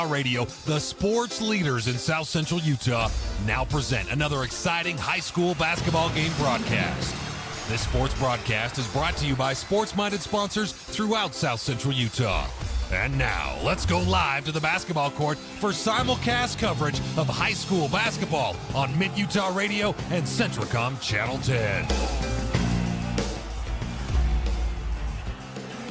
Radio, the sports leaders in South Central Utah, now present another exciting high school basketball game broadcast. This sports broadcast is brought to you by sports-minded sponsors throughout South Central Utah. And now, let's go live to the basketball court for simulcast coverage of high school basketball on Mid-Utah Radio and Centricom Channel 10.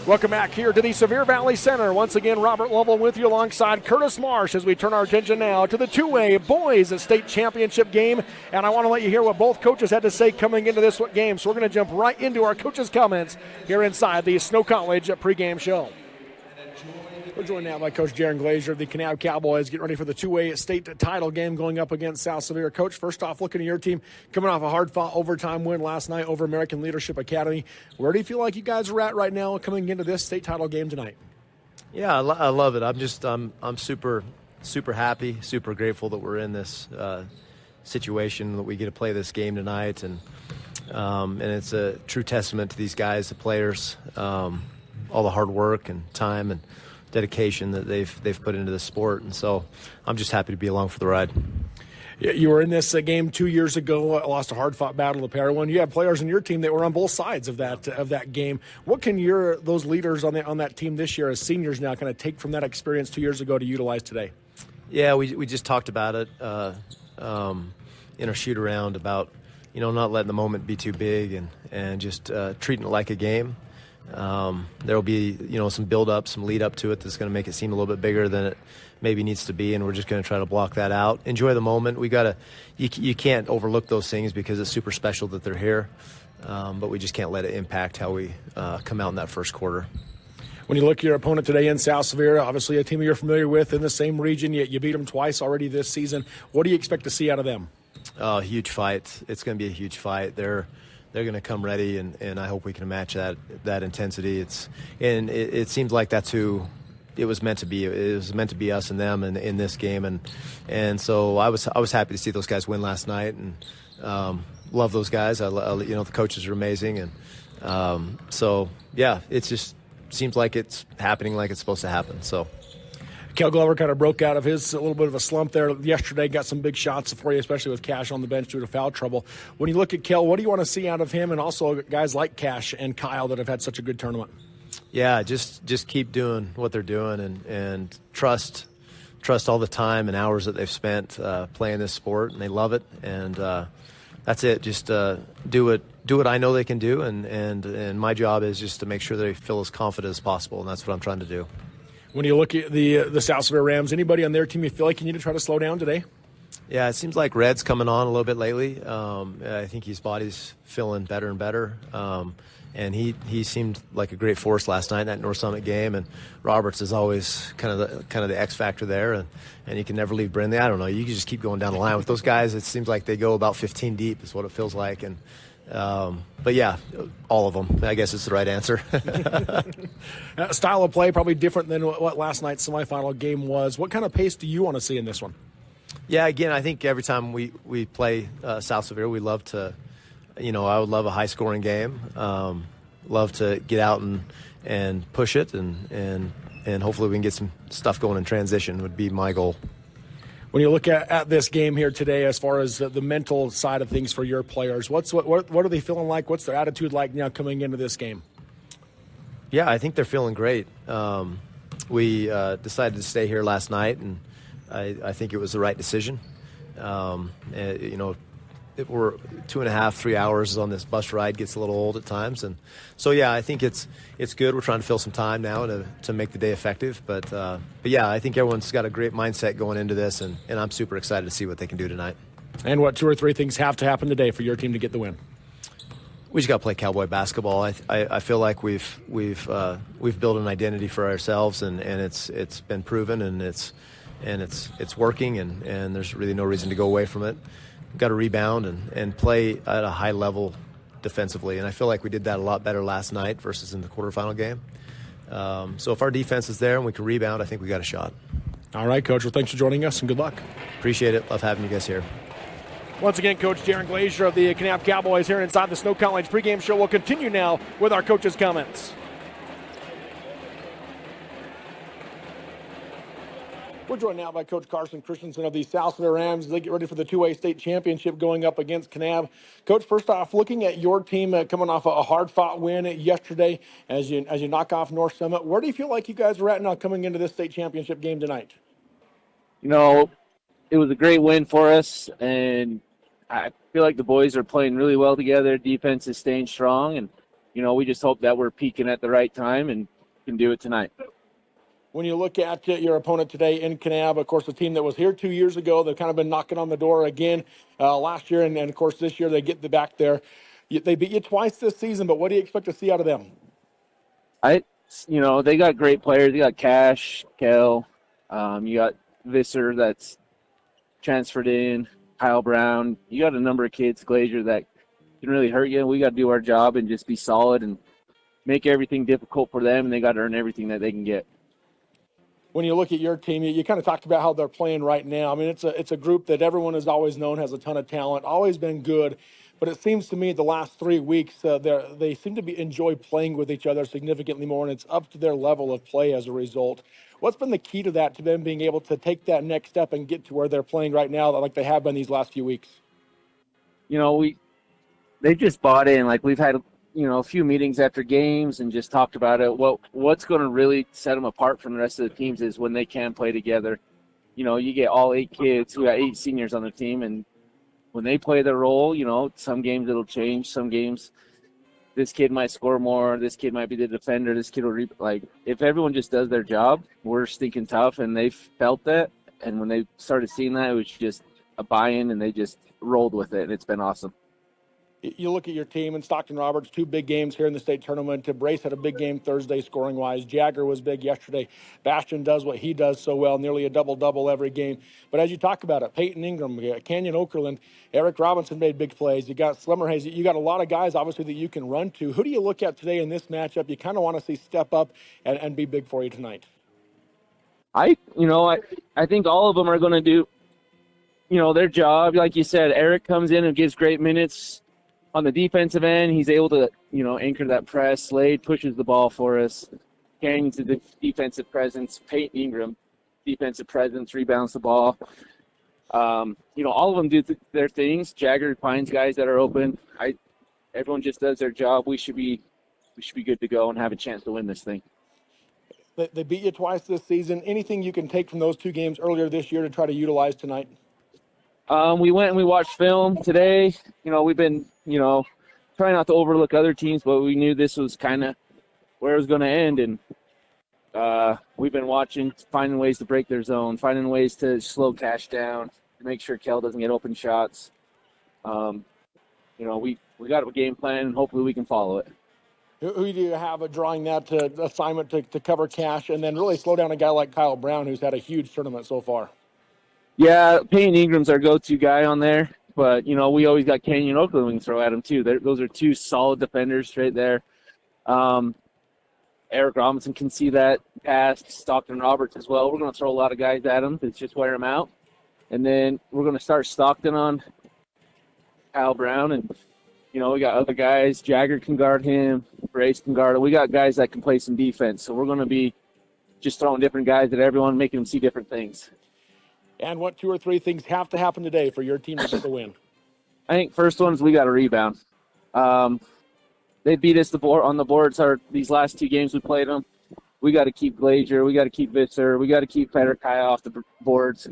Welcome back here to the Sevier Valley Center. Once again, Robert Lovell with you alongside Curtis Marsh as we turn our attention now to the two-way boys state championship game. And I want to let you hear what both coaches had to say coming into this game. So we're going to jump right into our coaches' comments here inside the Snow College pregame show. We're joined now by Coach Jaron Glazier of the Kanab Cowboys, getting ready for the two-way state title game going up against South Sevier. Coach, first off, looking at your team, coming off a hard-fought overtime win last night over American Leadership Academy. Where do you feel like you guys are at right now coming into this state title game tonight? Yeah, I love it. I'm super happy, super grateful that we're in this situation, that we get to play this game tonight, and it's a true testament to these guys, the players, all the hard work and time and dedication that they've put into the sport, and so I'm just happy to be along for the ride. You were in this game 2 years ago, lost a hard-fought battle to Parowan. You had players on your team that were on both sides of that game. What can those leaders on that team this year as seniors now kind of take from that experience 2 years ago to utilize today? Yeah, we just talked about it in our shoot-around about not letting the moment be too big and just treating it like a game. There will be, some build-up, some lead-up to it that's going to make it seem a little bit bigger than it maybe needs to be, and we're just going to try to block that out. Enjoy the moment. You can't overlook those things because it's super special that they're here, but we just can't let it impact how we come out in that first quarter. When you look at your opponent today in South Sevier, obviously a team you're familiar with in the same region, yet you beat them twice already this season. What do you expect to see out of them? Huge fight. It's going to be a huge fight. They're going to come ready, and I hope we can match that intensity. It seems like that's who it was meant to be. It was meant to be us and them in this game, and so I was happy to see those guys win last night, and love those guys. The coaches are amazing, and so yeah, it just seems like it's happening like it's supposed to happen. So. Kel Glover kind of broke out of his a little bit of a slump there yesterday, got some big shots for you, especially with Cash on the bench due to foul trouble. When you look at Kel, what do you want to see out of him, and also guys like Cash and Kyle that have had such a good tournament? Yeah, just keep doing what they're doing and trust all the time and hours that they've spent playing this sport, and they love it, and that's it. Just do what I know they can do, and my job is just to make sure they feel as confident as possible, and that's what I'm trying to do. When you look at the South Sevier Rams, anybody on their team you feel like you need to try to slow down today? Yeah, it seems like Red's coming on a little bit lately. I think his body's feeling better and better. And he seemed like a great force last night in that North Summit game. And Roberts is always kind of the X factor there. And you can never leave Brindley. I don't know. You can just keep going down the line with those guys. It seems like they go about 15 deep is what it feels like. And but yeah, all of them. I guess it's the right answer. Style of play probably different than what last night's semifinal game was. What kind of pace do you want to see in this one? Yeah, again, I think every time we play South Sevier, we love to, I would love a high-scoring game. Love to get out and push it, and hopefully we can get some stuff going in transition would be my goal. When you look at this game here today, as far as the mental side of things for your players, what are they feeling like? What's their attitude like now coming into this game? Yeah, I think they're feeling great. We decided to stay here last night, and I think it was the right decision. We're 2.5, 3 hours on this bus ride, gets a little old at times, and so yeah, I think it's good. We're trying to fill some time now to make the day effective, but yeah, I think everyone's got a great mindset going into this, and I'm super excited to see what they can do tonight. And what 2 or 3 things have to happen today for your team to get the win? We just got to play Cowboy basketball. I feel like we've built an identity for ourselves, and it's been proven, and it's working, and there's really no reason to go away from it. We've got to rebound and play at a high level defensively, and I feel like we did that a lot better last night versus in the quarterfinal game. So if our defense is there and we can rebound, I think we got a shot. All right, Coach. Well, thanks for joining us, and good luck. Appreciate it. Love having you guys here. Once again, Coach Jaron Glazier of the Kanab Cowboys here inside the Snow College pregame show. We'll continue now with our coaches' comments. We're joined now by Coach Carson Christensen of the South Sevier Rams as they get ready for the 2A state championship going up against Kanab. Coach, first off, looking at your team coming off a hard-fought win yesterday as you knock off North Summit, where do you feel like you guys are at now coming into this state championship game tonight? You know, it was a great win for us, and I feel like the boys are playing really well together. Defense is staying strong, and, you know, we just hope that we're peaking at the right time and can do it tonight. When you look at your opponent today in Kanab, of course, the team that was here 2 years ago, they've kind of been knocking on the door again last year, and of course this year they get the back there. They beat you twice this season, but what do you expect to see out of them? They got great players. You got Cash, Kel, you got Visser that's transferred in, Kyle Brown. You got a number of kids, Glazier, that can really hurt you. We got to do our job and just be solid and make everything difficult for them, and they got to earn everything that they can get. When you look at your team, you kind of talked about how they're playing right now. I mean, it's a group that everyone has always known has a ton of talent, always been good. But it seems to me the last 3 weeks, they seem to enjoy playing with each other significantly more, and it's up to their level of play as a result. What's been the key to that, to them being able to take that next step and get to where they're playing right now like they have been these last few weeks? You know, they've just bought in. Like, we've had a few meetings after games and just talked about it. What's going to really set them apart from the rest of the teams is when they can play together. You know, you get all 8 kids. We got 8 seniors on the team, and when they play their role, some games it'll change. Some games this kid might score more. This kid might be the defender. This kid will if everyone just does their job, we're stinking tough, and they felt that. And when they started seeing that, it was just a buy-in, and they just rolled with it, and it's been awesome. You look at your team and Stockton Roberts, 2 big games here in the state tournament. Brace had a big game Thursday scoring-wise. Jagger was big yesterday. Bastion does what he does so well, nearly a double-double every game. But as you talk about it, Peyton Ingram, Canyon Okerlund, Eric Robinson made big plays. You got Slimmerhays. You got a lot of guys, obviously, that you can run to. Who do you look at today in this matchup you kind of want to see step up and be big for you tonight? I think all of them are going to do, their job. Like you said, Eric comes in and gives great minutes. On the defensive end, he's able to, anchor that press. Slade pushes the ball for us. Canyon's the defensive presence. Peyton Ingram, defensive presence, rebounds the ball. All of them do their things. Jagger finds guys that are open. Everyone just does their job. We should be good to go and have a chance to win this thing. They beat you twice this season. Anything you can take from those 2 games earlier this year to try to utilize tonight? We went and we watched film today. We've been, trying not to overlook other teams, but we knew this was kind of where it was going to end. And we've been watching, finding ways to break their zone, finding ways to slow Cash down, to make sure Kel doesn't get open shots. We got a game plan, and hopefully we can follow it. Who do you have drawing that assignment to cover Cash and then really slow down a guy like Kyle Brown, who's had a huge tournament so far? Yeah, Peyton Ingram's our go-to guy on there, but, we always got Canyon Oakland we can throw at him, too. Those are 2 solid defenders right there. Eric Robinson can see that pass, Stockton Roberts as well. We're going to throw a lot of guys at him. It's just wear him out. And then we're going to start Stockton on Kyle Brown, and, we got other guys. Jagger can guard him. Brace can guard him. We got guys that can play some defense, so we're going to be just throwing different guys at everyone, making them see different things. And what 2 or 3 things have to happen today for your team to get the win? I think first one is we got to rebound. They beat us on the boards these last 2 games we played them. We got to keep Glazier. We got to keep Visser. We got to keep Federer off the boards.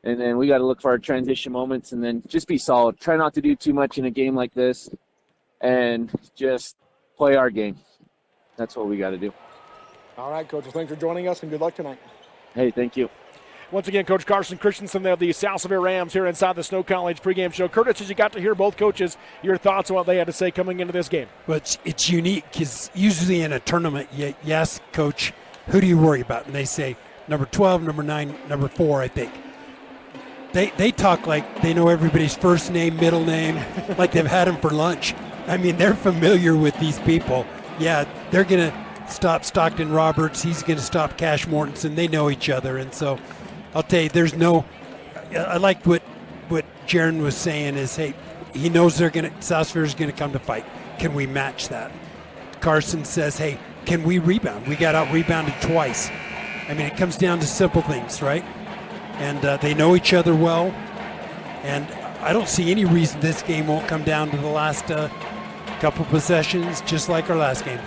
And then we got to look for our transition moments and then just be solid. Try not to do too much in a game like this and just play our game. That's what we got to do. All right, Coach. Thanks for joining us, and good luck tonight. Hey, thank you. Once again, Coach Carson Christensen of the South Sevier Rams here inside the Snow College pregame show. Curtis, as you got to hear both coaches, your thoughts on what they had to say coming into this game? Well, it's unique because usually in a tournament, you ask Coach, who do you worry about? And they say number 12, number 9, number 4, I think. They talk like they know everybody's first name, middle name, like they've had them for lunch. I mean, they're familiar with these people. Yeah, they're going to stop Stockton Roberts. He's going to stop Cash Mortensen. They know each other. And so I'll tell you, I like what Jaron was saying is, hey, he knows South Sevier's going to come to fight. Can we match that? Carson says, hey, can we rebound? We got out-rebounded twice. I mean, it comes down to simple things, right? and they know each other well. And I don't see any reason this game won't come down to the last couple possessions, just like our last game.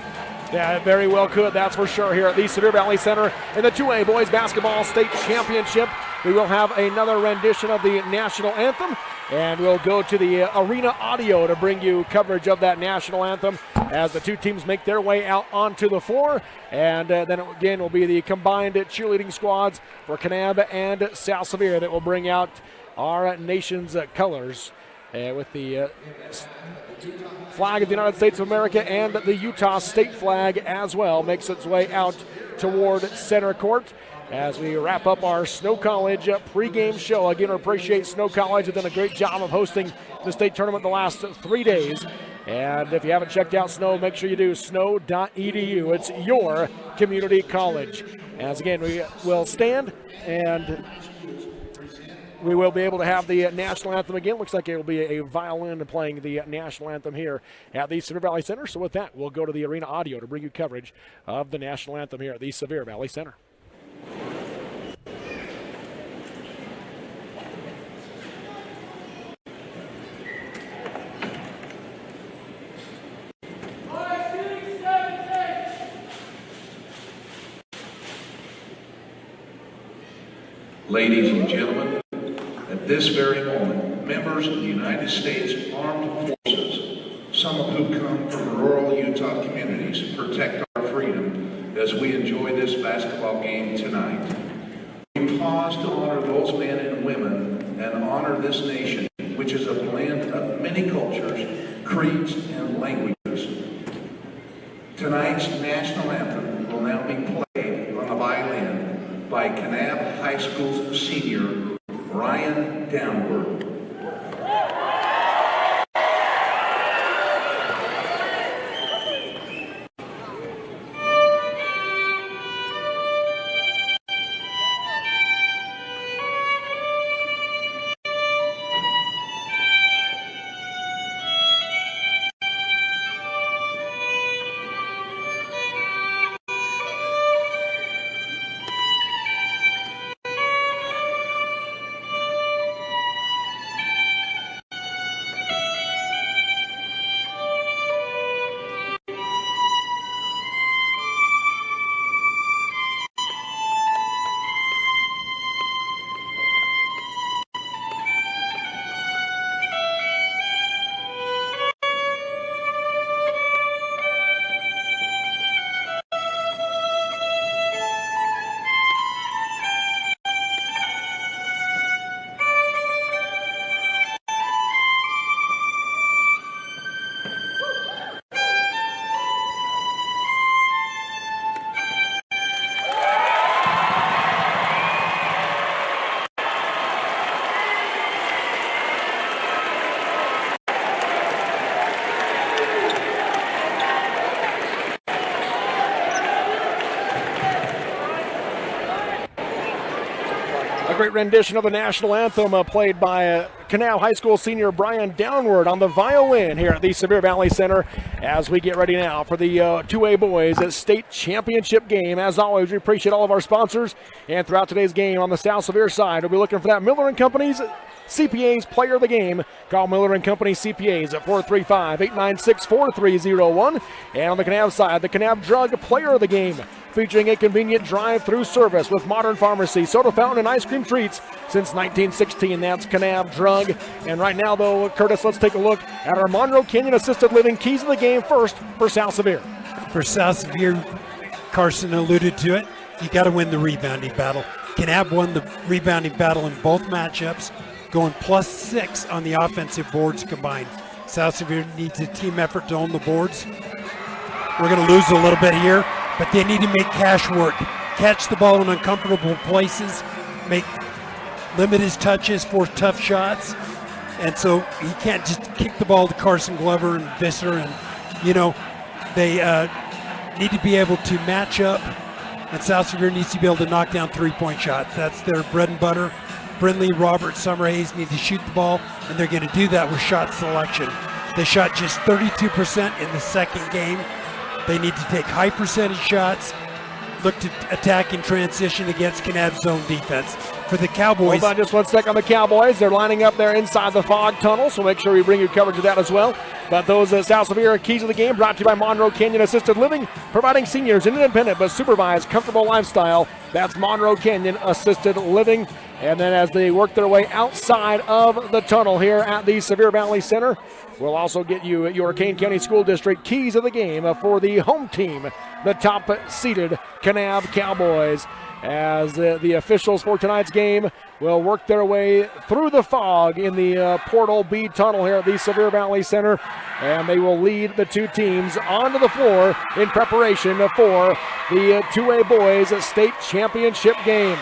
Yeah, it very well could, that's for sure, here at the Sevier Valley Center in the 2A Boys Basketball State Championship. We will have another rendition of the national anthem, and we'll go to the arena audio to bring you coverage of that national anthem as the two teams make their way out onto the floor. And then again will be the combined cheerleading squads for Kanab and South Sevier that will bring out our nation's colors with the flag of the United States of America, and the Utah state flag as well makes its way out toward center court as we wrap up our Snow College pregame show. Again, I appreciate Snow College. They've done a great job of hosting the state tournament the last 3 days. And if you haven't checked out Snow, make sure you do, snow.edu. It's your community college. As again, we will stand and we will be able to have the national anthem again. Looks like it will be a violin playing the national anthem here at the Sevier Valley Center. So with that, we'll go to the arena audio to bring you coverage of the national anthem here at the Sevier Valley Center. Ladies and gentlemen, at this very moment, members of the United States Armed Forces, some of whom come from rural Utah communities, protect our freedom as we enjoy this basketball game tonight. We pause to honor those men and women and honor this nation, which is a blend of many cultures, creeds, and languages. Tonight's national anthem will now be played on the violin by Kanab High School's senior, Brian Downward. A great rendition of the national anthem played by Canal High School senior Brian Downward on the violin here at the Sevier Valley Center as we get ready now for the 2A Boys State Championship game. As always, we appreciate all of our sponsors, and throughout today's game on the South Sevier side, we'll be looking for that Miller & Company's CPA's Player of the Game. Call Miller & Company CPAs at 435-896-4301. And on the Kanab side, the Kanab Drug Player of the Game, featuring a convenient drive-through service with modern pharmacy, soda fountain, and ice cream treats since 1916. That's Kanab Drug. And right now, though, Curtis, let's take a look at our Monroe Canyon Assisted Living keys of the game first for South Sevier. For South Sevier, Carson alluded to it, you got to win the rebounding battle. Kanab won the rebounding battle in both matchups, going +6 on the offensive boards combined. South Sevier needs a team effort to own the boards. We're going to lose a little bit here, but they need to make Cash work. Catch the ball in uncomfortable places, limit his touches, force tough shots. And so he can't just kick the ball to Carson Glover and Visser. And, they need to be able to match up. And South Sevier needs to be able to knock down three-point shots. That's their bread and butter. Brindley, Robert, Summerhays need to shoot the ball, and they're going to do that with shot selection. They shot just 32% in the second game. They need to take high percentage shots, look to attack in transition against Kanab's zone defense. For the Cowboys, hold on just 1 second on the Cowboys. They're lining up there inside the fog tunnel, so make sure we bring you coverage of that as well. But those South Sevier keys of the game brought to you by Monroe Canyon Assisted Living, providing seniors an independent but supervised, comfortable lifestyle. That's Monroe Canyon Assisted Living. And then as they work their way outside of the tunnel here at the Sevier Valley Center, we'll also get you your Kane County School District keys of the game for the home team, the top-seeded Kanab Cowboys, as the officials for tonight's game will work their way through the fog in the Portal B tunnel here at the Sevier Valley Center, and they will lead the two teams onto the floor in preparation for the 2A Boys State Championship game.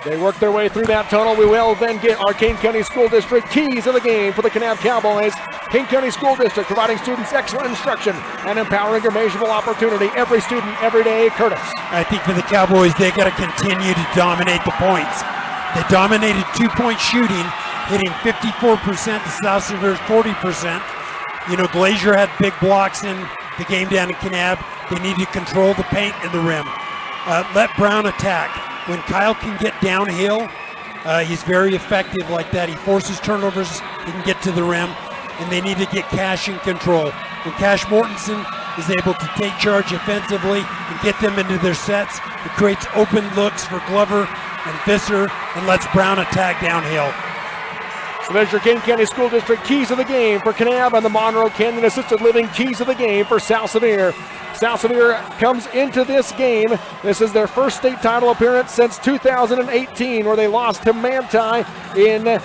They work their way through that tunnel. We will then get our Kane County School District keys of the game for the Kanab Cowboys. Kane County School District providing students excellent instruction and empowering a measurable opportunity. Every student, every day. Curtis. I think for the Cowboys, they got to continue to dominate the points. They dominated two-point shooting, hitting 54% to South Sevier's 40%. You know, Glazier had big blocks in the game down in Kanab. They need to control the paint and the rim. Let Brown attack. When Kyle can get downhill, he's very effective like that. He forces turnovers, he can get to the rim, and they need to get Cash in control. When Cash Mortensen is able to take charge offensively and get them into their sets, it creates open looks for Glover and Visser and lets Brown attack downhill. So there's your Kane County School District keys of the game for Kanab and the Monroe Canyon Assisted Living keys of the game for South Sevier. South Sevier comes into this game. This is their first state title appearance since 2018, where they lost to Manti in the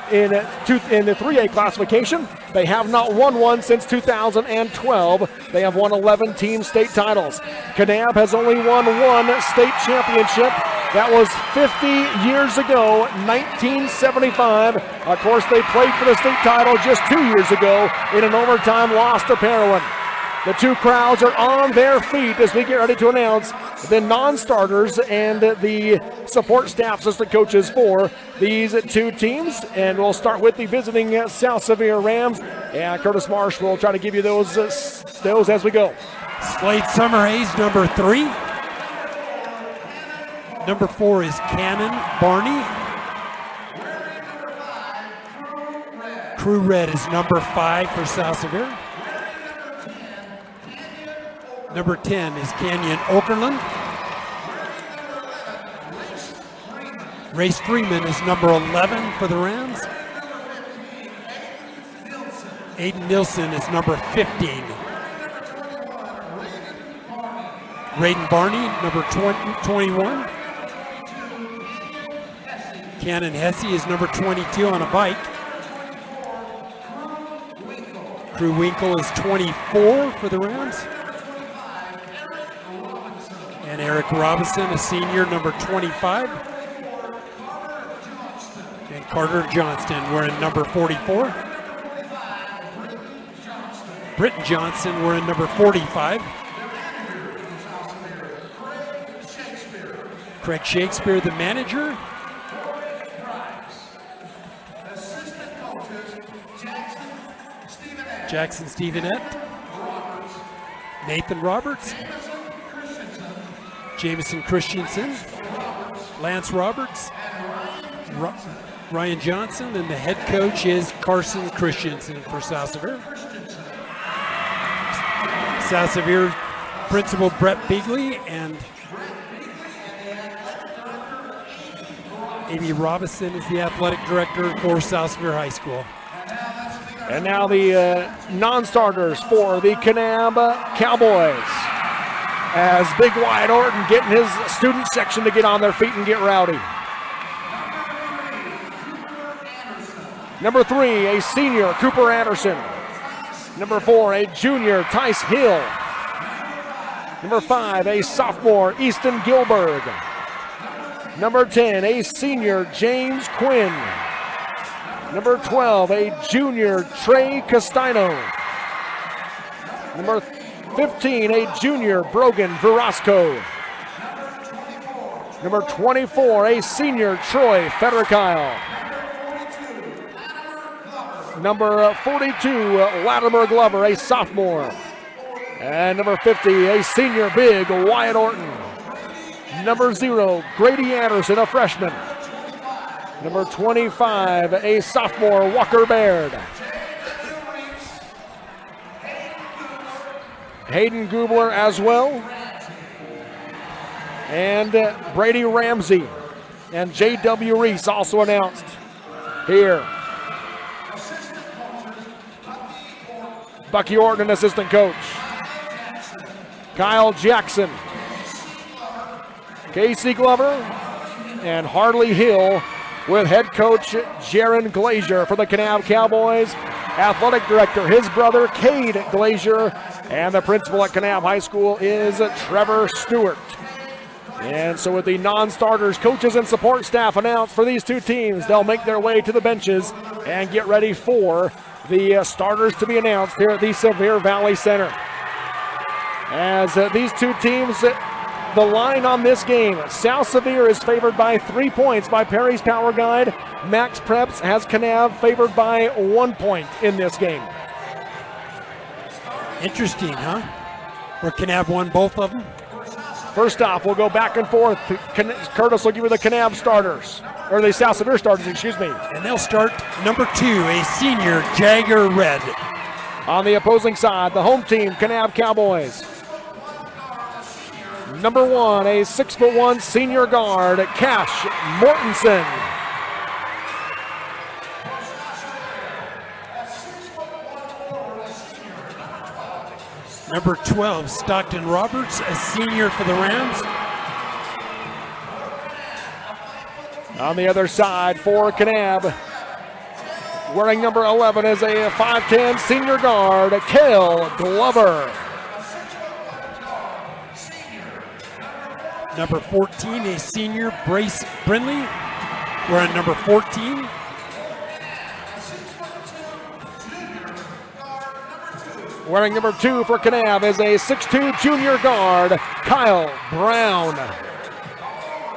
3A classification. They have not won one since 2012. They have won 11 team state titles. Kanab has only won one state championship. That was 50 years ago, 1975. Of course, they played for the state title just 2 years ago in an overtime loss to Parowan. The two crowds are on their feet as we get ready to announce the non-starters and the support staff assistant coaches for these two teams. And we'll start with the visiting South Sevier Rams. And Curtis Marsh will try to give you those as we go. Slade Summerhays, number 3. Number 4 is Cannon Barney. Crew Red is number 5 for South Sevier. Number 10 is Canyon Okerlund. Race Freeman is number 11 for the Rams. Aiden Nilsson is number 15. Raiden Barney, number 21. Cannon Hesse is number 22 on a bike. Crew Winkle is 24 for the Rams. And Eric Robinson, a senior, number 25. And Carter Johnston, we're in number 44. Britton Johnson, we're in number 45. Craig Shakespeare, the manager. Jackson Stevenette. Nathan Roberts. Jameson Christensen, Lance Roberts, Ryan Johnson, and the head coach is Carson Christensen for South Sevier. South Sevier principal Brett Bigley and Amy Robinson is the athletic director for South Sevier High School. And now the non-starters for the Kanab Cowboys, as Big Wyatt Orton getting his student section to get on their feet and get rowdy. Number 3, a senior, Cooper Anderson. Number 4, a junior, Tice Hill. Number 5, a sophomore, Easton Gilberg. Number 10, a senior, James Quinn. Number 12, a junior, Trey Castino. Number 15, a junior, Brogan Verasco. Number 24, a senior, Troy Federikyle. Number 42, Latimer Glover, a sophomore. And number 50, a senior big, Wyatt Orton. Number 0, Grady Anderson, a freshman. Number 25, a sophomore, Walker Baird. Hayden Gubler as well. And Brady Ramsey and J.W. Reese also announced here. Bucky Orton, assistant coach. Kyle Jackson. Casey Glover and Harley Hill with head coach Jaron Glazier for the Kanab Cowboys. Athletic director, his brother Cade Glazier, and the principal at Kanab High School is Trevor Stewart. And so with the non-starters, coaches, and support staff announced for these two teams, they'll make their way to the benches and get ready for the starters to be announced here at the Sevier Valley Center. As these two teams, the line on this game, South Sevier is favored by 3 points by Perry's Power Guide. Max Preps has Kanab favored by 1 point in this game. Interesting, huh? Where Kanab won both of them? First off, we'll go back and forth. Curtis will give you the Kanab starters, or the South Sevier starters, excuse me. And they'll start number 2, a senior, Jagger Red. On the opposing side, the home team, Kanab Cowboys. Number 1, a 6'1" senior guard, Cash Mortensen. Number 12, Stockton Roberts, a senior for the Rams. On the other side for Kanab, wearing number 11 is a 5'10" senior guard, Cale Glover. Number 14, a senior, Brace Brindley. Wearing number 14. Wearing number 2 for Kanab is a 6'2" junior guard, Kyle Brown.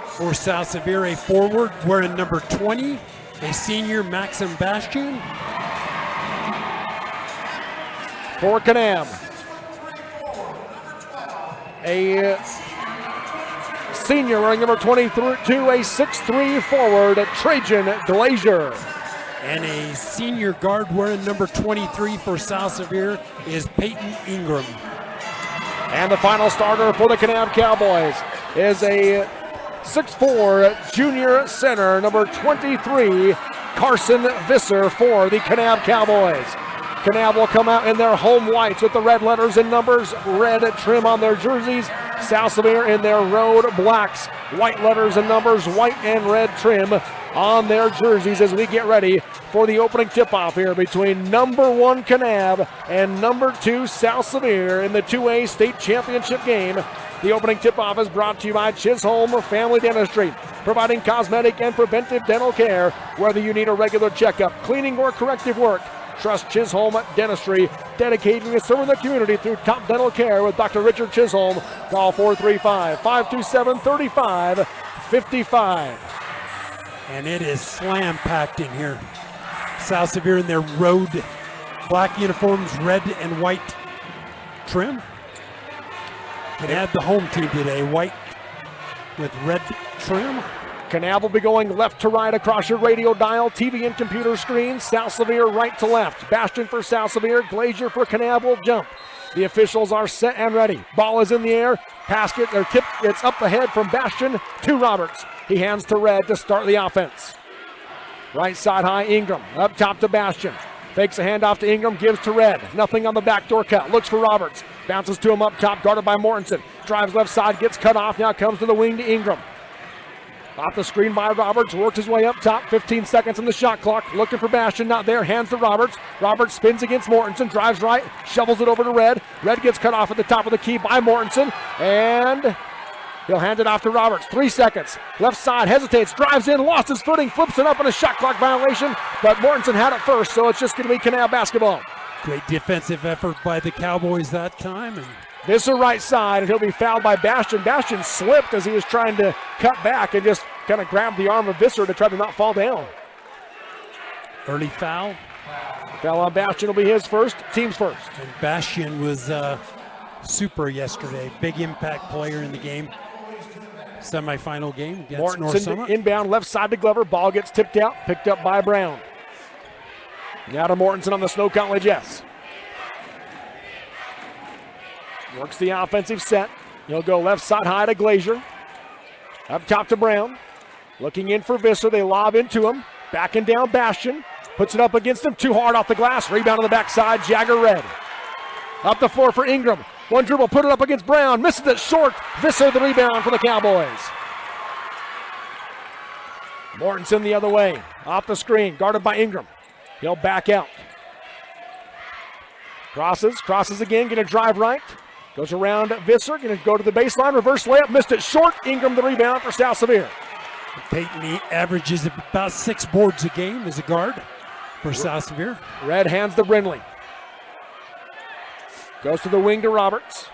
For South Sevier, a forward, wearing number 20, a senior, Maxim Bastian. For Kanab, a senior wearing number 22, a 6'3" forward, Trajan Glazier. And a senior guard wearing number 23 for South Sevier is Peyton Ingram. And the final starter for the Kanab Cowboys is a 6'4" junior center, number 23, Carson Visser for the Kanab Cowboys. Kanab will come out in their home whites with the red letters and numbers, red trim on their jerseys. South Sevier in their road blacks, white letters and numbers, white and red trim on their jerseys as we get ready for the opening tip-off here between number 1 Kanab and number 2 South Sevier in the 2A state championship game. The opening tip-off is brought to you by Chisholm Family Dentistry, providing cosmetic and preventive dental care, whether you need a regular checkup, cleaning, or corrective work. Trust Chisholm Dentistry, dedicated to serving the community through top dental care with Dr. Richard Chisholm. Call 435-527-3555. And it is slam-packed in here. South Sevier in their road black uniforms, red and white trim. Can add the home team today, white with red trim. Kanab will be going left to right across your radio dial, TV and computer screen. South Sevier right to left. Bastian for South Sevier, Glazier for Kanab will jump. The officials are set and ready. Ball is in the air. Pass it, or tip, it's up ahead from Bastian to Roberts. He hands to Red to start the offense. Right side high, Ingram. Up top to Bastian. Fakes a handoff to Ingram, gives to Red. Nothing on the backdoor cut. Looks for Roberts. Bounces to him up top, guarded by Mortensen. Drives left side, gets cut off. Now comes to the wing to Ingram. Off the screen by Roberts, works his way up top, 15 seconds on the shot clock, looking for Bastian, not there, hands to Roberts. Roberts spins against Mortensen, drives right, shovels it over to Red. Red gets cut off at the top of the key by Mortensen, and he'll hand it off to Roberts. 3 seconds, left side, hesitates, drives in, lost his footing, flips it up in a shot clock violation, but Mortensen had it first, so it's just going to be Kanab basketball. Great defensive effort by the Cowboys that time. And Visser right side, and he'll be fouled by Bastian. Bastian slipped as he was trying to cut back and just kind of grabbed the arm of Visser to try to not fall down. early foul Foul on Bastion will be his first, team's first. And Bastion was super yesterday. Big impact player in the game. Semifinal game against North Mortensen Summit. inbound left side to Glover. Ball gets tipped out, picked up by Brown. Now to Mortensen on the Snow College S. Works the offensive set. He'll go left side high to Glazier. Up top to Brown. Looking in for Visser. They lob into him. Backing down Bastion. Puts it up against him. Too hard off the glass. Rebound on the backside. Jagger Red. Up the floor for Ingram. One dribble. Put it up against Brown. Misses it short. Visser the rebound for the Cowboys. Mortensen the other way. Off the screen. Guarded by Ingram. He'll back out. Crosses again. Going to drive right. Goes around Visser. Going to go to the baseline. Reverse layup. Missed it short. Ingram the rebound for South Sevier. Peyton he averages about 6 boards a game as a guard for South Sevier. Red hands to Brindley. Goes to the wing to Roberts.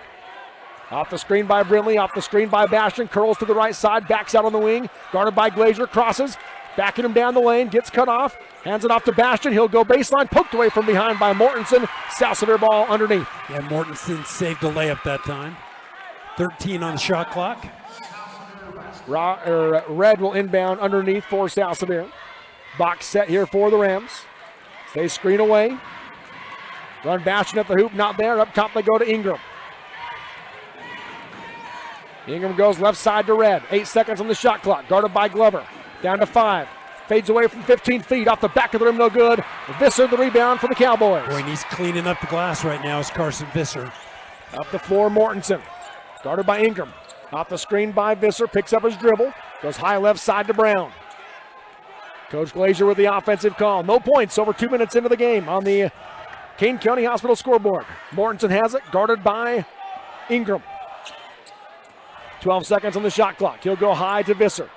Off the screen by Brindley, off the screen by Bastion, curls to the right side, backs out on the wing, guarded by Glazier, crosses, backing him down the lane, gets cut off, hands it off to Bastion, he'll go baseline, poked away from behind by Mortensen, South Sevier ball underneath. Yeah, Mortensen saved a layup that time. 13 on the shot clock. Red will inbound underneath for South Sevier. Box set here for the Rams. They screen away. Run Bastion at the hoop, not there. Up top they go to Ingram. Ingram goes left side to Red. 8 seconds on the shot clock. Guarded by Glover. Down to 5. Fades away from 15 feet. Off the back of the rim, no good. Visser the rebound for the Cowboys. Boy, and he's cleaning up the glass right now is Carson Visser. Up the floor, Mortensen. Guarded by Ingram. Off the screen by Visser. Picks up his dribble. Goes high left side to Brown. Coach Glazier with the offensive call. No points over 2 minutes into the game on the Kane County Hospital scoreboard. Mortensen has it, guarded by Ingram. 12 seconds on the shot clock. He'll go high to Visser.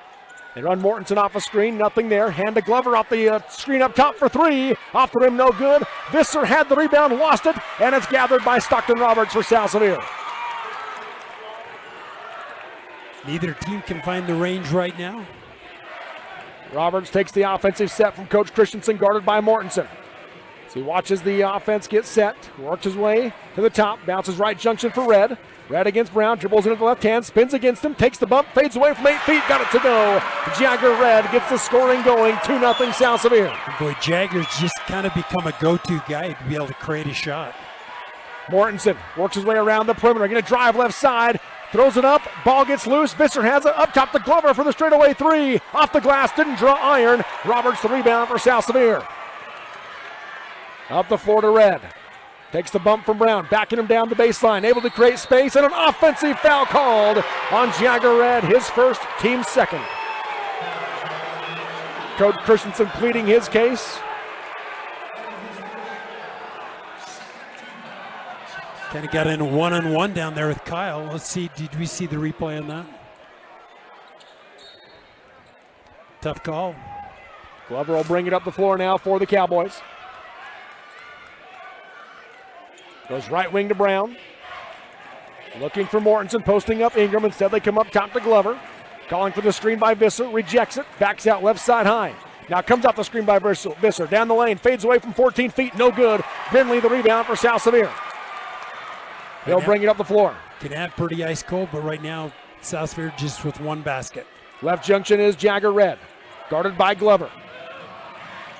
They run Mortensen off a screen, nothing there. Hand to Glover off the screen up top for 3. Off the rim, no good. Visser had the rebound, lost it, and it's gathered by Stockton Roberts for South Sevier. Neither team can find the range right now. Roberts takes the offensive set from Coach Christensen, guarded by Mortensen. So he watches the offense get set, works his way to the top, bounces right junction for Red. Red against Brown, dribbles into the left hand, spins against him, takes the bump, fades away from 8 feet, got it to go. Jagger Red gets the scoring going, 2-0 South Sevier. And boy, Jagger's just kind of become a go-to guy to be able to create a shot. Mortensen works his way around the perimeter, going to drive left side, throws it up, ball gets loose, Visser has it, up top to Glover for the straightaway 3. Off the glass, didn't draw iron. Roberts the rebound for South Sevier. Up the floor to Red. Takes the bump from Brown, backing him down the baseline, able to create space, and an offensive foul called on Jagger Red, his first, team second. Coach Christensen pleading his case. Kind of got in a one-on-one down there with Kyle. Let's see, did we see the replay on that? Tough call. Glover will bring it up the floor now for the Cowboys. Goes right wing to Brown. Looking for Mortensen, posting up Ingram. Instead, they come up top to Glover. Calling for the screen by Visser, rejects it, backs out left side high. Now comes off the screen by Visser, down the lane, fades away from 14 feet, no good. Brindley the rebound for South Sevier. They'll bring it up the floor. Kanab pretty ice cold, but right now, South Sevier just with one basket. Left junction is Jagger Red, guarded by Glover.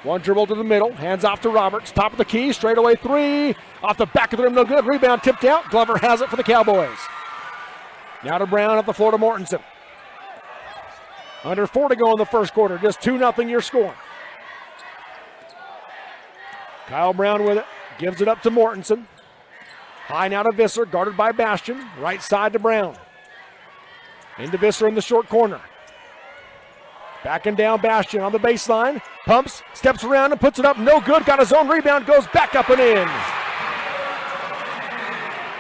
One dribble to the middle, hands off to Roberts, top of the key, straightaway 3. Off the back of the rim, no good. Rebound tipped out. Glover has it for the Cowboys. Now to Brown, up the floor to Mortensen. Under 4 to go in the first quarter, just 2-0 your score. Kyle Brown with it, gives it up to Mortensen. High now to Visser, guarded by Bastion. Right side to Brown. Into Visser in the short corner. Backing down Bastion on the baseline. Pumps, steps around and puts it up. No good. Got his own rebound. Goes back up and in.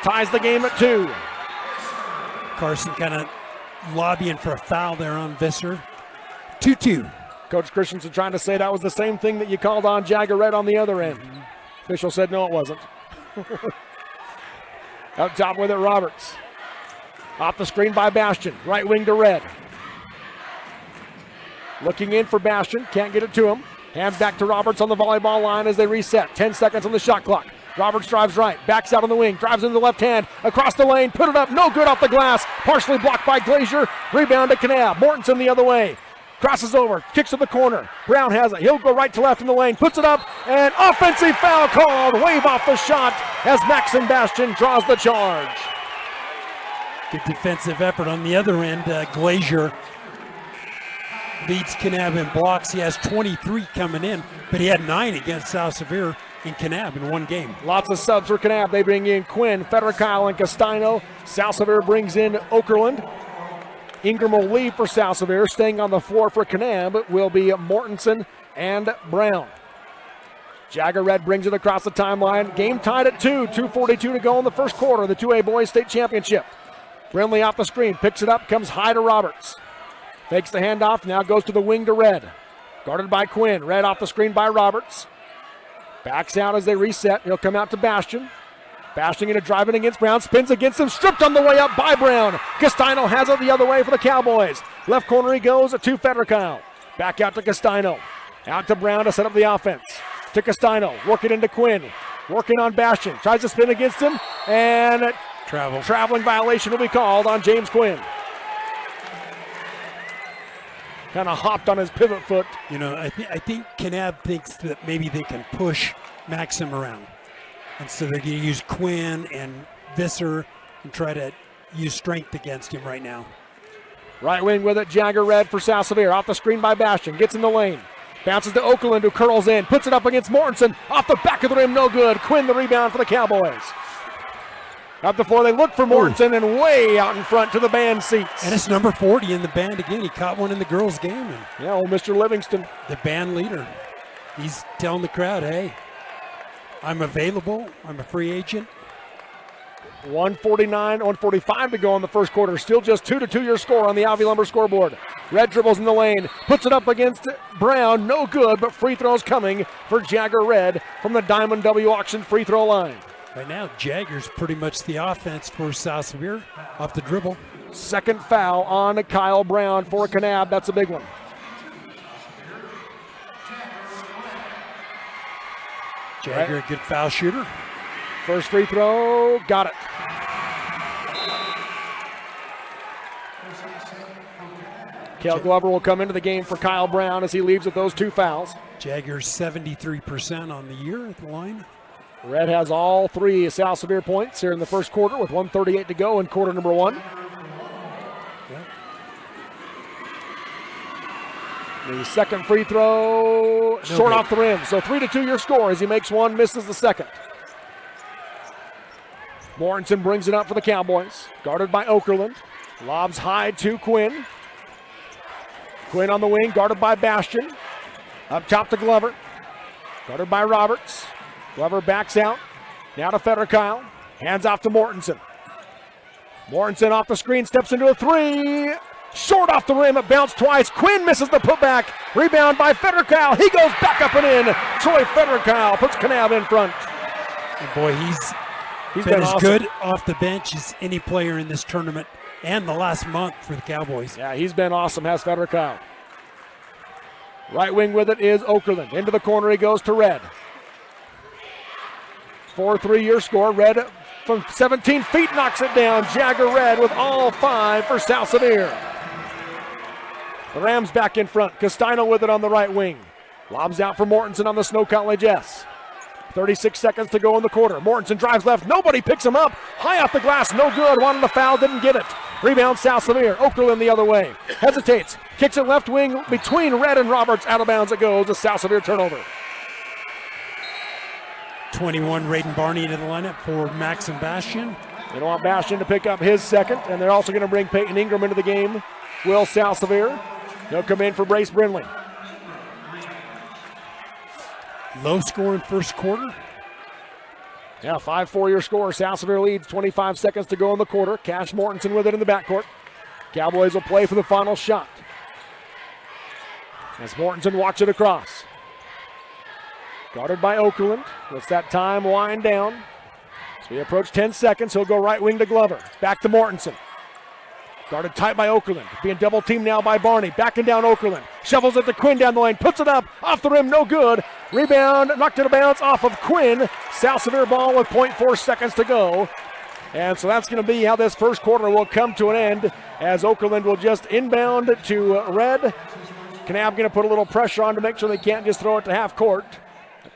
Ties the game at 2. Carson kind of lobbying for a foul there on Visser. 2-2. Coach Christensen trying to say that was the same thing that you called on Jagger Red on the other end. Official said no, it wasn't. Up top with it, Roberts. Off the screen by Bastion. Right wing to Red. Looking in for Bastion. Can't get it to him. Hands back to Roberts on the volleyball line as they reset. 10 seconds on the shot clock. Roberts drives right, backs out on the wing, drives into the left hand, across the lane, put it up, no good off the glass. Partially blocked by Glazier. Rebound to Kanab. Mortensen the other way. Crosses over, kicks to the corner. Brown has it. He'll go right to left in the lane, puts it up, and offensive foul called. Wave off the shot as Maxim Bastian draws the charge. Good defensive effort on the other end. Glazier leads Kanab in blocks. He has 23 coming in, but he had 9 against South Sevier in Kanab in one game. Lots of subs for Kanab. They bring in Quinn, Federkyle, and Castino. South Sevier brings in Okerlund. Ingram will leave for South Sevier. Staying on the floor for Kanab will be Mortensen and Brown. Jagger Red brings it across the timeline. Game tied at 2. 2:42 to go in the first quarter of the 2A Boys State Championship. Brindley off the screen, picks it up, comes high to Roberts. Fakes the handoff, now goes to the wing to Red. Guarded by Quinn. Red off the screen by Roberts. Backs out as they reset. He'll come out to Bastian. Bastian into driving against Brown, spins against him, stripped on the way up by Brown. Castino has it the other way for the Cowboys. Left corner he goes to Federkyle. Back out to Castino. Out to Brown to set up the offense. To Castino, working into Quinn. Working on Bastian, tries to spin against him, and traveling violation will be called on James Quinn. Kind of hopped on his pivot foot. You know, I think Kanab thinks that maybe they can push Maxim around. And so they're going to use Quinn and Visser and try to use strength against him right now. Right wing with it, Jagger Red for South Sevier. Off the screen by Bastian, gets in the lane. Bounces to Okerlund, who curls in, puts it up against Mortensen. Off the back of the rim, no good. Quinn the rebound for the Cowboys. Up the floor, they look for Mortensen, and way out in front to the band seats. And it's number 40 in the band again. He caught one in the girls' game. And yeah, old Mr. Livingston. the band leader, he's telling the crowd, hey, I'm available. I'm a free agent. 1:45 to go in the first quarter. Still just 2-2 your score on the Alvey Lumber scoreboard. Red dribbles in the lane, puts it up against Brown. No good, but free throws coming for Jagger Red from the Diamond W Auction free throw line. Right now, Jagger's pretty much the offense for South Sevier off the dribble. Second foul on Kyle Brown for Kanab. That's a big one. Jagger, a good foul shooter. First free throw, got it. Cal Glover will come into the game for Kyle Brown as he leaves with those 2 fouls. Jagger's 73% on the year at the line. Red has all 3 South Sevier points here in the first quarter with 1:38 to go in quarter number 1. The second free throw, short off the rim. So 3-2 your score as he makes one, misses the second. Mortensen brings it up for the Cowboys. Guarded by Okerlund. Lobs high to Quinn. Quinn on the wing, guarded by Bastian. Up top to Glover. Guarded by Roberts. Glover backs out. Now to Federkyle. Hands off to Mortensen. Mortensen off the screen, steps into a 3. Short off the rim, it bounced twice. Quinn misses the putback. Rebound by Federkyle. He goes back up and in. Troy Federkyle puts Kanab in front. And boy, he's been as good off the bench as any player in this tournament and the last month for the Cowboys. Yeah, he's been awesome, has Federkyle. Right wing with it is Okerlund. Into the corner he goes to Red. 4-3 your score. Red from 17 feet knocks it down. Jagger Red with all 5 for South Sevier. The Rams back in front. Castino with it on the right wing. Lobs out for Mortensen on the Snow College S. 36 seconds to go in the quarter. Mortensen drives left. Nobody picks him up. High off the glass. No good. Wanted a foul. Didn't get it. Rebound South Sevier. Okerlund the other way. Hesitates. Kicks it left wing between Red and Roberts. Out of bounds it goes. A South Sevier turnover. 21, Raiden Barney into the lineup for Max and Bastian. They don't want Bastian to pick up his second, and they're also going to bring Peyton Ingram into the game. Will South Sevier. He'll come in for Brace Brindley. Low scoring first quarter. Yeah, 5-4 your score. South Sevier leads. 25 seconds to go in the quarter. Cash Mortensen with it in the backcourt. Cowboys will play for the final shot. As Mortensen walks it across. Guarded by Okerlund. Lets that time wind down. As we approach 10 seconds, he'll go right wing to Glover. Back to Mortensen. Guarded tight by Okerlund. Being double teamed now by Barney. Backing down Okerlund. Shovels it to Quinn down the lane. Puts it up. Off the rim. No good. Rebound. Knocked it out of bounds off of Quinn. South Sevier ball with 0.4 seconds to go. And so that's going to be how this first quarter will come to an end, as Okerlund will just inbound to Red. Kanab going to put a little pressure on to make sure they can't just throw it to half court.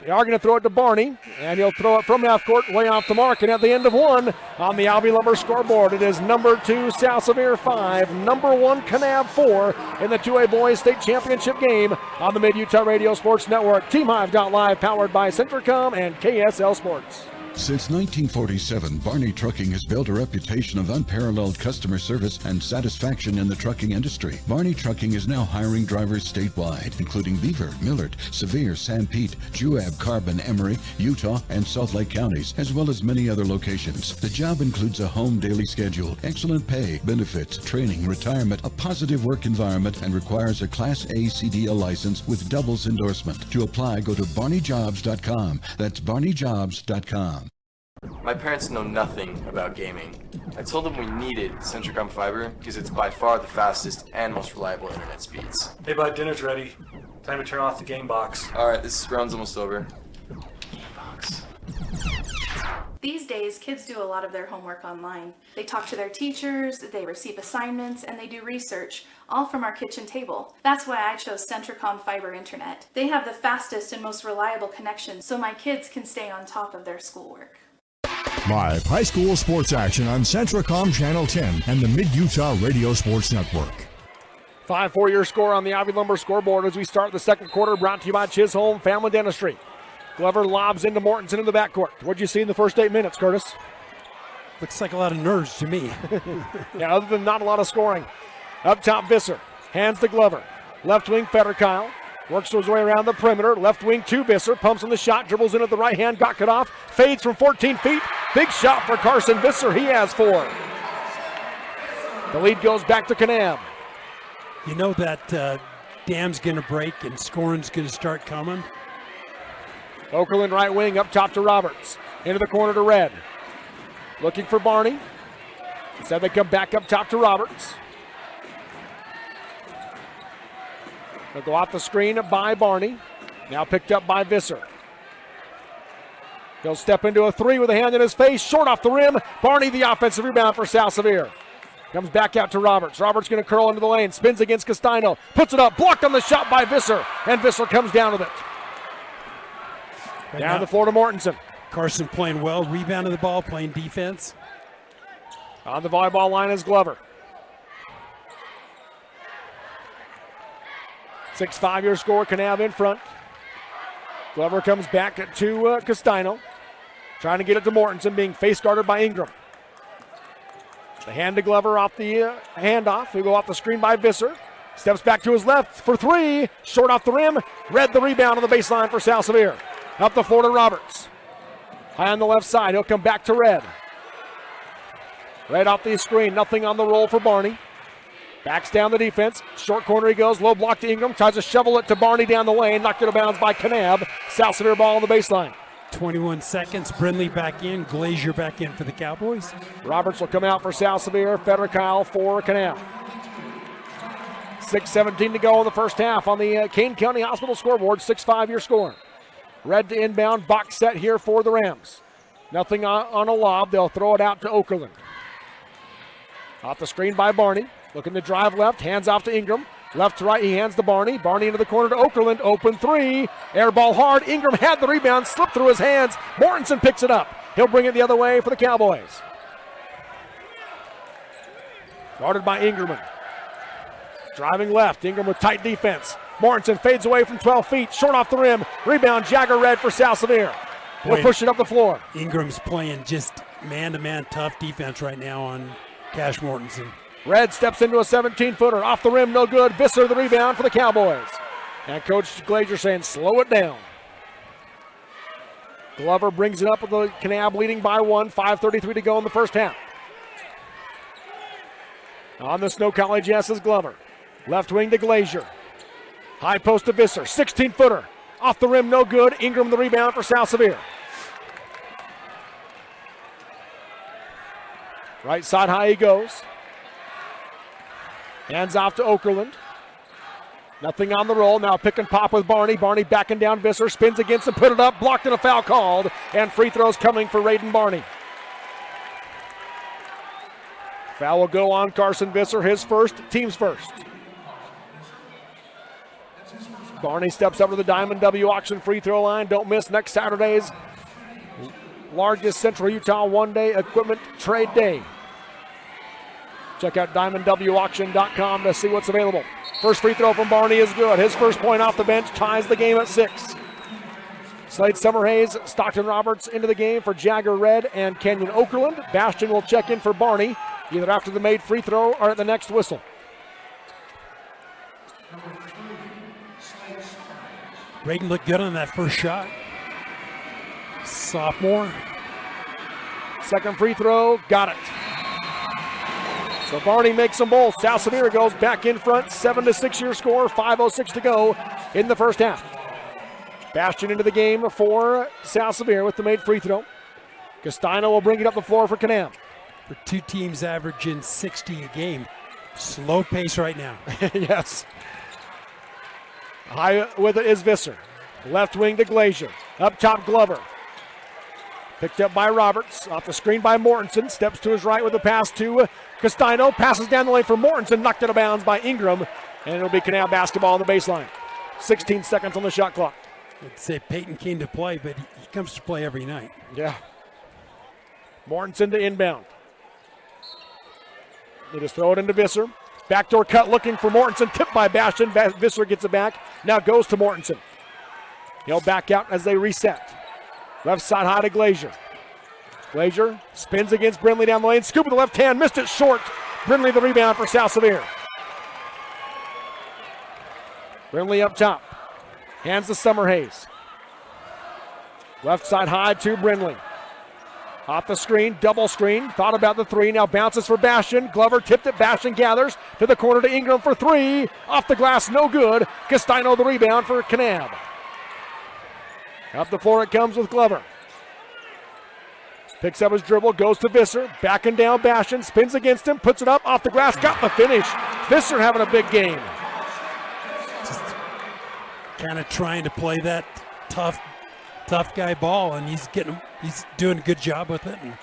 They are going to throw it to Barney, and he'll throw it from half court way off the mark. And at the end of one on the Alvey Lumber scoreboard, it is number 2 South Sevier 5, number 1 Kanab 4 in the 2A Boys State Championship game on the Mid-Utah Radio Sports Network. TeamHive.live, powered by Centricom and KSL Sports. Since 1947, Barney Trucking has built a reputation of unparalleled customer service and satisfaction in the trucking industry. Barney Trucking is now hiring drivers statewide, including Beaver, Millard, Sevier, San Pete, Juab, Carbon, Emery, Utah, and Salt Lake counties, as well as many other locations. The job includes a home daily schedule, excellent pay, benefits, training, retirement, a positive work environment, and requires a Class A CDL license with doubles endorsement. To apply, go to barneyjobs.com. That's barneyjobs.com. My parents know nothing about gaming. I told them we needed Centricom Fiber because it's by far the fastest and most reliable internet speeds. Hey bud, dinner's ready. Time to turn off the game box. Alright, this round's almost over. These days, kids do a lot of their homework online. They talk to their teachers, they receive assignments, and they do research, all from our kitchen table. That's why I chose Centricom Fiber Internet. They have the fastest and most reliable connection, so my kids can stay on top of their schoolwork. Live high school sports action on Centricom Channel 10 and the Mid-Utah Radio Sports Network. 5-4 your score on the Alvey Lumber scoreboard as we start the second quarter, brought to you by Chisholm Family Dentistry. Glover lobs into Mortensen in the backcourt. What'd you see in the first 8 minutes, Curtis? Looks like a lot of nerves to me. Yeah, other than not a lot of scoring. Up top, Visser. Hands to Glover. Left wing, Fetterkyle. Works his way around the perimeter. Left wing to Visser. Pumps on the shot. Dribbles in at the right hand. Got cut off. Fades from 14 feet. Big shot for Carson Visser. He has 4. The lead goes back to Kanab. You know that dam's going to break and scoring's going to start coming. Okerlund right wing up top to Roberts. Into the corner to Red. Looking for Barney. Instead they come back up top to Roberts. They'll go off the screen by Barney. Now picked up by Visser. He'll step into a 3 with a hand in his face. Short off the rim. Barney the offensive rebound for South Sevier. Comes back out to Roberts. Roberts going to curl into the lane. Spins against Castino. Puts it up. Blocked on the shot by Visser. And Visser comes down with it. Down the floor to Mortensen. Carson playing well. Rebounding the ball. Playing defense. On the volleyball line is Glover. 6-5 your score. Kanab in front. Glover comes back to Castino. Trying to get it to Mortensen, being face guarded by Ingram. The hand to Glover off the handoff. He'll go off the screen by Visser. Steps back to his left for 3. Short off the rim. Red the rebound on the baseline for South Sevier. Up the floor to Roberts. High on the left side. He'll come back to Red. Red off the screen. Nothing on the roll for Barney. Backs down the defense. Short corner he goes. Low block to Ingram. Tries to shovel it to Barney down the lane. Knocked it out of bounds by Kanab. South Sevier ball on the baseline. 21 seconds. Brindley back in. Glazier back in for the Cowboys. Roberts will come out for South Sevier. Fetterkyle for Kanab. 6:17 to go in the first half on the Kane County Hospital scoreboard. 6-5 your score. Red to inbound. Box set here for the Rams. Nothing on a lob. They'll throw it out to Okerlund. Off the screen by Barney. Looking to drive left. Hands off to Ingram. Left to right. He hands to Barney. Barney into the corner to Okerlund. Open 3. Air ball hard. Ingram had the rebound. Slipped through his hands. Mortensen picks it up. He'll bring it the other way for the Cowboys. Guarded by Ingram. Driving left. Ingram with tight defense. Mortensen fades away from 12 feet. Short off the rim. Rebound. Jagger Red for South Sevier. He'll push it up the floor. Ingram's playing just man-to-man tough defense right now on Cash Mortensen. Red steps into a 17-footer. Off the rim, no good. Visser the rebound for the Cowboys. And Coach Glazier saying, slow it down. Glover brings it up with the Kanab leading by 1. 5:33 to go in the first half. On the Snow College yes is Glover. Left wing to Glazier. High post to Visser. 16-footer. Off the rim, no good. Ingram the rebound for South Sevier. Right side high he goes. Hands off to Okerlund. Nothing on the roll. Now pick and pop with Barney. Barney backing down Visser. Spins against him. Put it up. Blocked and a foul called. And free throws coming for Raiden Barney. Foul will go on Carson Visser. His first. Team's first. Barney steps up to the Diamond W auction free throw line. Don't miss next Saturday's largest Central Utah one-day equipment trade day. Check out diamondwauction.com to see what's available. First free throw from Barney is good. His first point off the bench ties the game at 6. Slade Summerhays, Stockton Roberts into the game for Jagger Red and Kenyon Okerlund. Bastion will check in for Barney either after the made free throw or at the next whistle. Raiden looked good on that first shot. Sophomore. Second free throw, got it. So Barney makes them both. South Sevier goes back in front, 7-6 your score, 5:06 to go in the first half. Bastion into the game for South Sevier with the made free throw. Castino will bring it up the floor for Kanab. For two teams averaging 60 a game. Slow pace right now. Yes. High with it is Visser. Left wing to Glazier. Up top, Glover. Picked up by Roberts. Off the screen by Mortensen. Steps to his right with a pass to Castino. Passes down the lane for Mortensen. Knocked out of bounds by Ingram. And it'll be Kanab basketball on the baseline. 16 seconds on the shot clock. I'd say Peyton came to play, but he comes to play every night. Yeah. Mortensen to inbound. They just throw it into Visser. Backdoor cut looking for Mortensen. Tipped by Bastion. Visser gets it back. Now goes to Mortensen. He'll back out as they reset. Left side high to Glazier. Glazier spins against Brindley down the lane. Scoop with the left hand. Missed it short. Brindley the rebound for South Sevier. Brindley up top. Hands to Summerhays. Left side high to Brindley. Off the screen, double screen. Thought about the three. Now bounces for Bastion. Glover tipped it. Bastion gathers to the corner to Ingram for three. Off the glass, no good. Castino the rebound for Kanab. Up the floor it comes with Glover. Picks up his dribble, goes to Visser. Backing down Bastion, spins against him, puts it up, off the glass, got the finish. Visser having a big game. Just kind of trying to play that tough guy ball, and he's doing a good job with it. And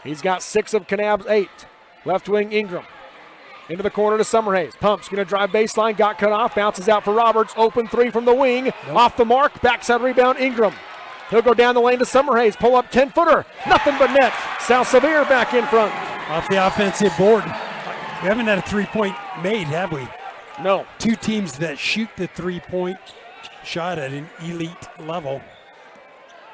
he's got 6 of Kanab's 8. Left wing Ingram. Into the corner to Summerhays. Pumps, going to drive baseline, got cut off, bounces out for Roberts. Open three from the wing. Nope. Off the mark, backside rebound Ingram. He'll go down the lane to Summerhays. Pull up 10-footer. Nothing but net. South Sevier back in front. Off the offensive board. We haven't had a three-point made, have we? No. Two teams that shoot the three-point shot at an elite level.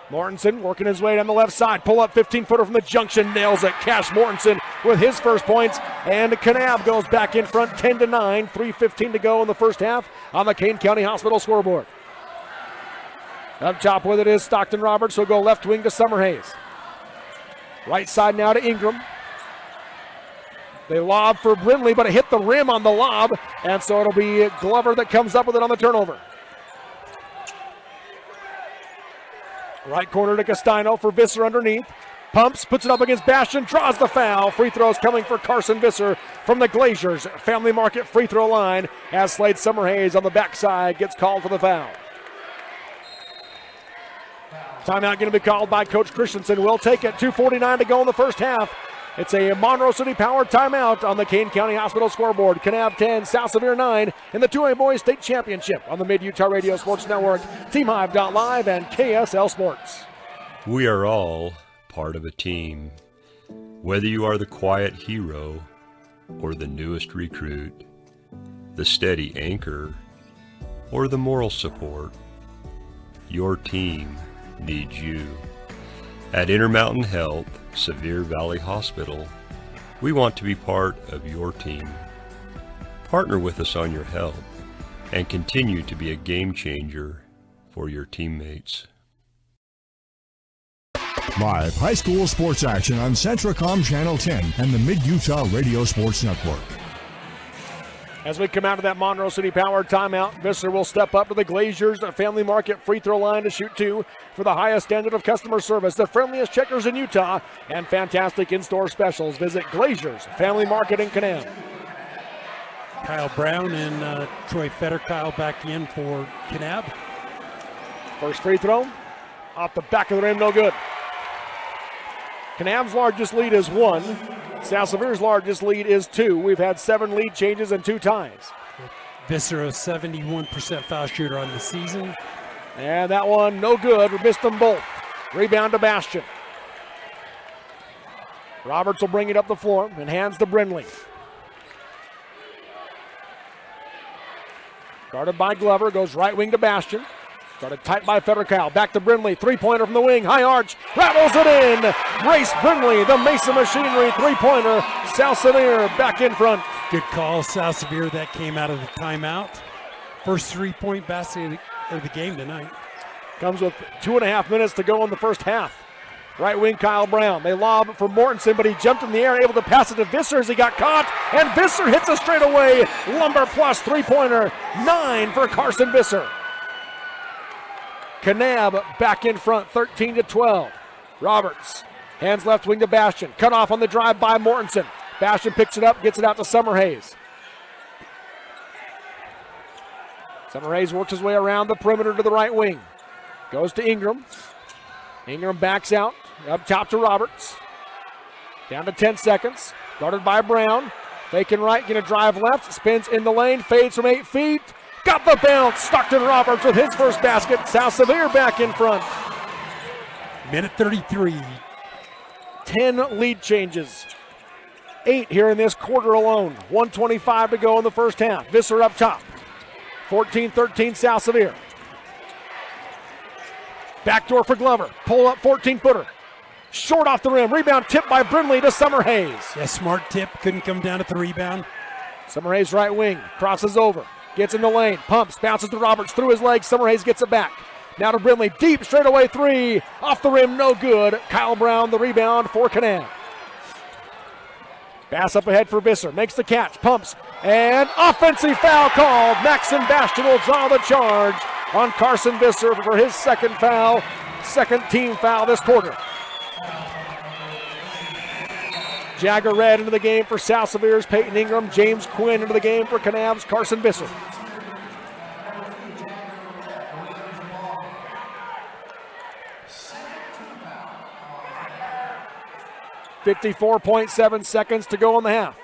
Mortensen working his way down the left side. Pull up 15-footer from the junction. Nails it. Cash Mortensen with his first points. And Kanab goes back in front 10-9. 3:15 to go in the first half on the Kane County Hospital scoreboard. Up top with it is Stockton Roberts. He'll go left wing to Summerhays. Right side now to Ingram. They lob for Brindley, but it hit the rim on the lob. And so it'll be Glover that comes up with it on the turnover. Right corner to Castino for Visser underneath. Pumps, puts it up against Bastion, draws the foul. Free throws coming for Carson Visser from the Glaziers Family Market free throw line as Slade Summerhays on the backside gets called for the foul. Timeout going to be called by Coach Christensen. We'll take it. 2:49 to go in the first half. It's a Monroe City Power timeout on the Kane County Hospital scoreboard. Kanab 10, South Sevier 9 in the 2A Boys State Championship on the Mid-Utah Radio Sports Network, TeamHive.live, and KSL Sports. We are all part of a team. Whether you are the quiet hero or the newest recruit, the steady anchor or the moral support, your team needs you. At Intermountain Health, Sevier Valley Hospital, we want to be part of your team. Partner with us on your health and continue to be a game changer for your teammates. Live high school sports action on Centracom Channel 10 and the Mid-Utah Radio Sports Network. As we come out of that Monroe City Power timeout, Visser will step up to the Glaziers Family Market free throw line to shoot 2 for the highest standard of customer service, the friendliest checkers in Utah, and fantastic in-store specials. Visit Glaziers Family Market in Kanab. Kyle Brown and Troy Fetterkyle back in for Kanab. First free throw, off the back of the rim, no good. Kanab's largest lead is 1. South Sevier's largest lead is 2. We've had 7 lead changes and 2 ties. Visser, a 71% foul shooter on the season. And that one, no good. We missed them both. Rebound to Bastion. Roberts will bring it up the floor and hands to Brindley. Guarded by Glover, goes right wing to Bastion. Started tight by Fetterkyle. Back to Brindley. Three-pointer from the wing. High arch. Rattles it in. Grace Brindley, the Mesa Machinery three-pointer. South Sevier back in front. Good call, South Sevier. That came out of the timeout. First three-point basket of the game tonight. Comes with 2.5 minutes to go in the first half. Right wing, Kyle Brown. They lob for Mortensen, but he jumped in the air, able to pass it to Visser as he got caught. And Visser hits a straightaway. Lumber plus three-pointer. 9 for Carson Visser. Kanab back in front, 13-12. Roberts, hands left wing to Bastion. Cut off on the drive by Mortensen. Bastion picks it up, gets it out to Summerhays. Summerhays works his way around the perimeter to the right wing. Goes to Ingram. Ingram backs out, up top to Roberts. Down to 10 seconds. Guarded by Brown. Faking right, gonna drive left. Spins in the lane, fades from 8 feet. Got the bounce. Stockton Roberts with his first basket. South Sevier back in front. Minute 33. 10 lead changes. 8 here in this quarter alone. 1:25 to go in the first half. Visser up top. 14-13 South Sevier. Backdoor for Glover. Pull up 14-footer. Short off the rim. Rebound tipped by Brindley to Summerhays. Yeah, smart tip. Couldn't come down at the rebound. Summerhays right wing. Crosses over. Gets in the lane. Pumps. Bounces to Roberts. Through his legs. Summerhays gets it back. Now to Brindley. Deep straightaway three. Off the rim. No good. Kyle Brown the rebound for Kanab. Pass up ahead for Visser. Makes the catch. Pumps. And offensive foul called. Maxim Bastion will draw the charge on Carson Visser for his second foul. Second team foul this quarter. Jagger Red into the game for South Sevier's Peyton Ingram. James Quinn into the game for Kanab's Carson Visser. .7 seconds to go in the half.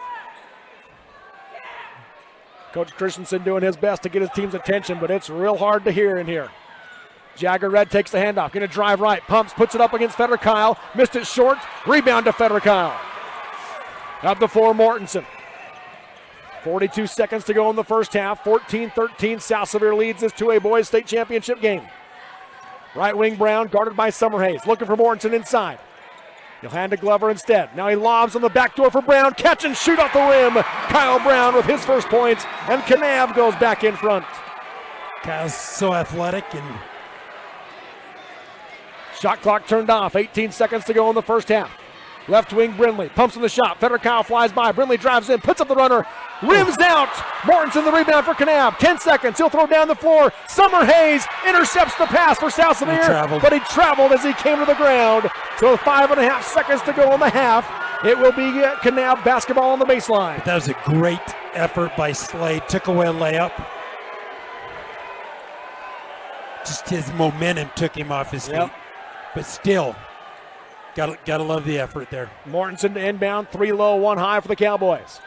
Coach Christensen doing his best to get his team's attention, but it's real hard to hear in here. Jagger Red takes the handoff, going to drive right, pumps, puts it up against Fetterkyle, missed it short, rebound to Fetterkyle. Up the floor, Mortensen. 42 seconds to go in the first half. 14-13, South Sevier leads this 2A boys state championship game. Right wing Brown, guarded by Summerhays, looking for Mortensen inside. He'll hand to Glover instead. Now he lobs on the back door for Brown. Catch and shoot off the rim. Kyle Brown with his first points, and Kanab goes back in front. Kyle's so athletic and shot clock turned off. 18 seconds to go in the first half. Left wing Brindley pumps in the shot. Fetterkyle flies by. Brindley drives in, puts up the runner, rims out. Mortensen the rebound for Kanab. 10 seconds. He'll throw down the floor. Summerhays intercepts the pass for South Sevier, but he traveled as he came to the ground. So 5.5 seconds to go in the half. It will be Kanab basketball on the baseline. That was a great effort by Slade. Took away a layup. Just his momentum took him off his feet. But still, Gotta love the effort there. Mortensen to inbound, 3 low, 1 high for the Cowboys.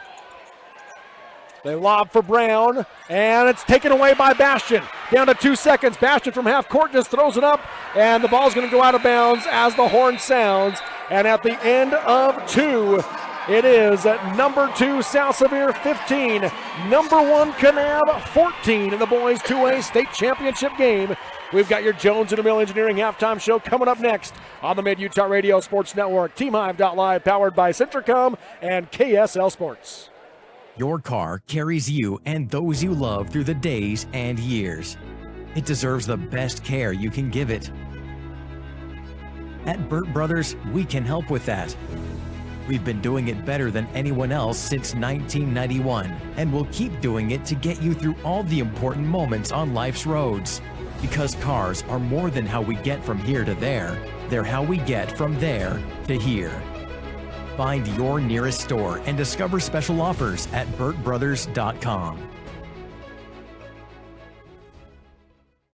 They lob for Brown, and it's taken away by Bastion. Down to 2 seconds. Bastion from half court just throws it up, and the ball's going to go out of bounds as the horn sounds. And at the end of 2, it is number 2 South Sevier 15, number 1 Kanab 14 in the boys 2A state championship game. We've got your Jones & DeMille Engineering halftime show coming up next on the Mid-Utah Radio Sports Network. TeamHive.live, powered by Centricom and KSL Sports. Your car carries you and those you love through the days and years. It deserves the best care you can give it. At Burt Brothers, we can help with that. We've been doing it better than anyone else since 1991, and we'll keep doing it to get you through all the important moments on life's roads. Because cars are more than how we get from here to there, they're how we get from there to here. Find your nearest store and discover special offers at burtbrothers.com.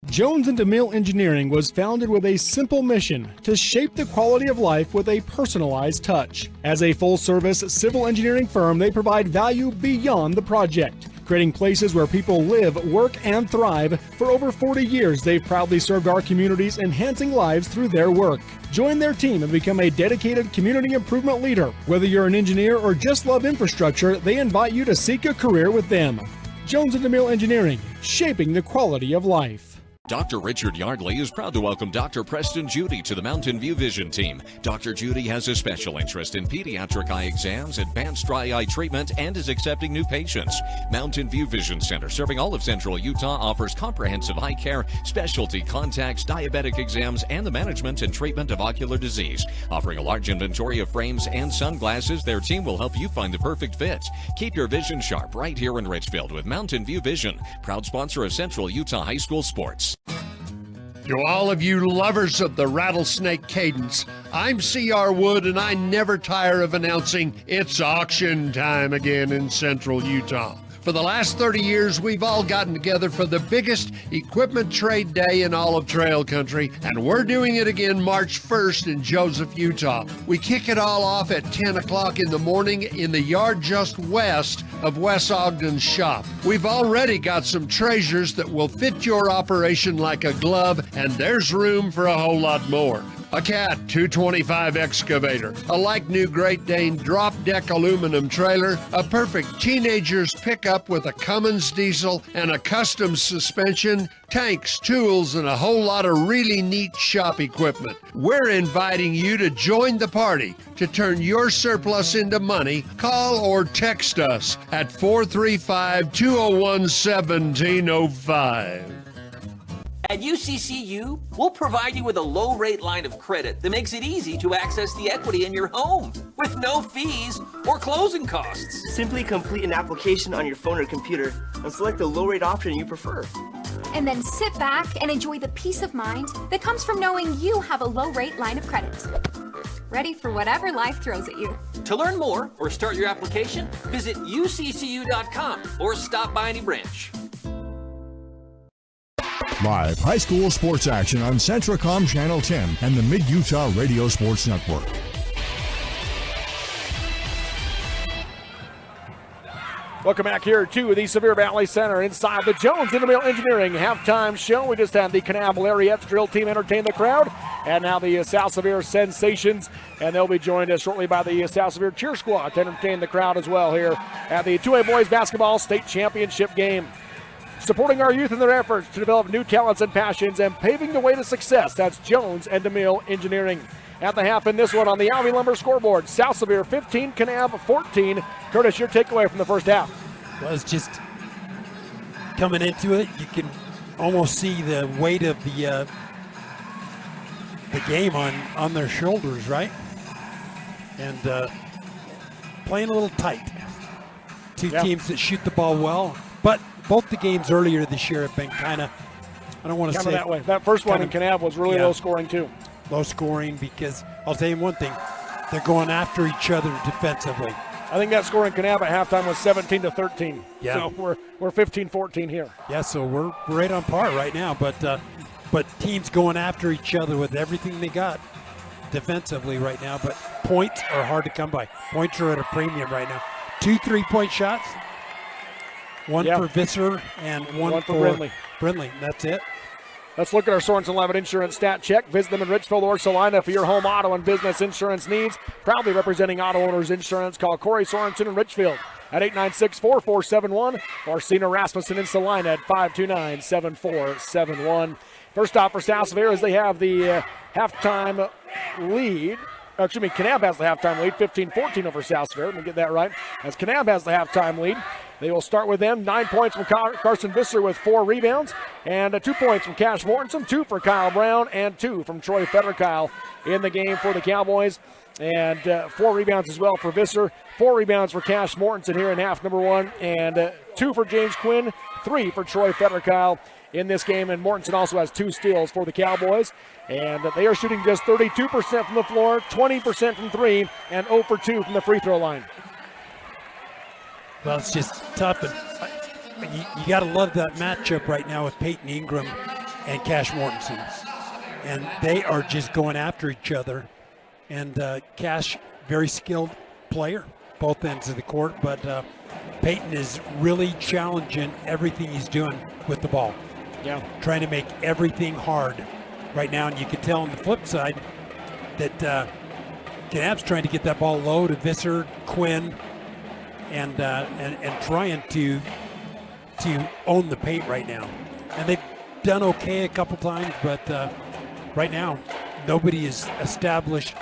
Jones & DeMille Engineering was founded with a simple mission to shape the quality of life with a personalized touch. As a full-service civil engineering firm, they provide value beyond the project, creating places where people live, work, and thrive. For over 40 years, they've proudly served our communities, enhancing lives through their work. Join their team and become a dedicated community improvement leader. Whether you're an engineer or just love infrastructure, they invite you to seek a career with them. Jones & DeMille Engineering, shaping the quality of life. Dr. Richard Yardley is proud to welcome Dr. Preston Judy to the Mountain View Vision team. Dr. Judy has a special interest in pediatric eye exams, advanced dry eye treatment, and is accepting new patients. Mountain View Vision Center, serving all of Central Utah, offers comprehensive eye care, specialty contacts, diabetic exams, and the management and treatment of ocular disease. Offering a large inventory of frames and sunglasses, their team will help you find the perfect fit. Keep your vision sharp right here in Richfield with Mountain View Vision, proud sponsor of Central Utah High School sports. To all of you lovers of the rattlesnake cadence, I'm C.R. Wood, and I never tire of announcing it's auction time again in Central Utah. For the last 30 years, we've all gotten together for the biggest equipment trade day in all of Trail Country, and we're doing it again March 1st in Joseph, Utah. We kick it all off at 10 o'clock in the morning in the yard just west of Wes Ogden's shop. We've already got some treasures that will fit your operation like a glove, and there's room for a whole lot more. A Cat 225 excavator, a like-new Great Dane drop-deck aluminum trailer, a perfect teenager's pickup with a Cummins diesel and a custom suspension, tanks, tools, and a whole lot of really neat shop equipment. We're inviting you to join the party. To turn your surplus into money, call or text us at 435-201-1705. At UCCU, we'll provide you with a low-rate line of credit that makes it easy to access the equity in your home with no fees or closing costs. Simply complete an application on your phone or computer and select the low-rate option you prefer. And then sit back and enjoy the peace of mind that comes from knowing you have a low-rate line of credit. Ready for whatever life throws at you. To learn more or start your application, visit uccu.com or stop by any branch. Live high school sports action on Centracom Channel 10 and the Mid-Utah Radio Sports Network. Welcome back here to the Sevier Valley Center inside the Jones & DeMille Engineering halftime show. We just had the Kanab Lariats drill team entertain the crowd, and now the South Sevier Sensations, and they'll be joined shortly by the South Sevier Cheer Squad to entertain the crowd as well here at the 2A Boys Basketball State Championship game. Supporting our youth in their efforts to develop new talents and passions and paving the way to success. That's Jones & DeMille Engineering. At the half in this one on the Alvey Lumber scoreboard, South Sevier 15, Kanab 14. Curtis, your takeaway from the first half. Well, it's just coming into it, you can almost see the weight of the game on their shoulders, right? And playing a little tight. Two teams that shoot the ball well, but both the games earlier this year have been kind of, I don't want to say that way. That first one in Kanab was really low scoring too. Low scoring because I'll tell you one thing, they're going after each other defensively. I think that score in Kanab at halftime was 17-13. Yeah. So we're 15-14 here. Yeah, so we're right on par right now, but teams going after each other with everything they got defensively right now, but points are hard to come by. Points are at a premium right now. 2 3-point shots. One for Visser and one for Brindley. That's it. Let's look at our Sorensen Levitt Insurance stat check. Visit them in Richfield or Salina for your home auto and business insurance needs. Proudly representing Auto Owners Insurance. Call Corey Sorensen in Richfield at 896-4471 or Cena Rasmussen in Salina at 529-7471. First stop for South Sevier as they have the halftime lead. Kanab has the halftime lead, 15-14 over South Sevier. Let me get that right. As Kanab has the halftime lead. They will start with them. 9 points from Carson Visser with 4 rebounds. And 2 points from Cash Mortensen, 2 for Kyle Brown, and 2 from Troy Federkyle in the game for the Cowboys. And 4 rebounds as well for Visser. 4 rebounds for Cash Mortensen here in half number 1. And 2 for James Quinn, 3 for Troy Fetterkyle in this game, and Mortensen also has 2 steals for the Cowboys. And they are shooting just 32% from the floor, 20% from 3, and 0 for 2 from the free throw line. Well, it's just tough. And you got to love that matchup right now with Peyton Ingram and Cash Mortensen. And they are just going after each other. And Cash, very skilled player, both ends of the court, but Peyton is really challenging everything he's doing with the ball. Yeah. Trying to make everything hard right now, and you can tell on the flip side that Kanab's trying to get that ball low to Visser, Quinn, and trying to own the paint right now. And they've done okay a couple times, but right now nobody is established.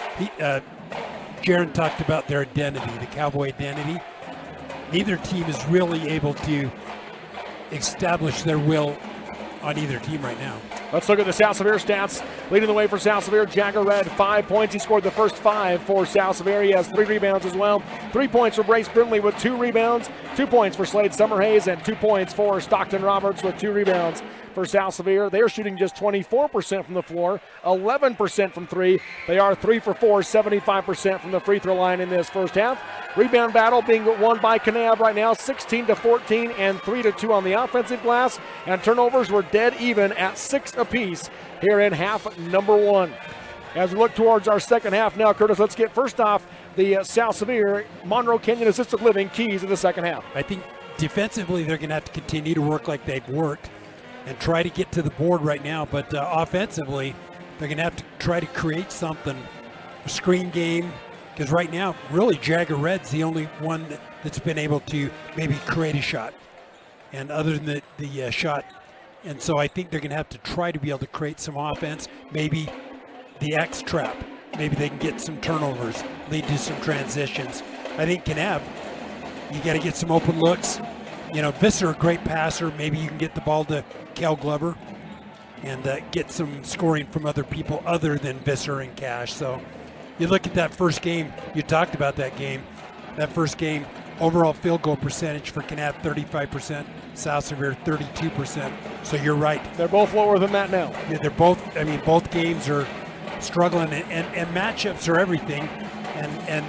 Jaron talked about their identity, the Cowboy identity. Neither team is really able to establish their will on either team right now. Let's look at the South Sevier stats. Leading the way for South Sevier, Jagger Red, 5 points. He scored the first 5 for South Sevier. He has 3 rebounds as well. 3 points for Brace Brindley with 2 rebounds. 2 points for Slade Summerhays, and 2 points for Stockton Roberts with 2 rebounds for South Sevier. They are shooting just 24% from the floor, 11% from 3. They are 3 for 4, 75% from the free throw line in this first half. Rebound battle being won by Kanab right now, 16-14 and 3-2 on the offensive glass. And turnovers were dead even at 6 apiece here in half number 1. As we look towards our second half now, Curtis, let's get first off the South Sevier Monroe Canyon Assisted Living keys in the second half. I think defensively they're going to have to continue to work like they've worked and try to get to the board right now. But offensively, they're going to have to try to create something, a screen game, because right now, really, Jagger Red's the only one that's been able to maybe create a shot, and other than the shot. And so I think they're going to have to try to be able to create some offense, maybe the X trap. Maybe they can get some turnovers, lead to some transitions. I think Kanab, you got to get some open looks. You know, Visser, a great passer. Maybe you can get the ball to Cal Glover and get some scoring from other people other than Visser and Cash. So you look at that first game, you talked about that game. That first game, overall field goal percentage for Kanab, 35%. South Sevier, 32%. So you're right. They're both lower than that now. Yeah, they're both, I mean, both games are struggling, and matchups are everything. And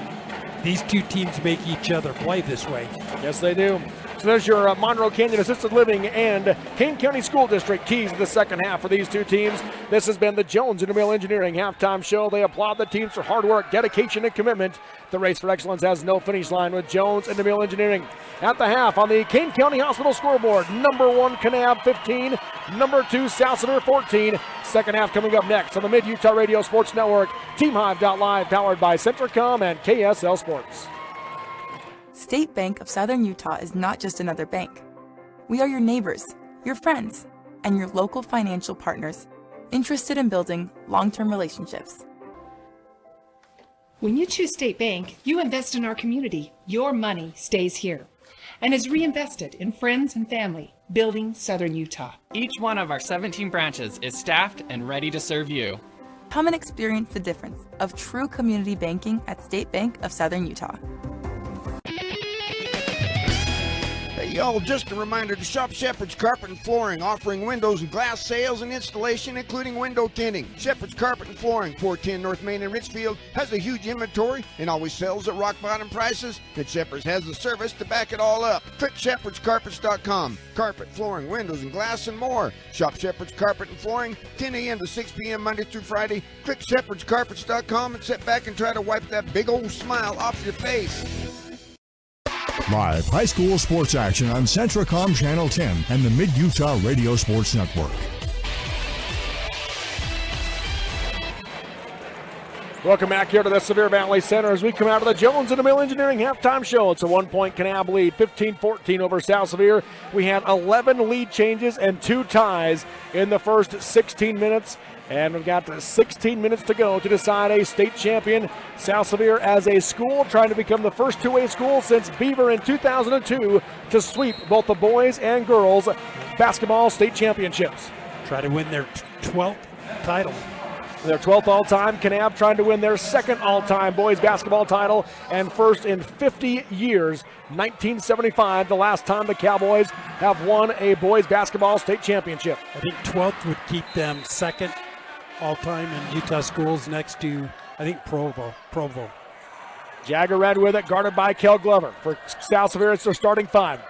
these two teams make each other play this way. Yes, they do. So there's your Monroe Canyon Assisted Living and Kane County School District keys in the second half for these two teams. This has been the Jones Intermill Engineering halftime show. They applaud the teams for hard work, dedication, and commitment. The race for excellence has no finish line with Jones Intermill Engineering. At the half on the Kane County Hospital scoreboard, number 1 Kanab 15, number 2 South Sevier 14. Second half coming up next on the Mid-Utah Radio Sports Network. TeamHive.live, powered by Centricom and KSL Sports. State Bank of Southern Utah is not just another bank. We are your neighbors, your friends, and your local financial partners, interested in building long-term relationships. When you choose State Bank, you invest in our community. Your money stays here and is reinvested in friends and family, building Southern Utah. Each one of our 17 branches is staffed and ready to serve you. Come and experience the difference of true community banking at State Bank of Southern Utah. Hey y'all, just a reminder to shop Shepherd's Carpet and Flooring, offering windows and glass sales and installation, including window tinting. Shepherd's Carpet and Flooring, 410 North Main in Richfield, has a huge inventory and always sells at rock bottom prices, and Shepherd's has the service to back it all up. Click shepherdscarpets.com. Carpet, flooring, windows, and glass, and more. Shop Shepherd's Carpet and Flooring, 10 a.m. to 6 p.m. Monday through Friday. Click shepherdscarpets.com and sit back and try to wipe that big old smile off your face. Live high school sports action on Centricom Channel 10 and the Mid-Utah Radio Sports Network. Welcome back here to the Sevier Valley Center as we come out of the Jones Intermill Engineering halftime show. It's a 1-point Kanab lead, 15-14 over South Sevier. We had 11 lead changes and 2 ties in the first 16 minutes. And we've got 16 minutes to go to decide a state champion. South Sevier as a school trying to become the first 2A school since Beaver in 2002 to sweep both the boys and girls basketball state championships. Try to win their 12th title. Their 12th all-time. Kanab trying to win their second all-time boys basketball title and first in 50 years. 1975, the last time the Cowboys have won a boys basketball state championship. I think 12th would keep them second all-time in Utah schools next to, I think, Provo. Jagger Red with it, guarded by Kel Glover. For South Sevier, it's their starting five.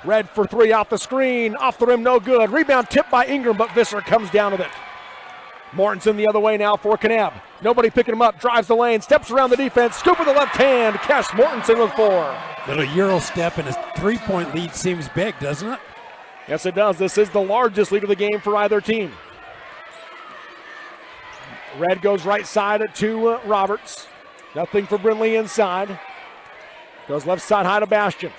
Red for three off the screen, off the rim, no good. Rebound tipped by Ingram, but Visser comes down with it. Mortensen the other way now for Kanab. Nobody picking him up, drives the lane, steps around the defense, scoop with the left hand. Cash Mortensen with 4. Little Euro step, and his three-point lead seems big, doesn't it? Yes, it does. This is the largest lead of the game for either team. Red goes right side to Roberts. Nothing for Brindley inside. Goes left side high to Bastion.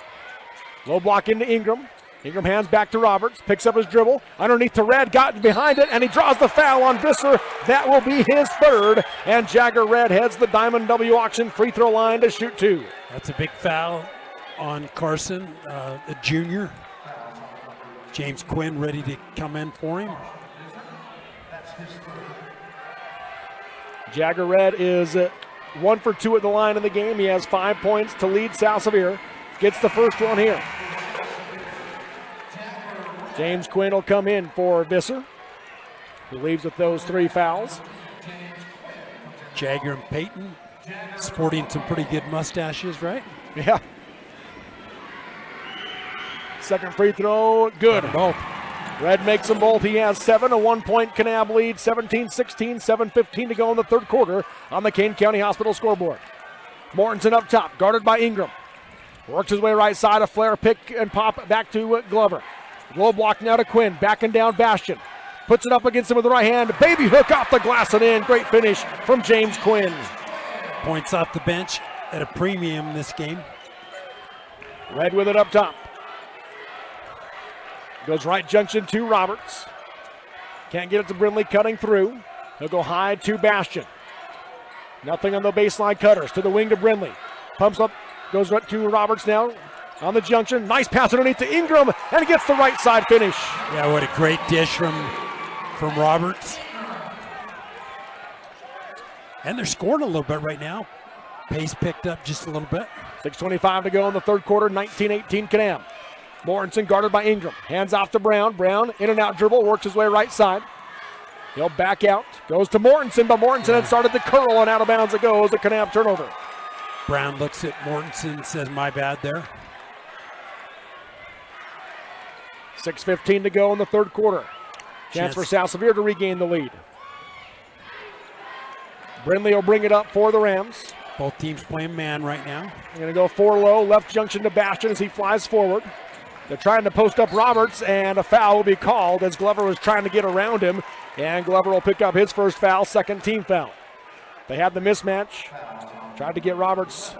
Low block into Ingram. Ingram hands back to Roberts, picks up his dribble, underneath to Red, got behind it, and he draws the foul on Visser. That will be his third, and Jagger Red heads the Diamond W Auction free throw line to shoot 2. That's a big foul on Carson, the junior. James Quinn ready to come in for him. Jagger Red is 1 for 2 at the line in the game. He has 5 points to lead South Sevier. Gets the first one here. James Quinn will come in for Visser, who leaves with those 3 fouls. Jagger and Peyton sporting some pretty good mustaches, right? Yeah. Second free throw, good. Both. Red makes them both. He has 7, a 1-point Kanab lead, 17-16, 7:15 to go in the third quarter on the Kane County Hospital scoreboard. Mortensen up top, guarded by Ingram. Works his way right side, a flare pick and pop back to Glover. Low block now to Quinn, backing down Bastion. Puts it up against him with the right hand. Baby hook off the glass and in. Great finish from James Quinn. Points off the bench at a premium this game. Red with it up top. Goes right junction to Roberts. Can't get it to Brindley, cutting through. He'll go high to Bastion. Nothing on the baseline cutters. To the wing to Brindley. Pumps up, goes right to Roberts now. On the junction, nice pass underneath to Ingram, and gets the right side finish. Yeah, what a great dish from Roberts. And they're scoring a little bit right now. Pace picked up just a little bit. 6:25 to go in the third quarter, 19-18 Kanab. Mortensen guarded by Ingram. Hands off to Brown. Brown, in and out dribble, works his way right side. He'll back out, goes to Mortensen, but Mortensen had started to curl, and out of bounds it goes. A Kanab turnover. Brown looks at Mortensen, says, my bad there. 6:15 to go in the third quarter. Chance for South Sevier to regain the lead. Brindley will bring it up for the Rams. Both teams playing man right now. They're going to go 4 low, left junction to Bastion as he flies forward. They're trying to post up Roberts, and a foul will be called as Glover was trying to get around him. And Glover will pick up his first foul, second team foul. They had the mismatch. Tried to get Roberts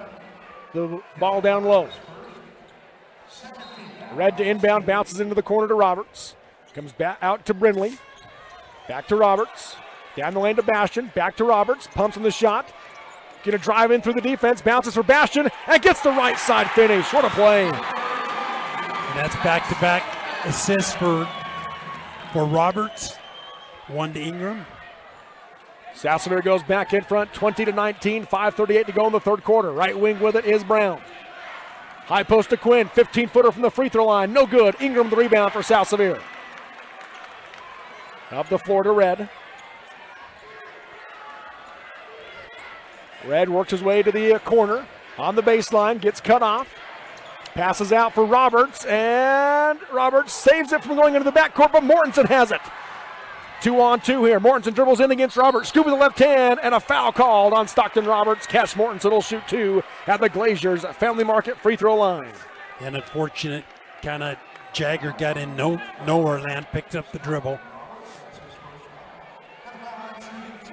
the ball down low. Red to inbound, bounces into the corner to Roberts. Comes back out to Brindley. Back to Roberts. Down the lane to Bastion. Back to Roberts. Pumps in the shot. Going to drive in through the defense. Bounces for Bastion and gets the right side finish. What a play. And that's back-to-back assists for Roberts. 1 to Ingram. South Sevier goes back in front, 20-19, 5:38 to go in the third quarter. Right wing with it is Brown. High post to Quinn, 15-footer from the free throw line, no good. Ingram the rebound for South Sevier. Up the floor to Red. Red works his way to the corner on the baseline, gets cut off. Passes out for Roberts, and Roberts saves it from going into the backcourt, but Mortensen has it. 2-on-2 here. Mortensen dribbles in against Roberts. Scoop with the left hand, and a foul called on Stockton Roberts. Cash Mortensen will shoot 2 at the Glaziers Family Market free throw line. And unfortunate, kind of Jagger got in nowhere land, picked up the dribble.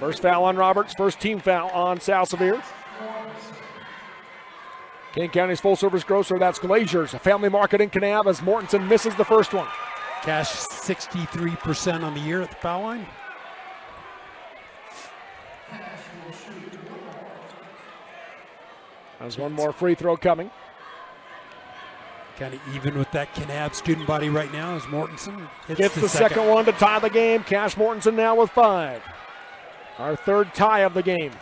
First foul on Roberts, first team foul on South Sevier. Kane County's full-service grocer, that's Glaziers Family Market in Kanab as Mortensen misses the first one. Cash 63% on the year at the foul line. There's one more free throw coming. Kind of even with that Kanab student body right now as Mortensen gets the second one to tie the game. Cash Mortensen now with 5. Our third tie of the game.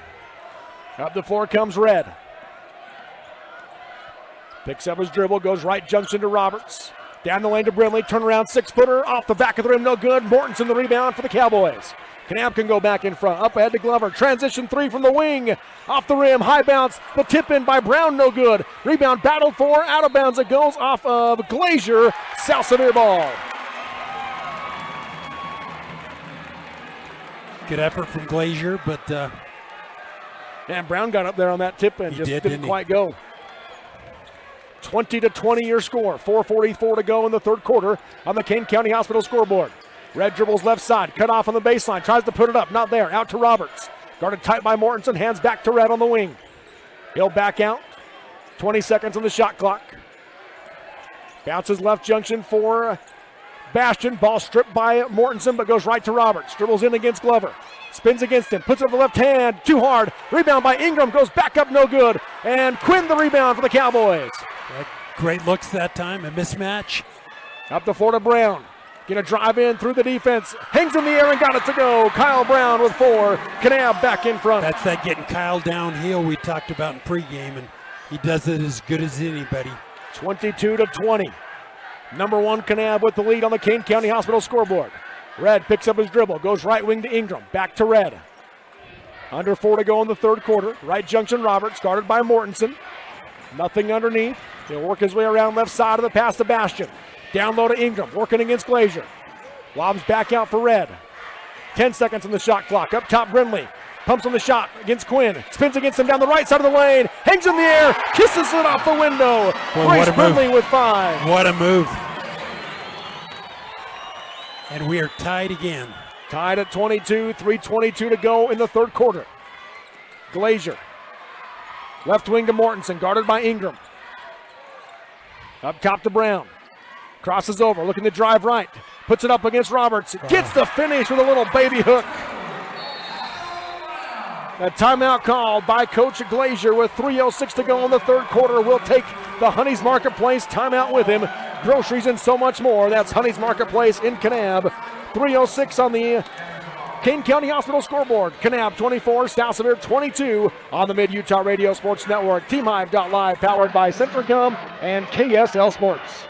Up the floor comes Red. Picks up his dribble, goes right junction to Roberts. Down the lane to Brimley, turnaround 6-footer, off the back of the rim, no good. Mortensen the rebound for the Cowboys. Kanab can go back in front, up ahead to Glover. Transition three from the wing, off the rim, high bounce. The tip in by Brown, no good. Rebound battled for, out of bounds it goes off of Glazier. South Sevier ball. Good effort from Glazier, but and Brown got up there on that tip and just didn't quite go. 20-20 your score. 4:44 to go in the third quarter on the Kane County Hospital scoreboard. Red dribbles left side, cut off on the baseline, tries to put it up, not there. Out to Roberts. Guarded tight by Mortensen, hands back to Red on the wing. He'll back out. 20 seconds on the shot clock. Bounces left junction for Bastion. Ball stripped by Mortensen, but goes right to Roberts. Dribbles in against Glover. Spins against him, puts it over the left hand, too hard. Rebound by Ingram, goes back up, no good. And Quinn the rebound for the Cowboys. Great looks that time, a mismatch. Up the floor to Brown. Gonna drive in through the defense. Hangs in the air and got it to go. Kyle Brown with 4. Kanab back in front. That's that getting Kyle downhill we talked about in pregame, and he does it as good as anybody. 22-20. Number 1 Kanab with the lead on the Kane County Hospital scoreboard. Red picks up his dribble, goes right wing to Ingram, back to Red. Under 4 to go in the third quarter. Right junction Roberts, guarded by Mortensen. Nothing underneath. He'll work his way around left side of the pass to Bastion. Down low to Ingram, working against Glazier. Lobs back out for Red. 10 seconds on the shot clock. Up top, Brimley. Pumps on the shot against Quinn. Spins against him down the right side of the lane. Hangs in the air, kisses it off the window. Grace Brimley with 5. What a move. And we are tied again. Tied at 22, 3:22 to go in the third quarter. Glazier. Left wing to Mortensen, guarded by Ingram. Up top to Brown. Crosses over, looking to drive right. Puts it up against Roberts. Gets the finish with a little baby hook. A timeout called by Coach Glazier with 3:06 to go in the third quarter. We'll take the Honey's Marketplace timeout with him. Groceries and so much more. That's Honey's Marketplace in Kanab. 3:06 on the Kane County Hospital scoreboard. Kanab 24, South Sevier 22 on the Mid-Utah Radio Sports Network. TeamHive.live, powered by Centricom and KSL Sports.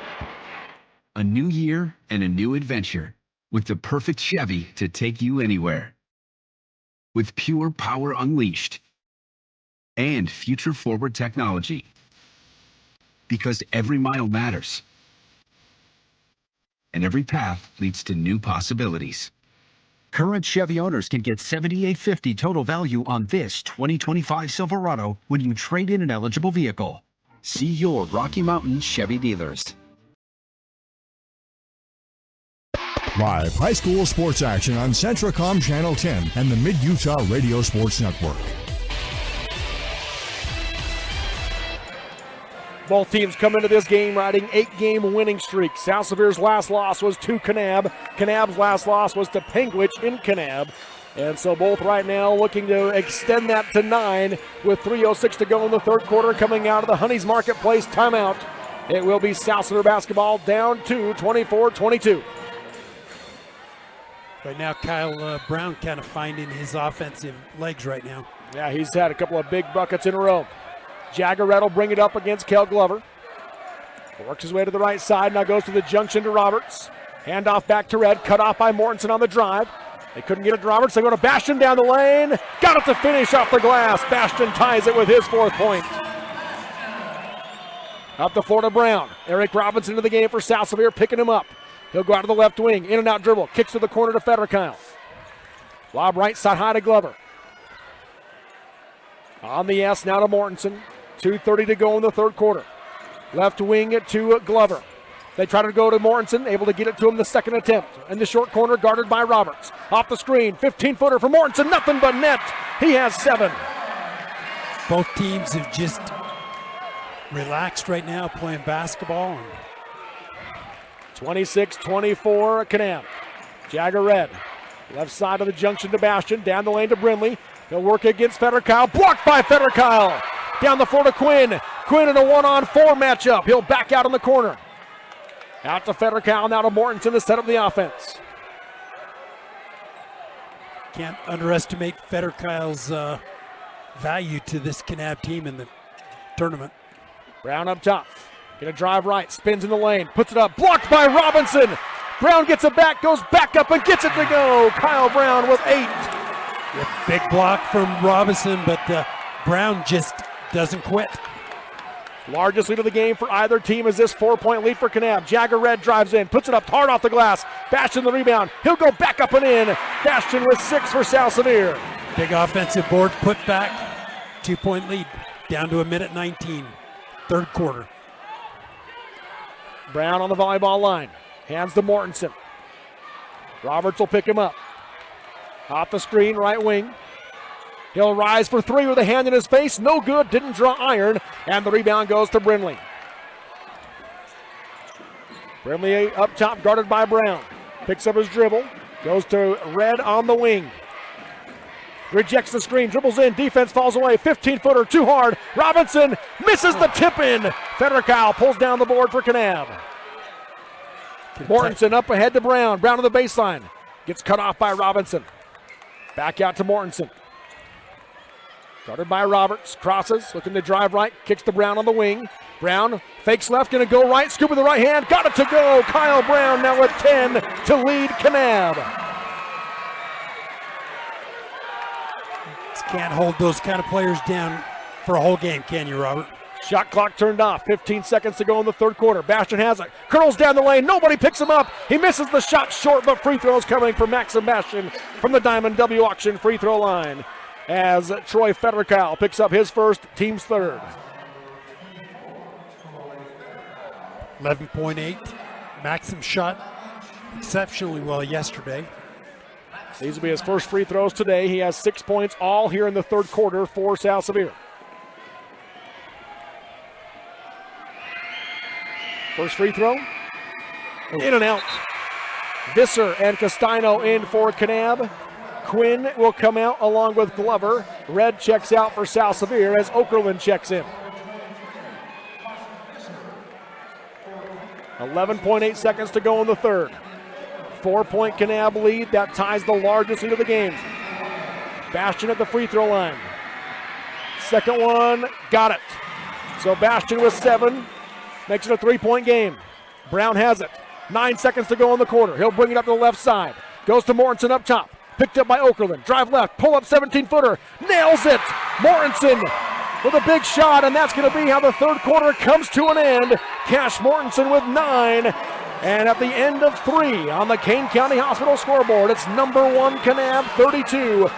A new year and a new adventure with the perfect Chevy to take you anywhere. With pure power unleashed and future-forward technology. Because every mile matters. And every path leads to new possibilities. Current Chevy owners can get $7,850 total value on this 2025 Silverado when you trade in an eligible vehicle. See your Rocky Mountain Chevy dealers. Live high school sports action on Centricom Channel 10 and the Mid-Utah Radio Sports Network. Both teams come into this game riding 8-game winning streak. South Sevier's last loss was to Kanab. Kanab's last loss was to Penguich in Kanab. And so both right now looking to extend that to 9 with 3:06 to go in the third quarter coming out of the Honey's Marketplace timeout. It will be South Sevier basketball down to 24-22. Right now, Kyle Brown kind of finding his offensive legs right now. Yeah, he's had a couple of big buckets in a row. Jaggerett will bring it up against Kel Glover. Works his way to the right side, now goes to the junction to Roberts. Handoff back to Red, cut off by Mortensen on the drive. They couldn't get it to Roberts, they go to Bastion down the lane. Got it to finish off the glass. Bastion ties it with his 4th point. Up the floor to Brown. Eric Robinson into the game for South Sevier, picking him up. He'll go out to the left wing, in and out dribble, kicks to the corner to Federkyle. Lob right side high to Glover. On the S now to Mortensen. 2:30 to go in the third quarter. Left wing to Glover. They try to go to Mortensen, able to get it to him the second attempt. In the short corner, guarded by Roberts. Off the screen, 15-footer for Mortensen, nothing but net. He has 7. Both teams have just relaxed right now playing basketball. 26-24, Kanab. Jagger Red. Left side of the junction to Bastion. Down the lane to Brimley. He'll work against Federkyle. Blocked by Federkyle. Down the floor to Quinn. Quinn in a 1-on-4 matchup. He'll back out in the corner. Out to Federkyle. Now to Mortensen to set up the offense. Can't underestimate Federkyle's value to this Kanab team in the tournament. Brown up top. Gonna drive right, spins in the lane, puts it up, blocked by Robinson. Brown gets it back, goes back up and gets it to go. Kyle Brown with 8. Big block from Robinson, but Brown just doesn't quit. Largest lead of the game for either team is this 4-point lead for Kanab. Jagger Red drives in, puts it up hard off the glass. Bastion the rebound. He'll go back up and in. Bastion with 6 for South Sevier. Big offensive board put back. 2-point lead down to a minute 19. Third quarter. Brown on the volleyball line. Hands to Mortensen. Roberts will pick him up. Off the screen, right wing. He'll rise for 3 with a hand in his face. No good, didn't draw iron. And the rebound goes to Brindley. Brindley up top, guarded by Brown. Picks up his dribble. Goes to Red on the wing. Rejects the screen, dribbles in, defense falls away. 15-footer, too hard. Robinson misses the tip-in. Federkyle pulls down the board for Kanab. Mortensen up ahead to Brown. Brown to the baseline. Gets cut off by Robinson. Back out to Mortensen. Guarded by Roberts. Crosses, looking to drive right. Kicks to Brown on the wing. Brown fakes left, going to go right. Scoop with the right hand. Got it to go. Kyle Brown now with 10 to lead Kanab. Can't hold those kind of players down for a whole game, can you, Robert? Shot clock turned off. 15 seconds to go in the third quarter. Bastion has it. Curls down the lane. Nobody picks him up. He misses the shot short, but free throws coming for Maxim Bastion from the Diamond W Auction free throw line as Troy Federkyle picks up his first, team's third. 11.8. Maxim shot exceptionally well yesterday. These will be his first free throws today. He has 6 points all here in the third quarter for South Sevier. First free throw, in and out. Visser and Castino in for Kanab. Quinn will come out along with Glover. Red checks out for South Sevier as Okerlund checks in. 11.8 seconds to go in the third. 4-point Kanab lead. That ties the largest lead of the game. Bastion at the free throw line. Second one, got it. So Bastion with 7. Makes it a 3-point game. Brown has it. 9 seconds to go in the quarter. He'll bring it up to the left side. Goes to Mortensen up top. Picked up by Okerlund. Drive left. Pull up 17-footer. Nails it. Mortensen with a big shot, and that's going to be how the third quarter comes to an end. Cash Mortensen with 9. And at the end of 3 on the Kane County Hospital scoreboard, it's number 1 Kanab 32,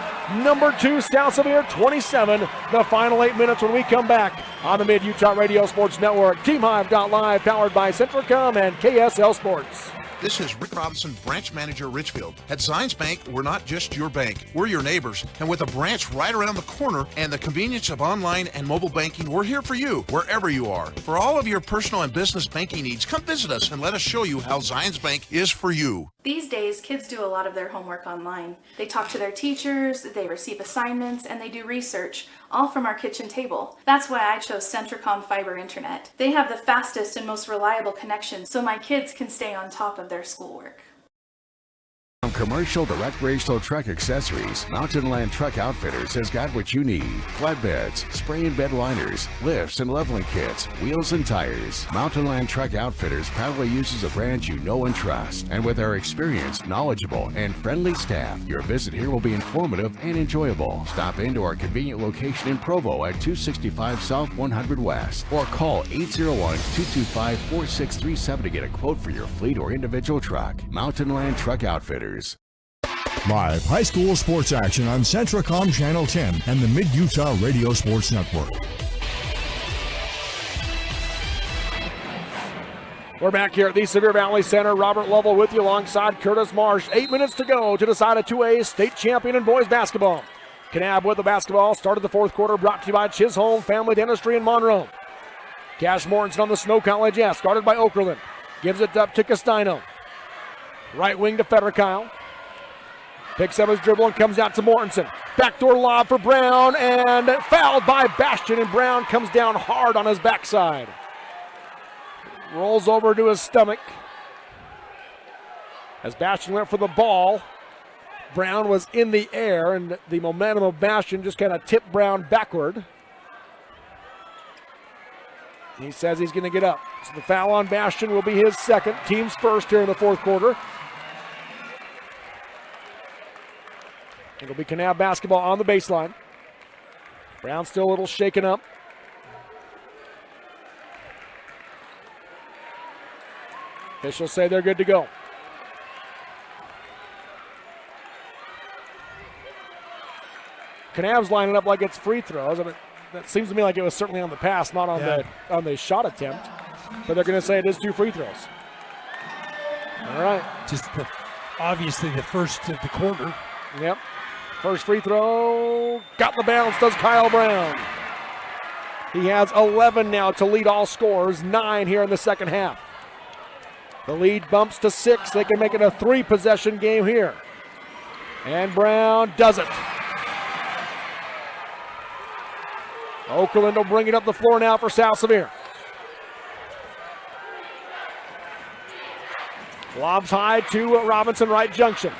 number 2 South Sevier 27. The final 8 minutes when we come back on the Mid-Utah Radio Sports Network. TeamHive.live, powered by Centricom and KSL Sports. This is Rick Robinson, branch manager at Richfield. At Zions Bank, we're not just your bank, we're your neighbors. And with a branch right around the corner and the convenience of online and mobile banking, we're here for you, wherever you are. For all of your personal and business banking needs, come visit us and let us show you how Zions Bank is for you. These days, kids do a lot of their homework online. They talk to their teachers, they receive assignments, and they do research, all from our kitchen table. That's why I chose Centricom Fiber Internet. They have the fastest and most reliable connection, so my kids can stay on top of their schoolwork. From commercial to recreational truck accessories, Mountain Land Truck Outfitters has got what you need. Flatbeds, spray and bed liners, lifts and leveling kits, wheels and tires. Mountain Land Truck Outfitters proudly uses a brand you know and trust. And with our experienced, knowledgeable, and friendly staff, your visit here will be informative and enjoyable. Stop into our convenient location in Provo at 265 South 100 West or call 801-225-4637 to get a quote for your fleet or individual truck. Mountain Land Truck Outfitters. Live high school sports action on Centricom Channel 10 and the Mid-Utah Radio Sports Network. We're back here at the Sevier Valley Center. Robert Lovell with you alongside Curtis Marsh. 8 minutes to go to decide a 2A state champion in boys basketball. Kanab with the basketball. Started the fourth quarter, brought to you by Chisholm Family Dentistry in Monroe. Cash Mortensen on the Snow College S, guarded by Okerlund. Gives it up to Castino. Right wing to Federkyle. Picks up his dribble and comes out to Mortensen. Backdoor lob for Brown and fouled by Bastion, and Brown comes down hard on his backside. Rolls over to his stomach as Bastion went for the ball. Brown was in the air, and the momentum of Bastion just kind of tipped Brown backward. He says he's going to get up. So the foul on Bastion will be his second, team's first here in the fourth quarter. It'll be Kanab basketball on the baseline. Brown still a little shaken up. Officials say they're good to go. Kanab's lining up like it's free throws. I mean, that seems to me like it was certainly on the pass, not on the shot attempt. But they're going to say it is 2 free throws. All right. Just obviously the first of the quarter. Yep. First free throw. Got the bounce, does Kyle Brown. He has 11 now to lead all scorers, 9 here in the second half. The lead bumps to 6. They can make it a 3-possession game here. And Brown does it. Oakland will bring it up the floor now for South Sevier. Lobs high to Robinson, right junction.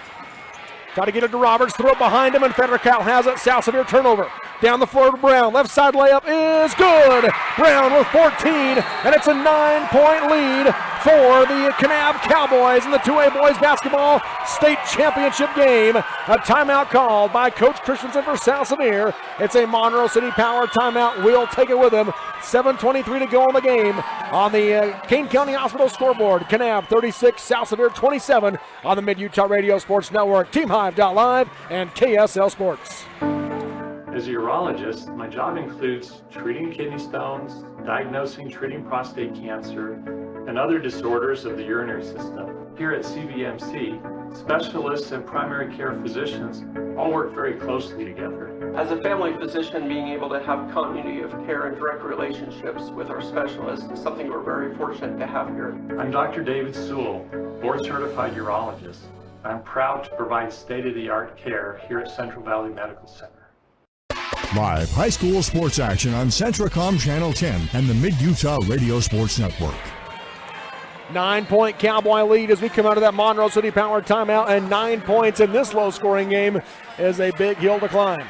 Try to get it to Roberts, throw it behind him, and Federcal has it. South Sevier turnover. Down the floor to Brown. Left side layup is good. Brown with 14, and it's a 9-point lead for the Kanab Cowboys in the 2A boys basketball state championship game. A timeout called by Coach Christensen for South Sevier. It's a Monroe City Power timeout. We'll take it with him. 7:23 to go in the game on the Kane County Hospital scoreboard. Kanab 36, South Sevier 27 on the Mid-Utah Radio Sports Network, TeamHive.live, and KSL Sports. As a urologist, my job includes treating kidney stones, diagnosing, treating prostate cancer, and other disorders of the urinary system. Here at CVMC, specialists and primary care physicians all work very closely together. As a family physician, being able to have continuity of care and direct relationships with our specialists is something we're very fortunate to have here. I'm Dr. David Sewell, board-certified urologist. I'm proud to provide state-of-the-art care here at Central Valley Medical Center. Live high school sports action on Centracom Channel 10 and the Mid-Utah Radio Sports Network. 9-point Cowboy lead as we come out of that Monroe City Power timeout, and 9 points in this low-scoring game is a big hill to climb.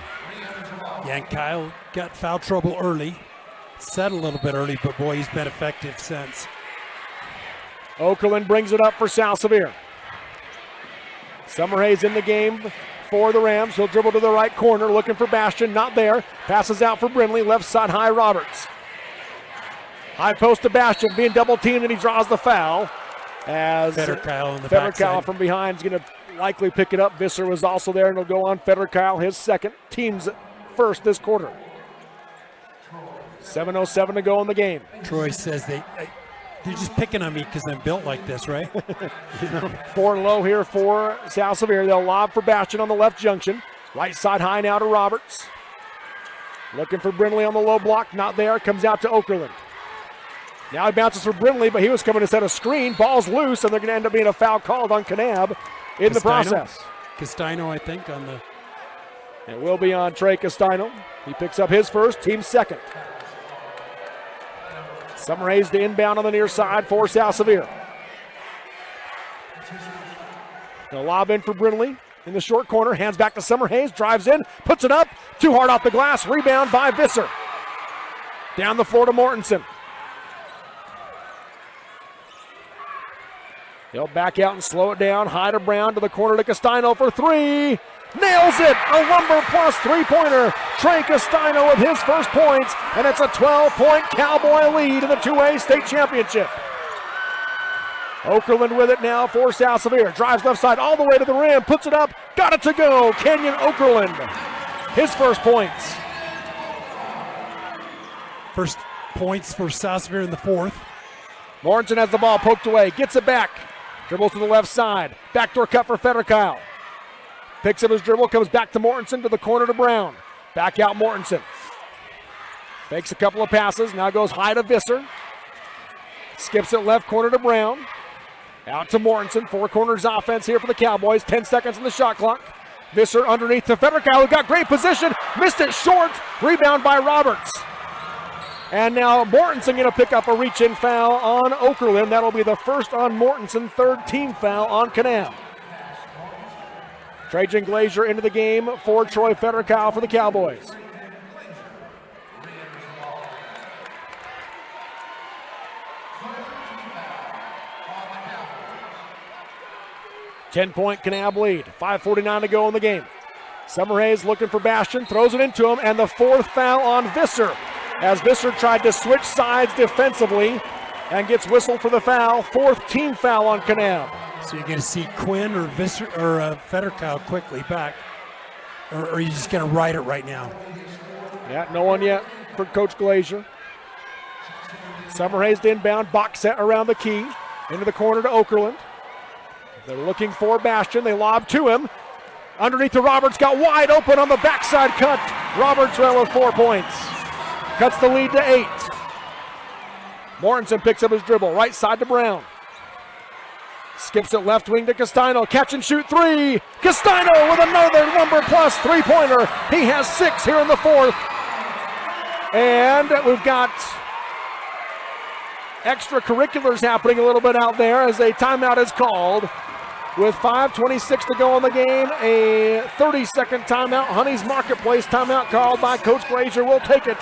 Yeah, and Kyle got foul trouble early. Set a little bit early, but boy, he's been effective since. Oakland brings it up for South Sevier. Summerhays in the game for the Rams. He'll dribble to the right corner, looking for Bastion, not there. Passes out for Brindley, left side high Roberts. High post to Bastion, being double teamed, and he draws the foul. As Federcal from behind is going to likely pick it up. Visser was also there, and he'll go on Federcal, his second. Team's first this quarter. 7:07 to go in the game. Troy says they're just picking on me because I'm built like this, right? 4 low here for South Sevier. They'll lob for Bastion on the left junction. Right side high now to Roberts. Looking for Brindley on the low block. Not there. Comes out to Okerlund. Now he bounces for Brindley, but he was coming to set a screen. Ball's loose, and they're going to end up being a foul called on Kanab in the process. Castino, I think, on the... It will be on Trey Castino. He picks up his first, team second. Summerhays to inbound on the near side for South Sevier. They'll lob in for Brindley in the short corner. Hands back to Summerhays. Drives in. Puts it up. Too hard off the glass. Rebound by Visser. Down the floor to Mortensen. He'll back out and slow it down. High to Brown to the corner to Castino for 3. Nails it! A Lumber plus 3-pointer. Trey Castino with his first points, and it's a 12-point Cowboy lead in the 2A state championship. Okerlund with it now for South Sevier. Drives left side all the way to the rim, puts it up, got it to go. Kenyon Okerlund, his first points. First points for South Sevier in the fourth. Mortensen has the ball poked away, gets it back. Dribbles to the left side. Backdoor cut for Federcal. Picks up his dribble, comes back to Mortensen to the corner to Brown. Back out Mortensen. Fakes a couple of passes, now goes high to Visser. Skips it left corner to Brown. Out to Mortensen, 4 corners offense here for the Cowboys. 10 seconds on the shot clock. Visser underneath to Federcal, who got great position. Missed it short. Rebound by Roberts. And now Mortensen going to pick up a reach-in foul on Okerlund. That'll be the first on Mortensen, third team foul on Kanab. Trajan Glazier into the game for Troy Federkow for the Cowboys. Ten-point Kanab lead. 5:49 to go in the game. Summerhays looking for Bastion, throws it into him, and the fourth foul on Visser as Visser tried to switch sides defensively and gets whistled for the foul. Fourth team foul on Kanab. So you're going to see Quinn or Visser or Federkow quickly back, or are you just going to ride it right now? Yeah, no one yet for Coach Glazier. Summerhays to inbound, box set around the key, into the corner to Okerlund. They're looking for Bastion. They lob to him. Underneath to Roberts, got wide open on the backside cut. Roberts ran with 4 points. Cuts the lead to 8. Mortensen picks up his dribble, right side to Brown. Skips it left wing to Castano. Catch and shoot three. Castano with another number plus three-pointer. He has 6 here in the fourth. And we've got extracurriculars happening a little bit out there as a timeout is called. With 5:26 to go in the game, a 30-second timeout. Honey's Marketplace timeout called by Coach Glazier. We'll take it.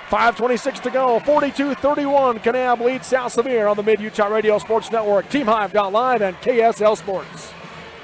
5:26 to go. 42-31. Kanab leads South Sevier on the Mid-Utah Radio Sports Network. TeamHive.live and KSL Sports.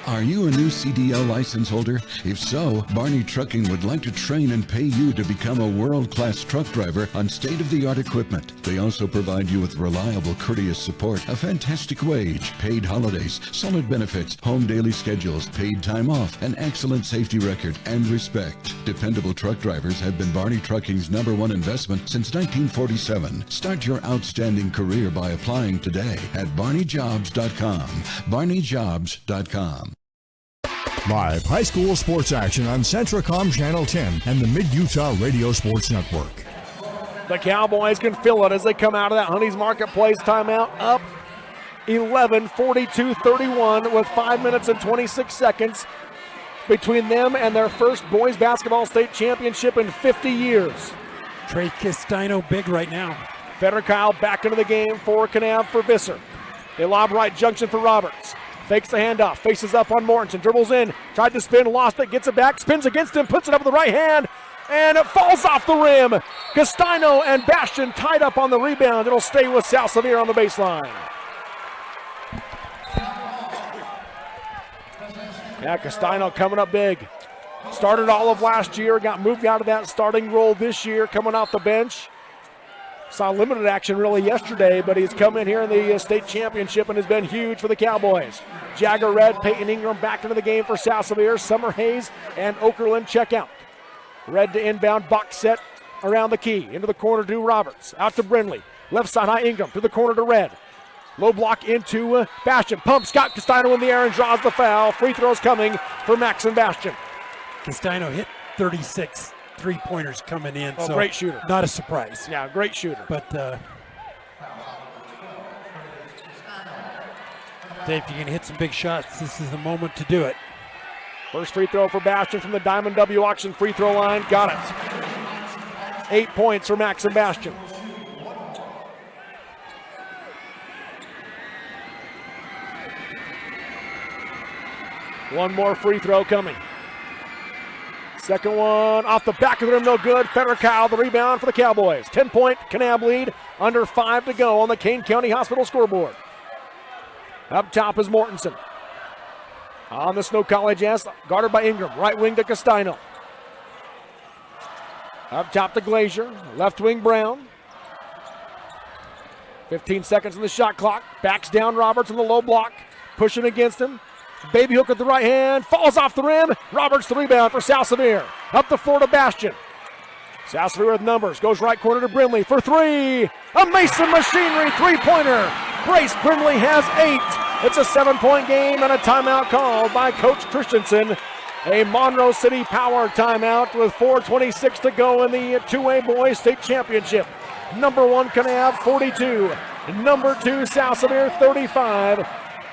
Are you a new CDL license holder? If so, Barney Trucking would like to train and pay you to become a world-class truck driver on state-of-the-art equipment. They also provide you with reliable, courteous support, a fantastic wage, paid holidays, solid benefits, home daily schedules, paid time off, an excellent safety record, and respect. Dependable truck drivers have been Barney Trucking's #1 investment since 1947. Start your outstanding career by applying today at barneyjobs.com. barneyjobs.com. Live high school sports action on Centracom Channel 10 and the Mid-Utah Radio Sports Network. The Cowboys can feel it as they come out of that Honey's Marketplace timeout, up 11, 42-31 with 5 minutes and 26 seconds between them and their first boys basketball state championship in 50 years. Trey Castino big right now. Federkow back into the game for Kanab for Visser. They lob right junction for Roberts. Fakes the handoff, faces up on Mortensen, dribbles in, tried to spin, lost it, gets it back, spins against him, puts it up with the right hand, and it falls off the rim. Castino and Bastion tied up on the rebound. It'll stay with South Sevier on the baseline. Yeah, Castino coming up big. Started all of last year, got moved out of that starting role this year, coming off the bench. Saw limited action really yesterday, but he's come in here in the state championship and has been huge for the Cowboys. Jagger Red, Peyton Ingram back into the game for South Sevier. Summerhays and Okerlund check out. Red to inbound, box set around the key. Into the corner to Roberts. Out to Brindley. Left side high Ingram to the corner to Red. Low block into Bastion. Pumps, got Castino in the air and draws the foul. Free throws coming for Max and Bastion. Castino hit 36 three-pointers coming in. Oh, so great shooter. Not a surprise. Yeah, great shooter. But Dave, if you can hit some big shots, this is the moment to do it. First free throw for Bastion from the Diamond W Auction free throw line. Got it. 8 points for Max and Bastion. One more free throw coming. Second one off the back of the rim, no good. Federkow, the rebound for the Cowboys. 10-point Kanab lead, under 5 to go on the Kane County Hospital scoreboard. Up top is Mortensen. On the Snow College S, guarded by Ingram. Right wing to Castino. Up top to Glazier. Left wing Brown. 15 seconds on the shot clock. Backs down Roberts in the low block. Pushing against him. Baby hook with the right hand. Falls off the rim. Roberts the rebound for South Sevier. Up the floor to Bastion. South Sevier with numbers. Goes right corner to Brindley for three. A Mason Machinery three-pointer. Brace Brindley has 8. It's a 7-point game and a timeout called by Coach Christensen. A Monroe City Power timeout with 4:26 to go in the 2A Boys State Championship. Number 1 Kanab 42. Number 2 South Sevier 35.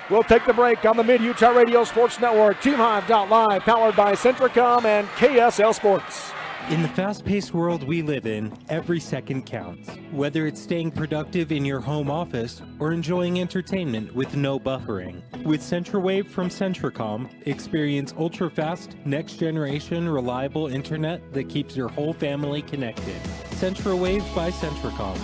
We'll take the break on the Mid-Utah Radio Sports Network. TeamHive.live, powered by Centracom and KSL Sports. In the fast-paced world we live in, every second counts. Whether it's staying productive in your home office or enjoying entertainment with no buffering. With CentraWave from Centracom, experience ultra-fast, next-generation, reliable internet that keeps your whole family connected. CentraWave by Centracom.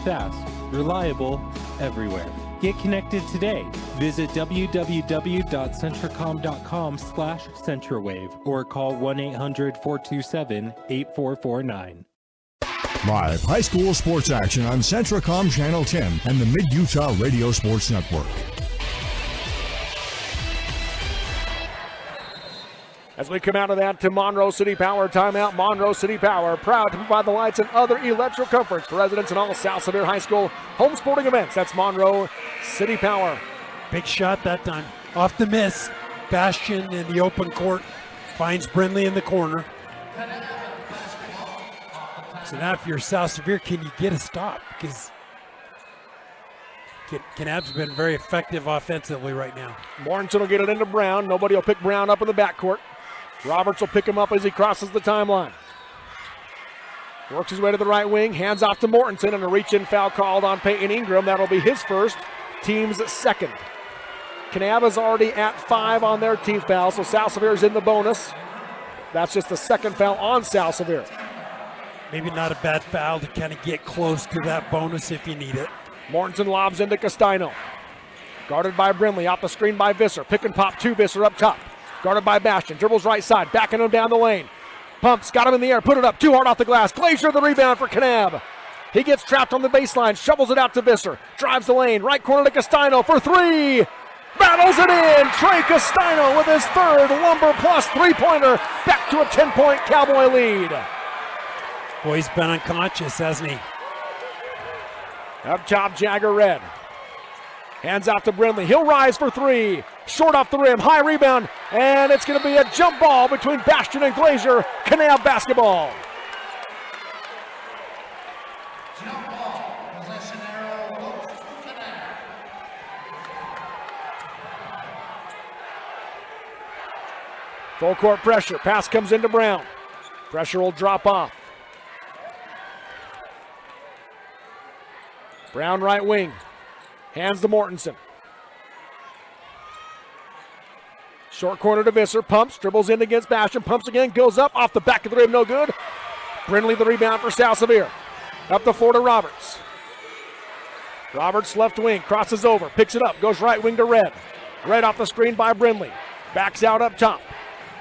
Fast, reliable, everywhere. Get connected today. Visit www.centracom.com/CentraWave or call 1-800-427-8449. Live high school sports action on Centracom Channel 10 and the Mid-Utah Radio Sports Network. As we come out of that to Monroe City Power timeout, Monroe City Power proud to provide the lights and other electrical comforts for residents in all South Sevier High School home sporting events. That's Monroe City Power. Big shot that time. Off the miss. Bastion in the open court. Finds Brindley in the corner. So now if you're South Sevier, can you get a stop? Because Kanab's been very effective offensively right now. Mortensen will get it into Brown. Nobody will pick Brown up in the backcourt. Roberts will pick him up as he crosses the timeline. Works his way to the right wing, hands off to Mortensen, and a reach-in foul called on Peyton Ingram. That'll be his first, team's second. Kanab is already at 5 on their team foul, so South Sevier's in the bonus. That's just the second foul on South Sevier. Maybe not a bad foul to kind of get close to that bonus if you need it. Mortensen lobs into Castino. Guarded by Brindley, off the screen by Visser. Pick and pop to Visser up top. Guarded by Bastion, dribbles right side, backing him down the lane. Pumps, got him in the air, put it up, too hard off the glass. Glazier the rebound for Kanab. He gets trapped on the baseline, shovels it out to Visser. Drives the lane, right corner to Castino for 3. Battles it in. Trey Castino with his third Lumber Plus three-pointer. Back to a 10-point Cowboy lead. Boy, he's been unconscious, hasn't he? Up top, Jagger Red. Hands out to Brindley. He'll rise for 3. Short off the rim. High rebound. And it's going to be a jump ball between Bastion and Glazier. Kanab basketball. Full court pressure. Pass comes into Brown. Pressure will drop off. Brown right wing. Hands to Mortensen. Short corner to Visser. Pumps. Dribbles in against Bastion. Pumps again. Goes up. Off the back of the rim. No good. Brindley the rebound for South Sevier. Up the floor to Roberts. Roberts left wing. Crosses over. Picks it up. Goes right wing to Red. Red off the screen by Brindley. Backs out up top.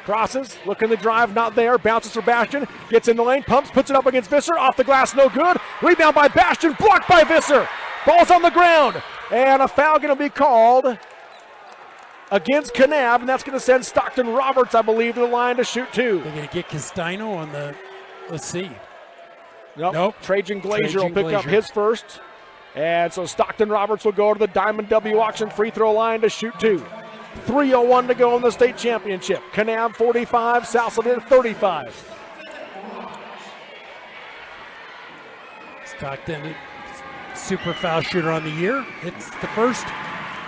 Crosses. Looking the drive. Not there. Bounces for Bastion. Gets in the lane. Pumps. Puts it up against Visser. Off the glass. No good. Rebound by Bastion. Blocked by Visser. Ball's on the ground. And a foul going to be called against Kanab, and that's going to send Stockton Roberts, I believe, to the line to shoot 2. They're going to get Castino on the, let's see. Nope. Trajan Glazier will pick up his first. And so Stockton Roberts will go to the Diamond W Auction free throw line to shoot 2. 3:01 to go in the state championship. Kanab 45, South Sevier 35. Stockton, super foul shooter on the year. It's the first.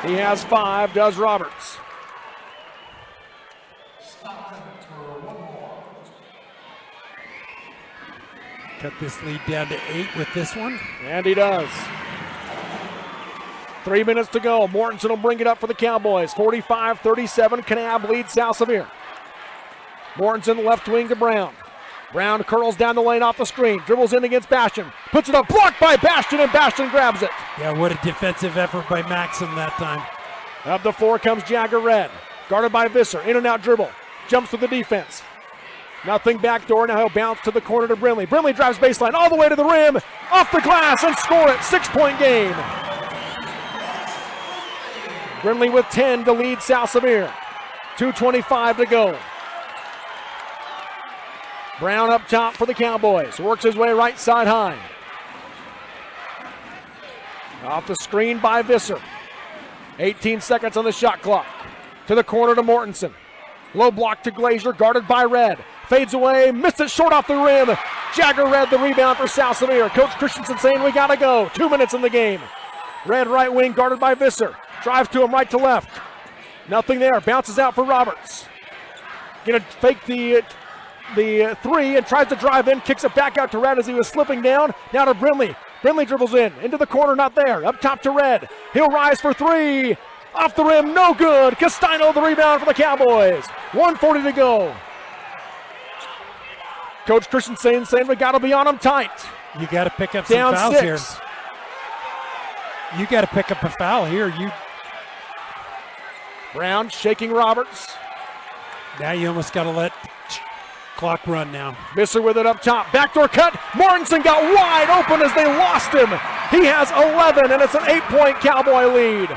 He has 5, does Roberts. Cut this lead down to 8 with this one. And he does. 3 minutes to go. Mortensen will bring it up for the Cowboys. 45-37, Kanab leads South Sevier. Mortensen left wing to Brown. Brown curls down the lane off the screen. Dribbles in against Bastion. Puts it up. Blocked by Bastion, and Bastion grabs it. Yeah, what a defensive effort by Maxim that time. Up the floor comes Jagger Red. Guarded by Visser. In and out dribble. Jumps with the defense. Nothing backdoor. Now he'll bounce to the corner to Brindley. Brindley drives baseline all the way to the rim. Off the glass and score it. 6-point game. Brindley with 10 to lead South Sevier. 2:25 to go. Brown up top for the Cowboys. Works his way right side high. Off the screen by Visser. 18 seconds on the shot clock. To the corner to Mortensen. Low block to Glazier, guarded by Red. Fades away, missed it short off the rim. Jagger Red the rebound for South Sevier. Coach Christensen saying we gotta go. 2 minutes in the game. Red right wing, guarded by Visser. Drives to him right to left. Nothing there, bounces out for Roberts. Gonna fake the the three and tries to drive in, kicks it back out to Red as he was slipping down. Now to Brinley. Brinley dribbles into the corner, not there. Up top to Red. He'll rise for three. Off the rim, no good. Castino the rebound for the Cowboys. 1:40 to go. Coach Christensen saying we got to be on them tight. You got to pick up some Down fouls 6. here. You got to pick up a foul here. Brown shaking Roberts. Now you almost got to let clock run now. Visser with it up top. Backdoor cut. Mortensen got wide open as they lost him. He has 11, and it's an 8-point Cowboy lead.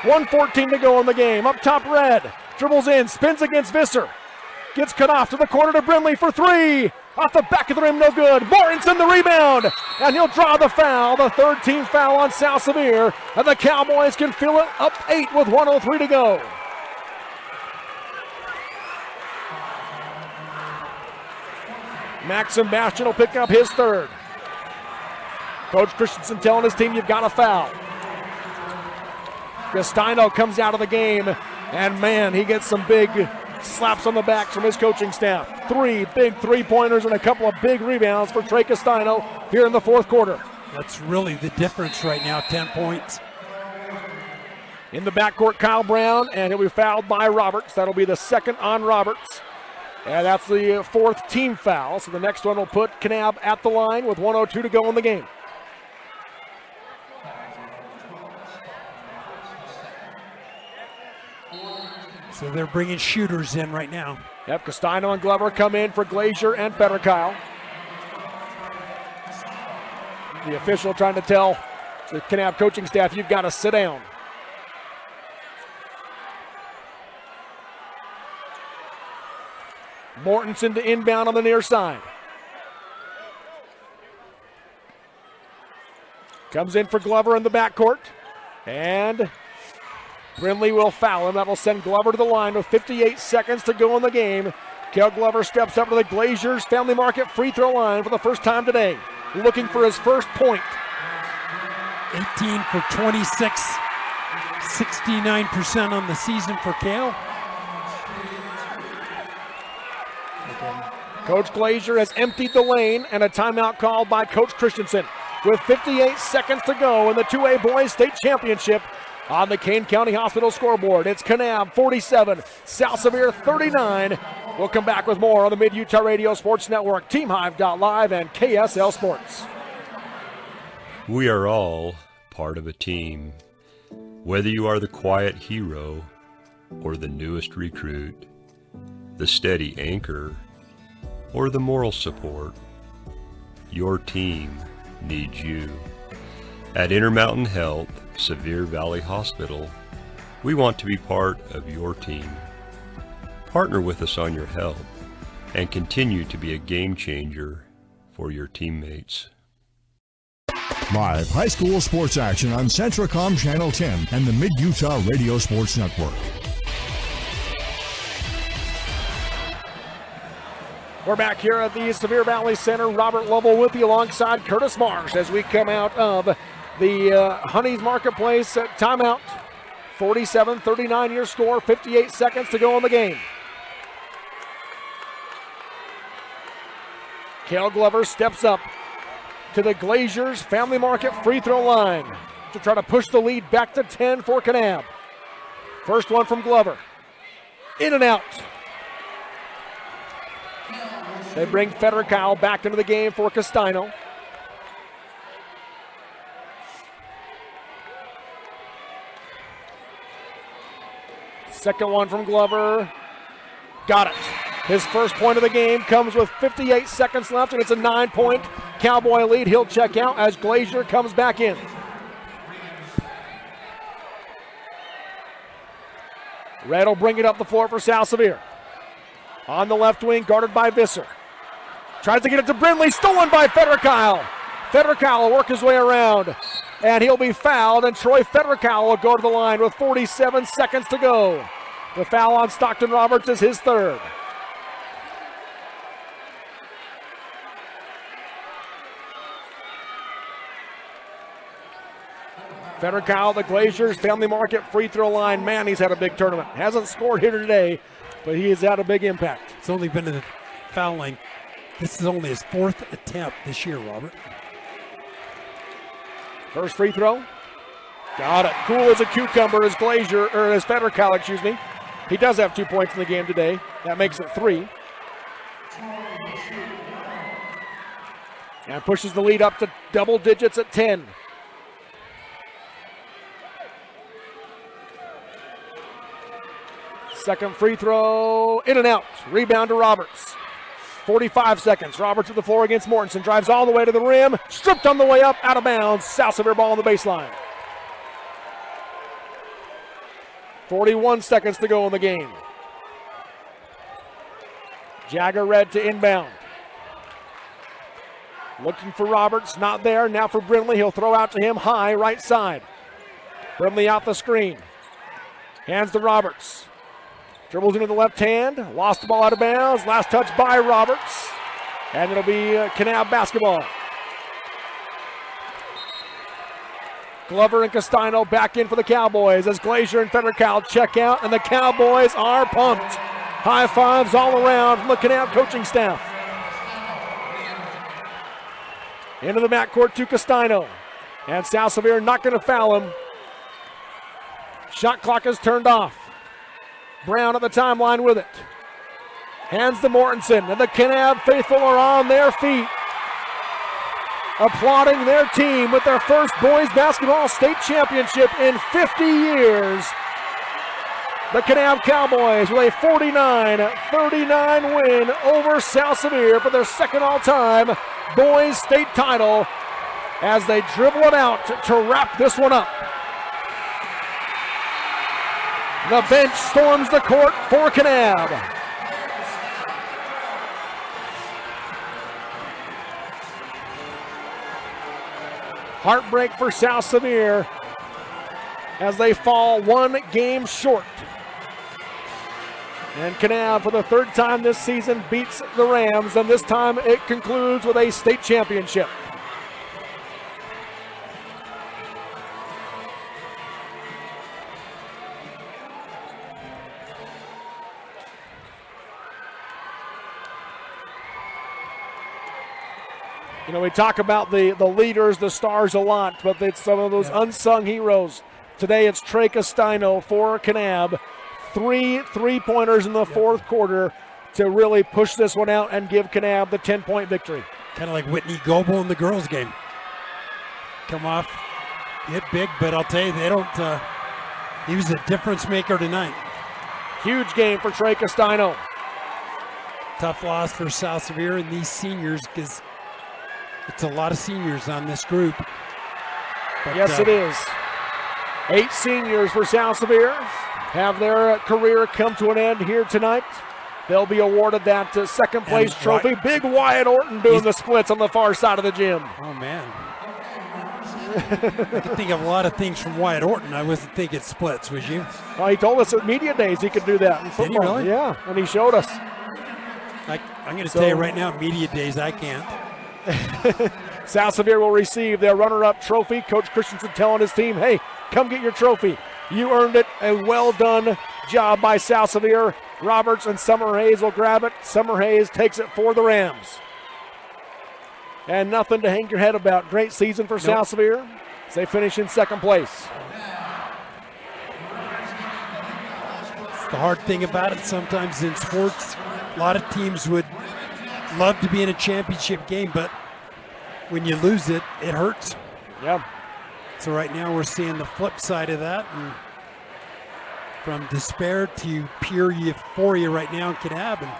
1:14 to go in the game. Up top, Red. Dribbles in, spins against Visser. Gets cut off to the corner to Brinley for three. Off the back of the rim, no good. Mortensen the rebound, and he'll draw the foul. The third team foul on South Sevier, and the Cowboys can fill it up 8 with 1:03 to go. Maxim Bastian will pick up his third. Coach Christensen telling his team, you've got to foul. Castino comes out of the game, and man, he gets some big slaps on the backs from his coaching staff. 3 big three-pointers and a couple of big rebounds for Trey Castino here in the fourth quarter. That's really the difference right now, 10 points. In the backcourt, Kyle Brown, and he'll be fouled by Roberts. That'll be the second on Roberts. And that's the fourth team foul. So the next one will put Kanab at the line with 1:02 to go in the game. So they're bringing shooters in right now. Yep, Castino and Glover come in for Glazier and Federkyle. The official trying to tell the Kanab coaching staff, you've got to sit down. Mortensen to inbound on the near side. Comes in for Glover in the backcourt. And Brinley will foul him. That'll send Glover to the line with 58 seconds to go in the game. Kel Glover steps up to the Glazers Family Market free throw line for the first time today, looking for his first point. 18 for 26, 69% on the season for Kel. Coach Glazier has emptied the lane, and a timeout called by Coach Christensen. With 58 seconds to go in the 2A Boys State Championship on the Kane County Hospital scoreboard. It's Kanab 47, South Sevier 39. We'll come back with more on the Mid-Utah Radio Sports Network, TeamHive.live, and KSL Sports. We are all part of a team. Whether you are the quiet hero or the newest recruit, the steady anchor, or the moral support, your team needs you. At Intermountain Health, Sevier Valley Hospital, we want to be part of your team. Partner with us on your health and continue to be a game changer for your teammates. Live high school sports action on Centracom Channel 10 and the Mid-Utah Radio Sports Network. We're back here at the Sevier Valley Center. Robert Lovell with you alongside Curtis Marsh as we come out of the Honey's Marketplace timeout. 47-39 your score, 58 seconds to go in the game. Kel Glover steps up to the Glazers Family Market free throw line to try to push the lead back to 10 for Kanab. First one from Glover. In and out. They bring Federkyle back into the game for Castino. Second one from Glover. Got it. His first point of the game comes with 58 seconds left, and it's a 9-point Cowboy lead. He'll check out as Glazier comes back in. Red will bring it up the floor for South Sevier. On the left wing, guarded by Visser. Tries to get it to Brinley, stolen by Federkyle. Federkyle will work his way around, and he'll be fouled, and Troy Federkyle will go to the line with 47 seconds to go. The foul on Stockton Roberts is his third. Federkyle, the Glazers Family Market free throw line. Man, he's had a big tournament. Hasn't scored here today, but he has had a big impact. It's only been in fouling. This is only his 4th attempt this year, Robert. First free throw. Got it. Cool as a cucumber as Glazier, or as Federcal, excuse me. He does have 2 points in the game today. That makes it 3. And pushes the lead up to double digits at 10. Second free throw, in and out. Rebound to Roberts. 45 seconds. Roberts to the floor against Mortensen. Drives all the way to the rim. Stripped on the way up, out of bounds. South Sevier ball on the baseline. 41 seconds to go in the game. Jagger Red to inbound. Looking for Roberts, not there. Now for Brindley. He'll throw out to him high, right side. Brindley out the screen. Hands to Roberts. Dribbles into the left hand. Lost the ball out of bounds. Last touch by Roberts. And it'll be Kanab basketball. Glover and Castano back in for the Cowboys as Glazier and Federcal check out, and the Cowboys are pumped. High fives all around from the Kanab coaching staff. Into the backcourt to Castano. And South Sevier not going to foul him. Shot clock is turned off. Brown at the timeline with it. Hands to Mortensen, and the Kanab faithful are on their feet, applauding their team with their first boys basketball state championship in 50 years. The Kanab Cowboys with a 49-39 win over South Sevier for their second all-time boys state title as they dribble it out to wrap this one up. The bench storms the court for Kanab. Heartbreak for South Sevier as they fall one game short. And Kanab, for the third time this season, beats the Rams, and this time it concludes with a state championship. You know, we talk about the leaders, the stars a lot, but it's some of those unsung heroes. Today it's Trey Castano for Kanab. 3 3-pointers in the fourth quarter to really push this one out and give Kanab the 10-point victory. Kind of like Whitney Goebel in the girls' game. Come off, hit big, but I'll tell you, they don't, he was a difference maker tonight. Huge game for Trey Castano. Tough loss for South Sevier and these seniors, because it's a lot of seniors on this group. But, yes, it is. 8 seniors for South Sevier have their career come to an end here tonight. They'll be awarded that second place trophy. Big Wyatt Orton doing the splits on the far side of the gym. Oh, man. I can think of a lot of things from Wyatt Orton. I wasn't thinking splits, was you? Well, he told us at media days he could do that in football. Did he really? Yeah, and he showed us. I'm going to tell you right now, media days, I can't. South Sevier will receive their runner-up trophy. Coach Christensen telling his team, hey, come get your trophy. You earned it. A well-done job by South Sevier. Roberts and Summer Hayes will grab it. Summer Hayes takes it for the Rams. And nothing to hang your head about. Great season for South Sevier as they finish in second place. It's the hard thing about it sometimes in sports. A lot of teams would love to be in a championship game, but when you lose it, it hurts. Yeah. So right now we're seeing the flip side of that, and from despair to pure euphoria right now in Kanab. And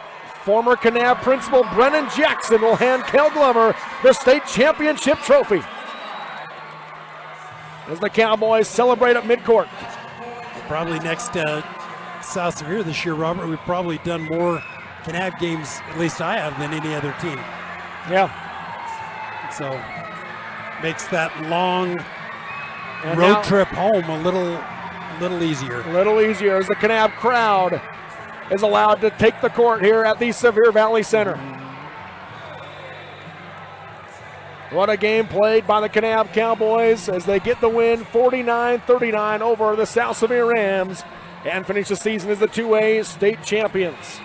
former Kanab principal Brennan Jackson will hand Kel Glover the state championship trophy as the Cowboys celebrate at midcourt. Probably next South Sevier this year, Robert, we've probably done more Kanab games, at least I have, than any other team. Yeah. So makes that long road trip home a little easier. A little easier as the Kanab crowd is allowed to take the court here at the Sevier Valley Center. What a game played by the Kanab Cowboys as they get the win 49-39 over the South Sevier Rams and finish the season as the 2A state champions.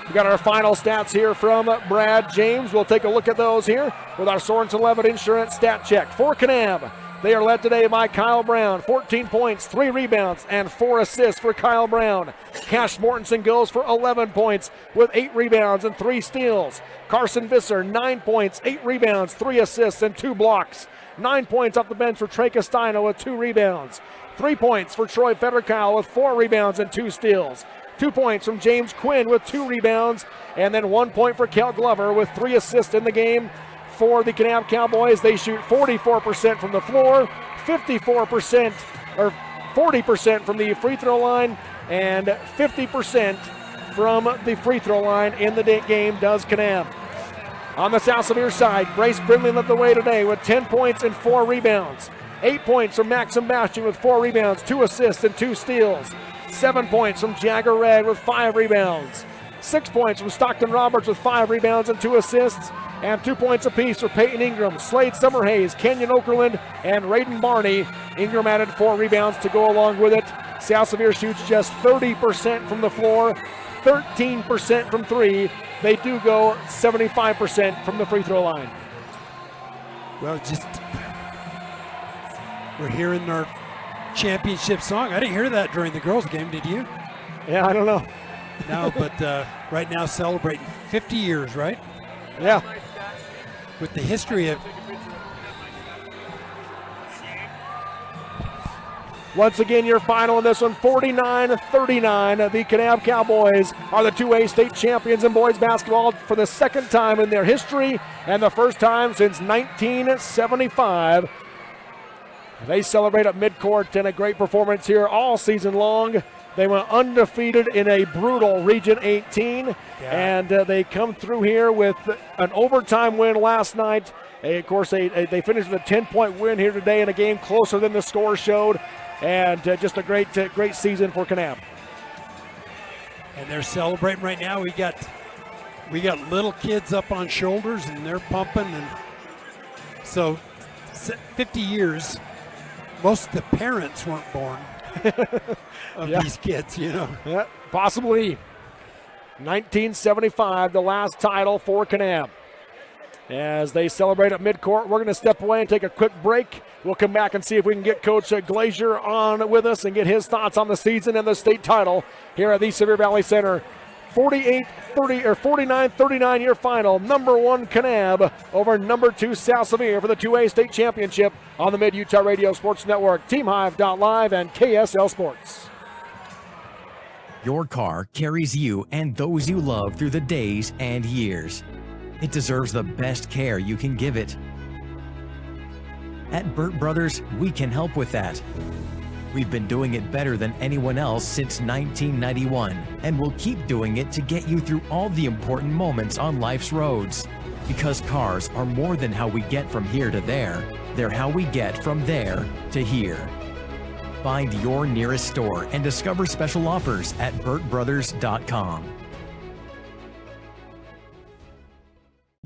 We got our final stats here from Brad James. We'll take a look at those here with our Sorensen Levitt Insurance Stat Check. For Kanab, they are led today by Kyle Brown, 14 points, 3 rebounds, and 4 assists for Kyle Brown. Cash Mortensen goes for 11 points with 8 rebounds and 3 steals. Carson Visser, 9 points, 8 rebounds, 3 assists, and 2 blocks. 9 points off the bench for Trey Castino with 2 rebounds. 3 points for Troy Federkyle with 4 rebounds and 2 steals. 2 points from James Quinn with 2 rebounds, and then 1 point for Kel Glover with 3 assists in the game. For the Kanab Cowboys, they shoot 44% from the floor, 54% or 40% from the free throw line, and 50% from the free throw line in the game does Kanab. On the South Sevier side, Grace Brindley led the way today with 10 points and 4 rebounds. 8 points from Maxim Bastian with 4 rebounds, 2 assists, and 2 steals. 7 points from Jagger Red with 5 rebounds. 6 points from Stockton Roberts with 5 rebounds and 2 assists. And 2 points apiece for Peyton Ingram, Slade Summerhays, Kenyon Okerlund, and Raiden Barney. Ingram added 4 rebounds to go along with it. South Sevier shoots just 30% from the floor, 13% from 3. They do go 75% from the free throw line. Well, we're hearing our championship song. I didn't hear that during the girls' game, did you? Yeah, I don't know. No, but right now celebrating 50 years, right? Yeah. With the history of... Once again, your final in this one, 49-39. The Kanab Cowboys are the 2A state champions in boys basketball for the second time in their history and the first time since 1975. They celebrate at midcourt and a great performance here all season long. They went undefeated in a brutal Region 18, and they come through here with an overtime win last night. Of course, they finished with a 10-point win here today in a game closer than the score showed, and just a great season for Kanab. And they're celebrating right now. We got little kids up on shoulders, and they're pumping, and so 50 years. Most of the parents weren't born of these kids, you know. Yeah, possibly. 1975, the last title for Kanab. As they celebrate at midcourt, we're going to step away and take a quick break. We'll come back and see if we can get Coach Glazier on with us and get his thoughts on the season and the state title here at the Sevier Valley Center. 49-39 your final. Number 1 Kanab over number 2 South Sevier for the 2A state championship on the Mid-Utah Radio Sports Network, TeamHive.live, and KSL Sports. Your car carries you and those you love through the days and years. It deserves the best care you can give it. At Burt Brothers, we can help with that. We've been doing it better than anyone else since 1991, and we'll keep doing it to get you through all the important moments on life's roads. Because cars are more than how we get from here to there, they're how we get from there to here. Find your nearest store and discover special offers at burtbrothers.com.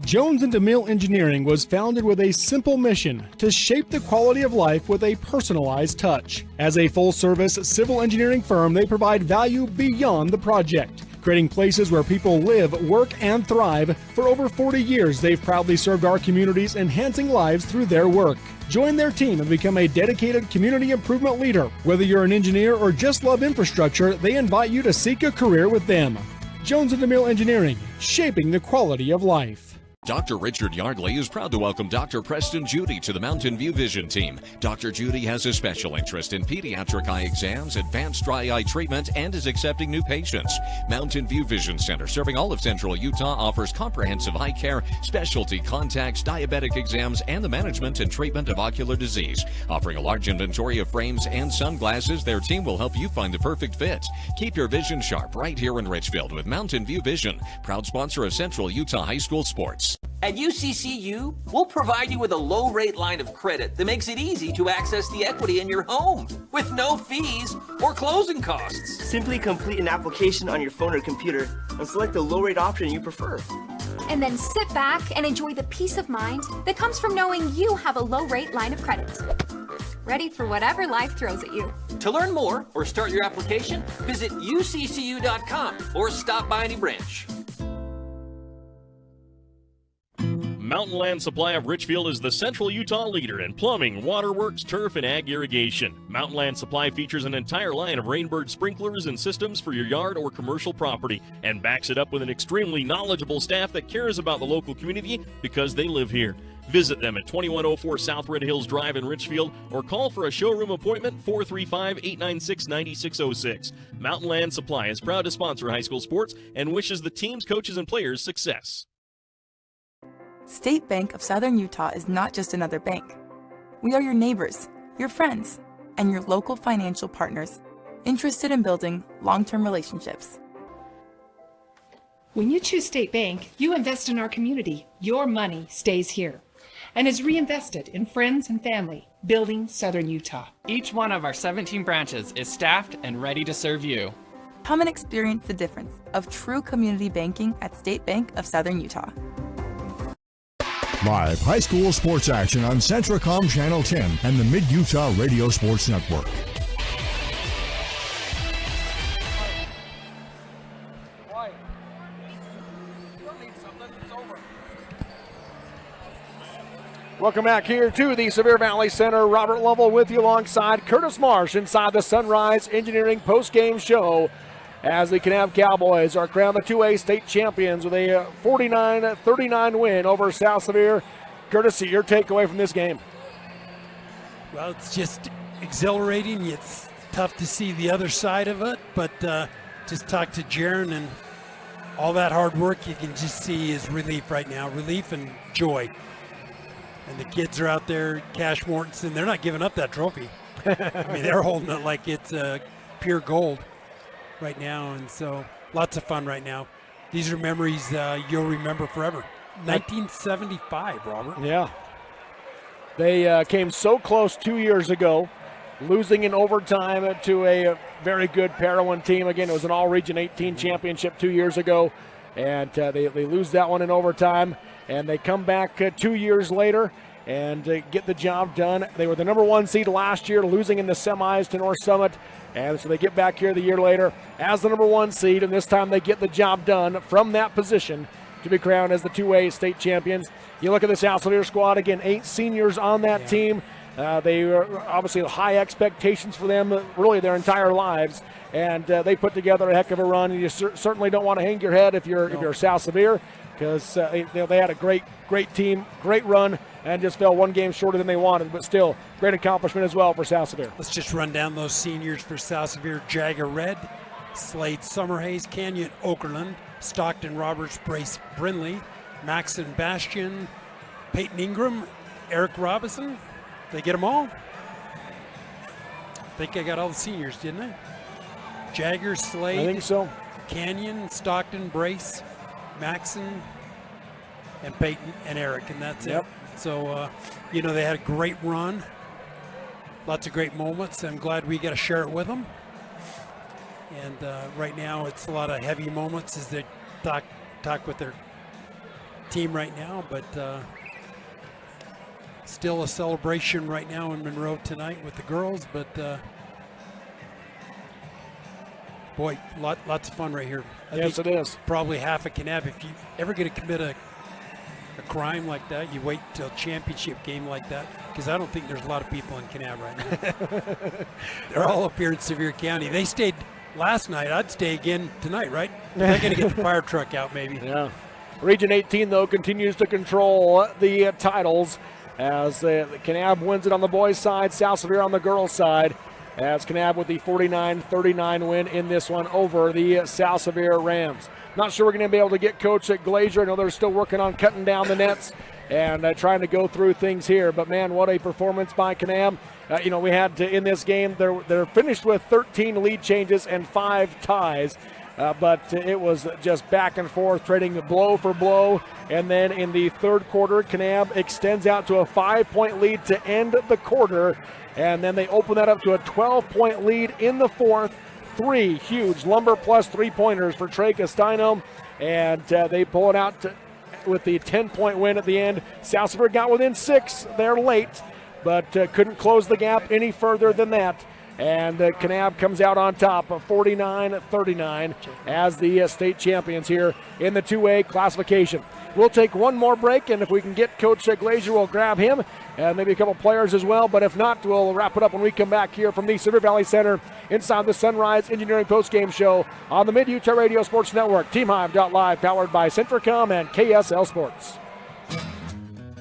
Jones & DeMille Engineering was founded with a simple mission to shape the quality of life with a personalized touch. As a full-service civil engineering firm, they provide value beyond the project, creating places where people live, work, and thrive. For over 40 years, they've proudly served our communities, enhancing lives through their work. Join their team and become a dedicated community improvement leader. Whether you're an engineer or just love infrastructure, they invite you to seek a career with them. Jones & DeMille Engineering, shaping the quality of life. Dr. Richard Yardley is proud to welcome Dr. Preston Judy to the Mountain View Vision team. Dr. Judy has a special interest in pediatric eye exams, advanced dry eye treatment, and is accepting new patients. Mountain View Vision Center, serving all of Central Utah, offers comprehensive eye care, specialty contacts, diabetic exams, and the management and treatment of ocular disease. Offering a large inventory of frames and sunglasses, their team will help you find the perfect fit. Keep your vision sharp right here in Richfield with Mountain View Vision, proud sponsor of Central Utah High School Sports. At UCCU, we'll provide you with a low-rate line of credit that makes it easy to access the equity in your home with no fees or closing costs. Simply complete an application on your phone or computer and select the low-rate option you prefer. And then sit back and enjoy the peace of mind that comes from knowing you have a low-rate line of credit. Ready for whatever life throws at you. To learn more or start your application, visit uccu.com or stop by any branch. Mountain Land Supply of Richfield is the Central Utah leader in plumbing, waterworks, turf, and ag irrigation. Mountain Land Supply features an entire line of Rainbird sprinklers and systems for your yard or commercial property and backs it up with an extremely knowledgeable staff that cares about the local community because they live here. Visit them at 2104 South Red Hills Drive in Richfield or call for a showroom appointment 435-896-9606. Mountain Land Supply is proud to sponsor high school sports and wishes the teams, coaches, and players success. State Bank of Southern Utah is not just another bank. We are your neighbors, your friends, and your local financial partners, interested in building long-term relationships. When you choose State Bank, you invest in our community. Your money stays here and is reinvested in friends and family, building Southern Utah. Each one of our 17 branches is staffed and ready to serve you. Come and experience the difference of true community banking at State Bank of Southern Utah. Live high school sports action on Centracom Channel 10 and the Mid-Utah Radio Sports Network. Welcome back here to the Sevier Valley Center. Robert Lovell with you alongside Curtis Marsh inside the Sunrise Engineering post-game show as the Kanab Cowboys are crowned the 2A state champions with a 49-39 win over South Sevier. Curtis, your takeaway from this game? Well, it's just exhilarating. It's tough to see the other side of it, but just talk to Jaron and all that hard work you can just see is relief right now, relief and joy. And the kids are out there, Cash Mortensen, they're not giving up that trophy. I mean, they're holding it like it's pure gold right now, and so lots of fun right now. These are memories you'll remember forever. 1975, Robert. Yeah. They came so close 2 years ago, losing in overtime to a very good Parowan team. Again, it was an all-region 18 championship 2 years ago, and they lose that one in overtime. And they come back 2 years later and get the job done. They were the number 1 seed last year, losing in the semis to North Summit. And so they get back here the year later as the number 1 seed, and this time they get the job done from that position to be crowned as the 2A state champions. You look at the South Sevier squad, again, 8 seniors on that team. They are obviously high expectations for them really their entire lives. And they put together a heck of a run. And you certainly don't want to hang your head if you're South Sevier, because they had a great team, great run, and just fell 1 game shorter than they wanted. But still, great accomplishment as well for South Sevier. Let's just run down those seniors for South Sevier. Jagger Red, Slade Summerhays, Canyon Okerlund, Stockton Roberts, Brace Brindley, Maxon Bastian, Peyton Ingram, Eric Robinson. Did they get them all? I think I got all the seniors, didn't I? Jagger, Slade, I think so. Canyon, Stockton, Brace, Maxon, and Peyton and Eric, and that's it. So, they had a great run. Lots of great moments. I'm glad we got to share it with them. And right now, it's a lot of heavy moments as they talk with their team right now, but still a celebration right now in Monroe tonight with the girls, but boy, lots of fun right here. Yes, it is. Probably half a Kanab. If you ever going to commit a crime like that, you wait till a championship game like that, because I don't think there's a lot of people in Kanab right now. They're all up here in Sevier County. They stayed last night. I'd stay again tonight, right? They're going to get the fire truck out, maybe. Yeah. Region 18, though, continues to control the titles as Kanab wins it on the boys' side, South Sevier on the girls' side, as Kanab with the 49-39 win in this one over the South Sevier Rams. Not sure we're going to be able to get Coach at Glazier. I know they're still working on cutting down the nets and trying to go through things here. But, man, what a performance by Kanab. We had in this game, they're finished with 13 lead changes and 5 ties. But it was just back and forth, trading blow for blow. And then in the third quarter, Kanab extends out to a 5-point lead to end the quarter. And then they open that up to a 12-point lead in the fourth. 3 huge Lumber plus 3-pointers for Trey Castino. And they pull it out with the 10-point win at the end. South Sevier got within 6 there late, but couldn't close the gap any further than that. And Kanab comes out on top of 49-39 as the state champions here in the 2A classification. We'll take one more break, and if we can get Coach Glazier, we'll grab him and maybe a couple players as well. But if not, we'll wrap it up when we come back here from the Sevier Valley Center inside the Sunrise Engineering postgame show on the Mid-Utah Radio Sports Network. TeamHive.live, powered by Centricom and KSL Sports.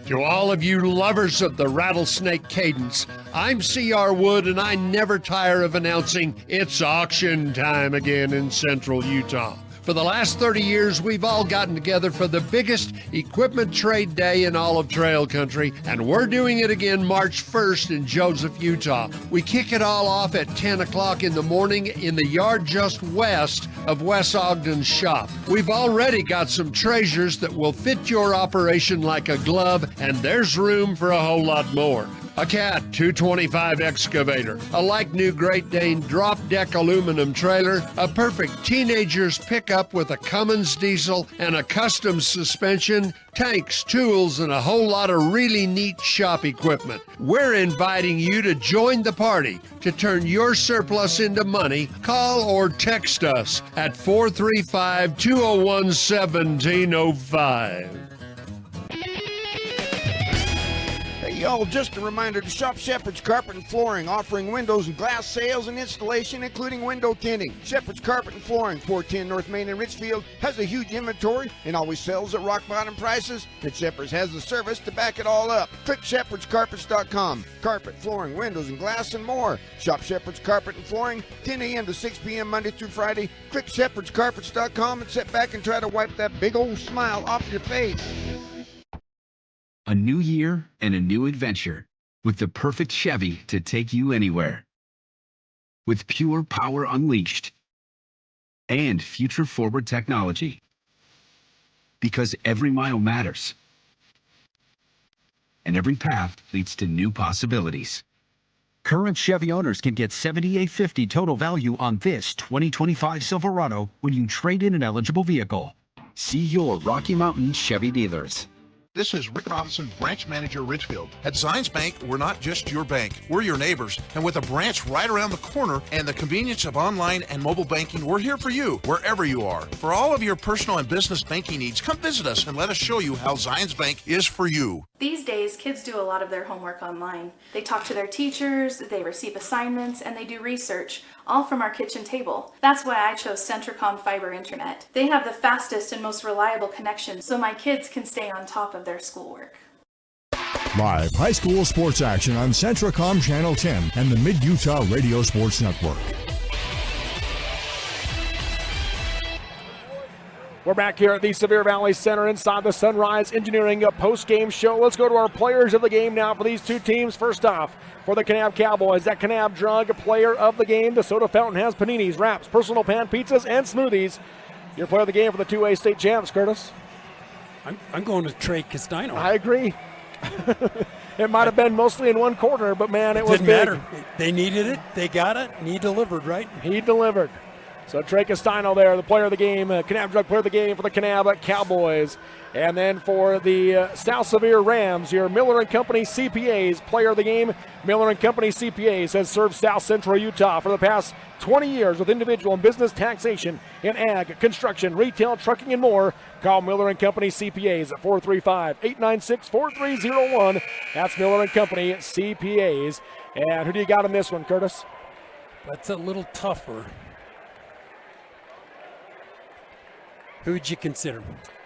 To all of you lovers of the rattlesnake cadence, I'm C.R. Wood, and I never tire of announcing it's auction time again in Central Utah. For the last 30 years, we've all gotten together for the biggest equipment trade day in all of Trail Country, and we're doing it again March 1st in Joseph, Utah. We kick it all off at 10 o'clock in the morning in the yard just west of Wes Ogden's shop. We've already got some treasures that will fit your operation like a glove, and there's room for a whole lot more. A Cat 225 excavator, a like-new Great Dane drop-deck aluminum trailer, a perfect teenager's pickup with a Cummins diesel and a custom suspension, tanks, tools, and a whole lot of really neat shop equipment. We're inviting you to join the party. To turn your surplus into money, call or text us at 435-201-1705. Y'all, just a reminder to shop Shepherd's Carpet and Flooring, offering windows and glass sales and installation, including window tinting. Shepherd's Carpet and Flooring, 410 North Main in Richfield, has a huge inventory and always sells at rock bottom prices, and Shepherd's has the service to back it all up. Click shepherdscarpets.com. Carpet, flooring, windows, and glass, and more. Shop Shepherd's Carpet and Flooring, 10 a.m. to 6 p.m. Monday through Friday. Click shepherdscarpets.com and sit back and try to wipe that big old smile off your face. A new year and a new adventure, with the perfect Chevy to take you anywhere. With pure power unleashed and future-forward technology. Because every mile matters. And every path leads to new possibilities. Current Chevy owners can get $7,850 total value on this 2025 Silverado when you trade in an eligible vehicle. See your Rocky Mountain Chevy dealers. This is Rick Robinson, branch manager, Richfield. At Zions Bank, we're not just your bank, we're your neighbors. And with a branch right around the corner and the convenience of online and mobile banking, we're here for you, wherever you are. For all of your personal and business banking needs, come visit us and let us show you how Zions Bank is for you. These days, kids do a lot of their homework online. They talk to their teachers, they receive assignments, and they do research, all from our kitchen table. That's why I chose Centricom Fiber Internet. They have the fastest and most reliable connection, so my kids can stay on top of their schoolwork. Live high school sports action on Centricom Channel 10 and the Mid-Utah Radio Sports Network. We're back here at the Sevier Valley Center inside the Sunrise Engineering post-game show. Let's go to our players of the game now for these two teams. First off, for the Kanab Cowboys, that Kanab Drug player of the game. The soda fountain has paninis, wraps, personal pan pizzas, and smoothies. Your player of the game for the 2A state champs, Curtis. I'm going to Trey Castino. I agree. It might have been mostly in one corner, but man, it was didn't big. matter. They needed it. They got it. And he delivered, right? He delivered. So Trey Castino there, the player of the game, Kanab Drug player of the game for the Kanab Cowboys. And then for the South Sevier Rams, your Miller & Company CPAs player of the game. Miller & Company CPAs has served South Central Utah for the past 20 years with individual and business taxation in ag, construction, retail, trucking, and more. Call Miller & Company CPAs at 435-896-4301. That's Miller & Company CPAs. And who do you got in this one, Curtis? That's a little tougher. Who would you consider?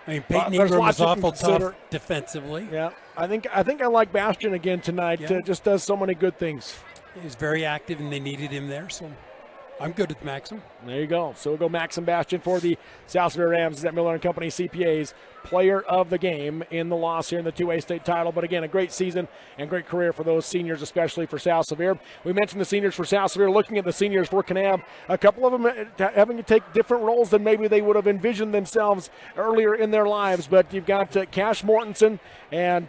I mean, Peyton Ingram was awful tough defensively. Yeah, I think I like Bastion again tonight. Yeah. Just does so many good things. He was very active, and they needed him there, so I'm good with Maxim. There you go. So we'll go Maxim Bastion for the South Sevier Rams. Is that Miller & Company CPAs player of the game in the loss here in the 2A state title. But again, a great season and great career for those seniors, especially for South Sevier. We mentioned the seniors for South Sevier. Looking at the seniors for Kanab, a couple of them having to take different roles than maybe they would have envisioned themselves earlier in their lives. But you've got Cash Mortensen and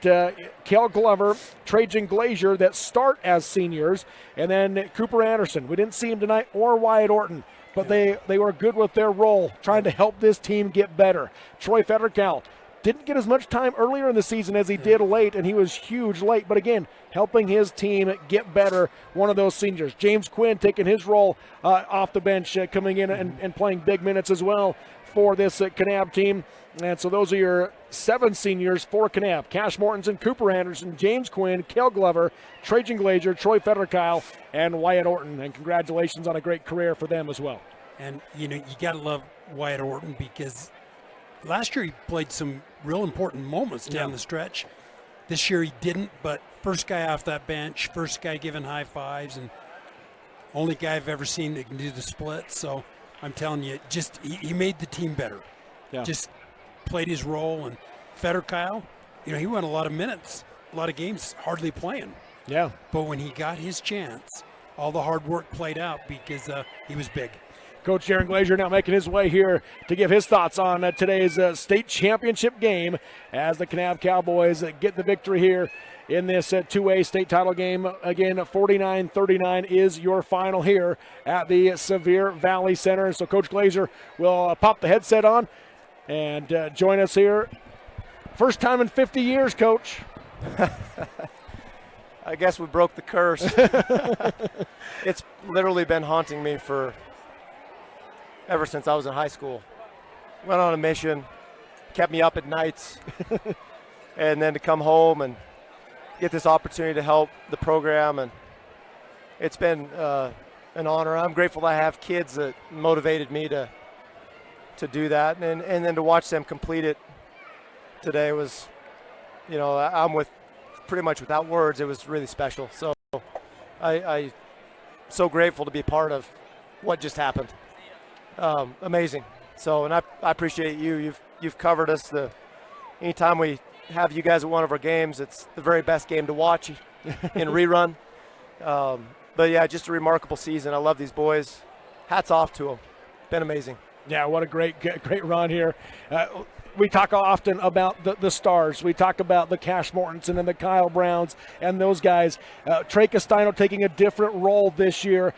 Kel Glover, Trajan Glazier that start as seniors, and then Cooper Anderson. We didn't see him tonight, or Wyatt Orton, but they were good with their role, trying to help this team get better. Troy Federcal didn't get as much time earlier in the season as he did late, and he was huge late, but again, helping his team get better, one of those seniors. James Quinn taking his role off the bench, coming in and playing big minutes as well for this Kanab team. And so those are your 7 seniors for Kanab. Cash Mortensen, Cooper Anderson, James Quinn, Kel Glover, Trajan Glazier, Troy Federkyle, and Wyatt Orton. And congratulations on a great career for them as well. And, you got to love Wyatt Orton because last year he played some real important moments down the stretch. This year he didn't, but first guy off that bench, first guy giving high fives, and only guy I've ever seen that can do the splits. So I'm telling you, just he made the team better. Yeah. Just played his role. And Federkyle, he won a lot of minutes, a lot of games hardly playing. Yeah. But when he got his chance, all the hard work played out because he was big. Coach Jaron Glazier now making his way here to give his thoughts on today's state championship game as the Kanab Cowboys get the victory here in this 2A state title game. Again, 49-39 is your final here at the Sevier Valley Center. So Coach Glazier will pop the headset on and join us here. First time in 50 years, Coach. I guess we broke the curse. It's literally been haunting me ever since I was in high school. Went on a mission, kept me up at nights, and then to come home and get this opportunity to help the program, and it's been an honor. I'm grateful I have kids that motivated me to do that, and then to watch them complete it today was, I'm pretty much without words. It was really special. So I so grateful to be part of what just happened. Amazing. So, and I appreciate you. You've covered us. Anytime we have you guys at one of our games, it's the very best game to watch in rerun. But yeah, just a remarkable season. I love these boys. Hats off to them. Been amazing. Yeah, what a great run here. We talk often about the stars. We talk about the Cash Mortensen and the Kyle Browns and those guys. Trey Castino taking a different role this year.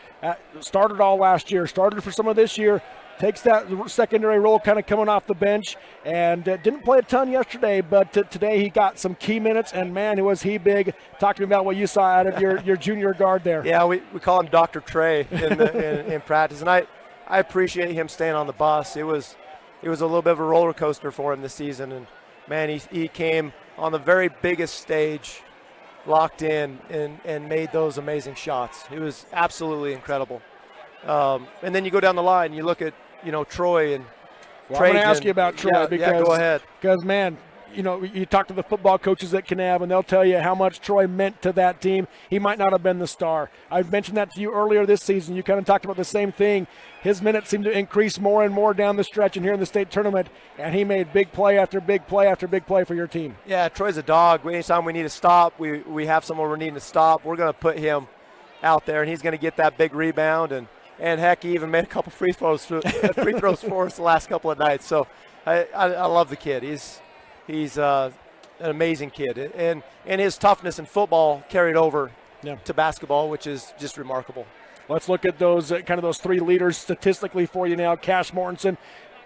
Started all last year, started for some of this year, takes that secondary role kind of coming off the bench, and didn't play a ton yesterday, but today he got some key minutes, and man, was he big. Talk to me about what you saw out of your junior guard there. Yeah, we call him Dr. Trey in practice, and I appreciate him staying on the bus. It was a little bit of a roller coaster for him this season, and man, he came on the very biggest stage, locked in, and made those amazing shots. It was absolutely incredible. And then you go down the line, you look at Troy and I'm going to ask you about Troy because go ahead. Because man, you talk to the football coaches at Kanab, and they'll tell you how much Troy meant to that team. He might not have been the star. I mentioned that to you earlier this season. You kind of talked about the same thing. His minutes seemed to increase more and more down the stretch and here in the state tournament, and he made big play after big play after big play for your team. Yeah, Troy's a dog. Anytime we need to stop, we have someone we're needing to stop, we're going to put him out there, and he's going to get that big rebound. And heck, he even made a couple free throws for us the last couple of nights. So I love the kid. He's an amazing kid, and his toughness in football carried over to basketball, which is just remarkable. Let's look at those those 3 leaders statistically for you now. Cash Mortensen,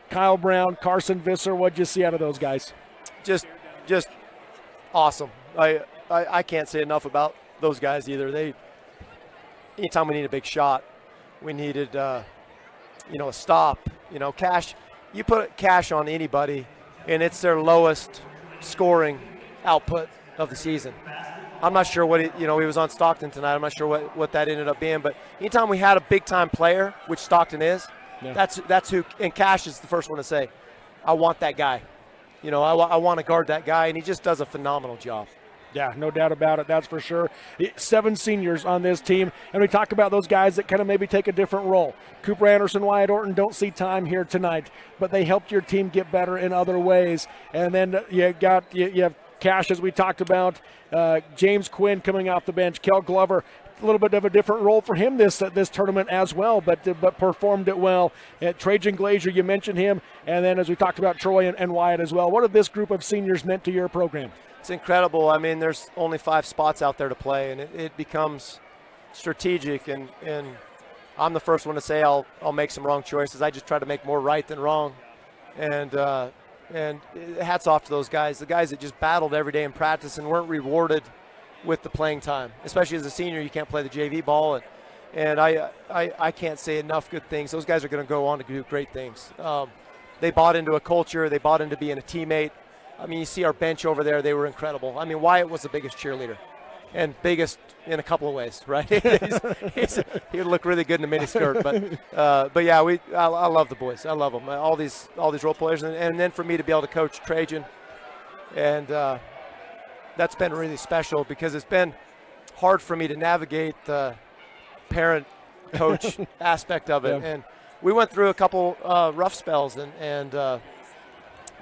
Kyle Brown, Carson Visser. What'd you see out of those guys? Just awesome. I can't say enough about those guys either. Anytime we need a big shot, we needed a stop. Cash. You put Cash on anybody, and it's their lowest scoring output of the season. I'm not sure what he was on Stockton tonight. I'm not sure what that ended up being, but anytime we had a big time player, which Stockton is, that's who. And Cash is the first one to say, "I want that guy." I want to guard that guy, and he just does a phenomenal job. Yeah, no doubt about it. That's for sure. 7 seniors on this team, and we talk about those guys that kind of maybe take a different role. Cooper Anderson, Wyatt Orton don't see time here tonight, but they helped your team get better in other ways. And then you have Cash, as we talked about, James Quinn coming off the bench, Kel Glover. A little bit of a different role for him this tournament as well, but performed it well. Trajan Glazier, you mentioned him, and then as we talked about Troy and Wyatt as well. What have this group of seniors meant to your program? It's incredible. I mean, there's only 5 spots out there to play, and it becomes strategic. And I'm the first one to say I'll make some wrong choices. I just try to make more right than wrong. And hats off to those guys, the guys that just battled every day in practice and weren't rewarded with the playing time. Especially as a senior, you can't play the JV ball, and I can't say enough good things. Those guys are going to go on to do great things. they bought into a culture. They bought into being a teammate. I mean, you see our bench over there. They were incredible. I mean, Wyatt was the biggest cheerleader, and biggest in a couple of ways, right? He would look really good in a miniskirt. But yeah, I love the boys. I love them. All these role players. And then for me to be able to coach Trajan, and that's been really special because it's been hard for me to navigate the parent-coach aspect of it. Yeah. And we went through a couple rough spells, and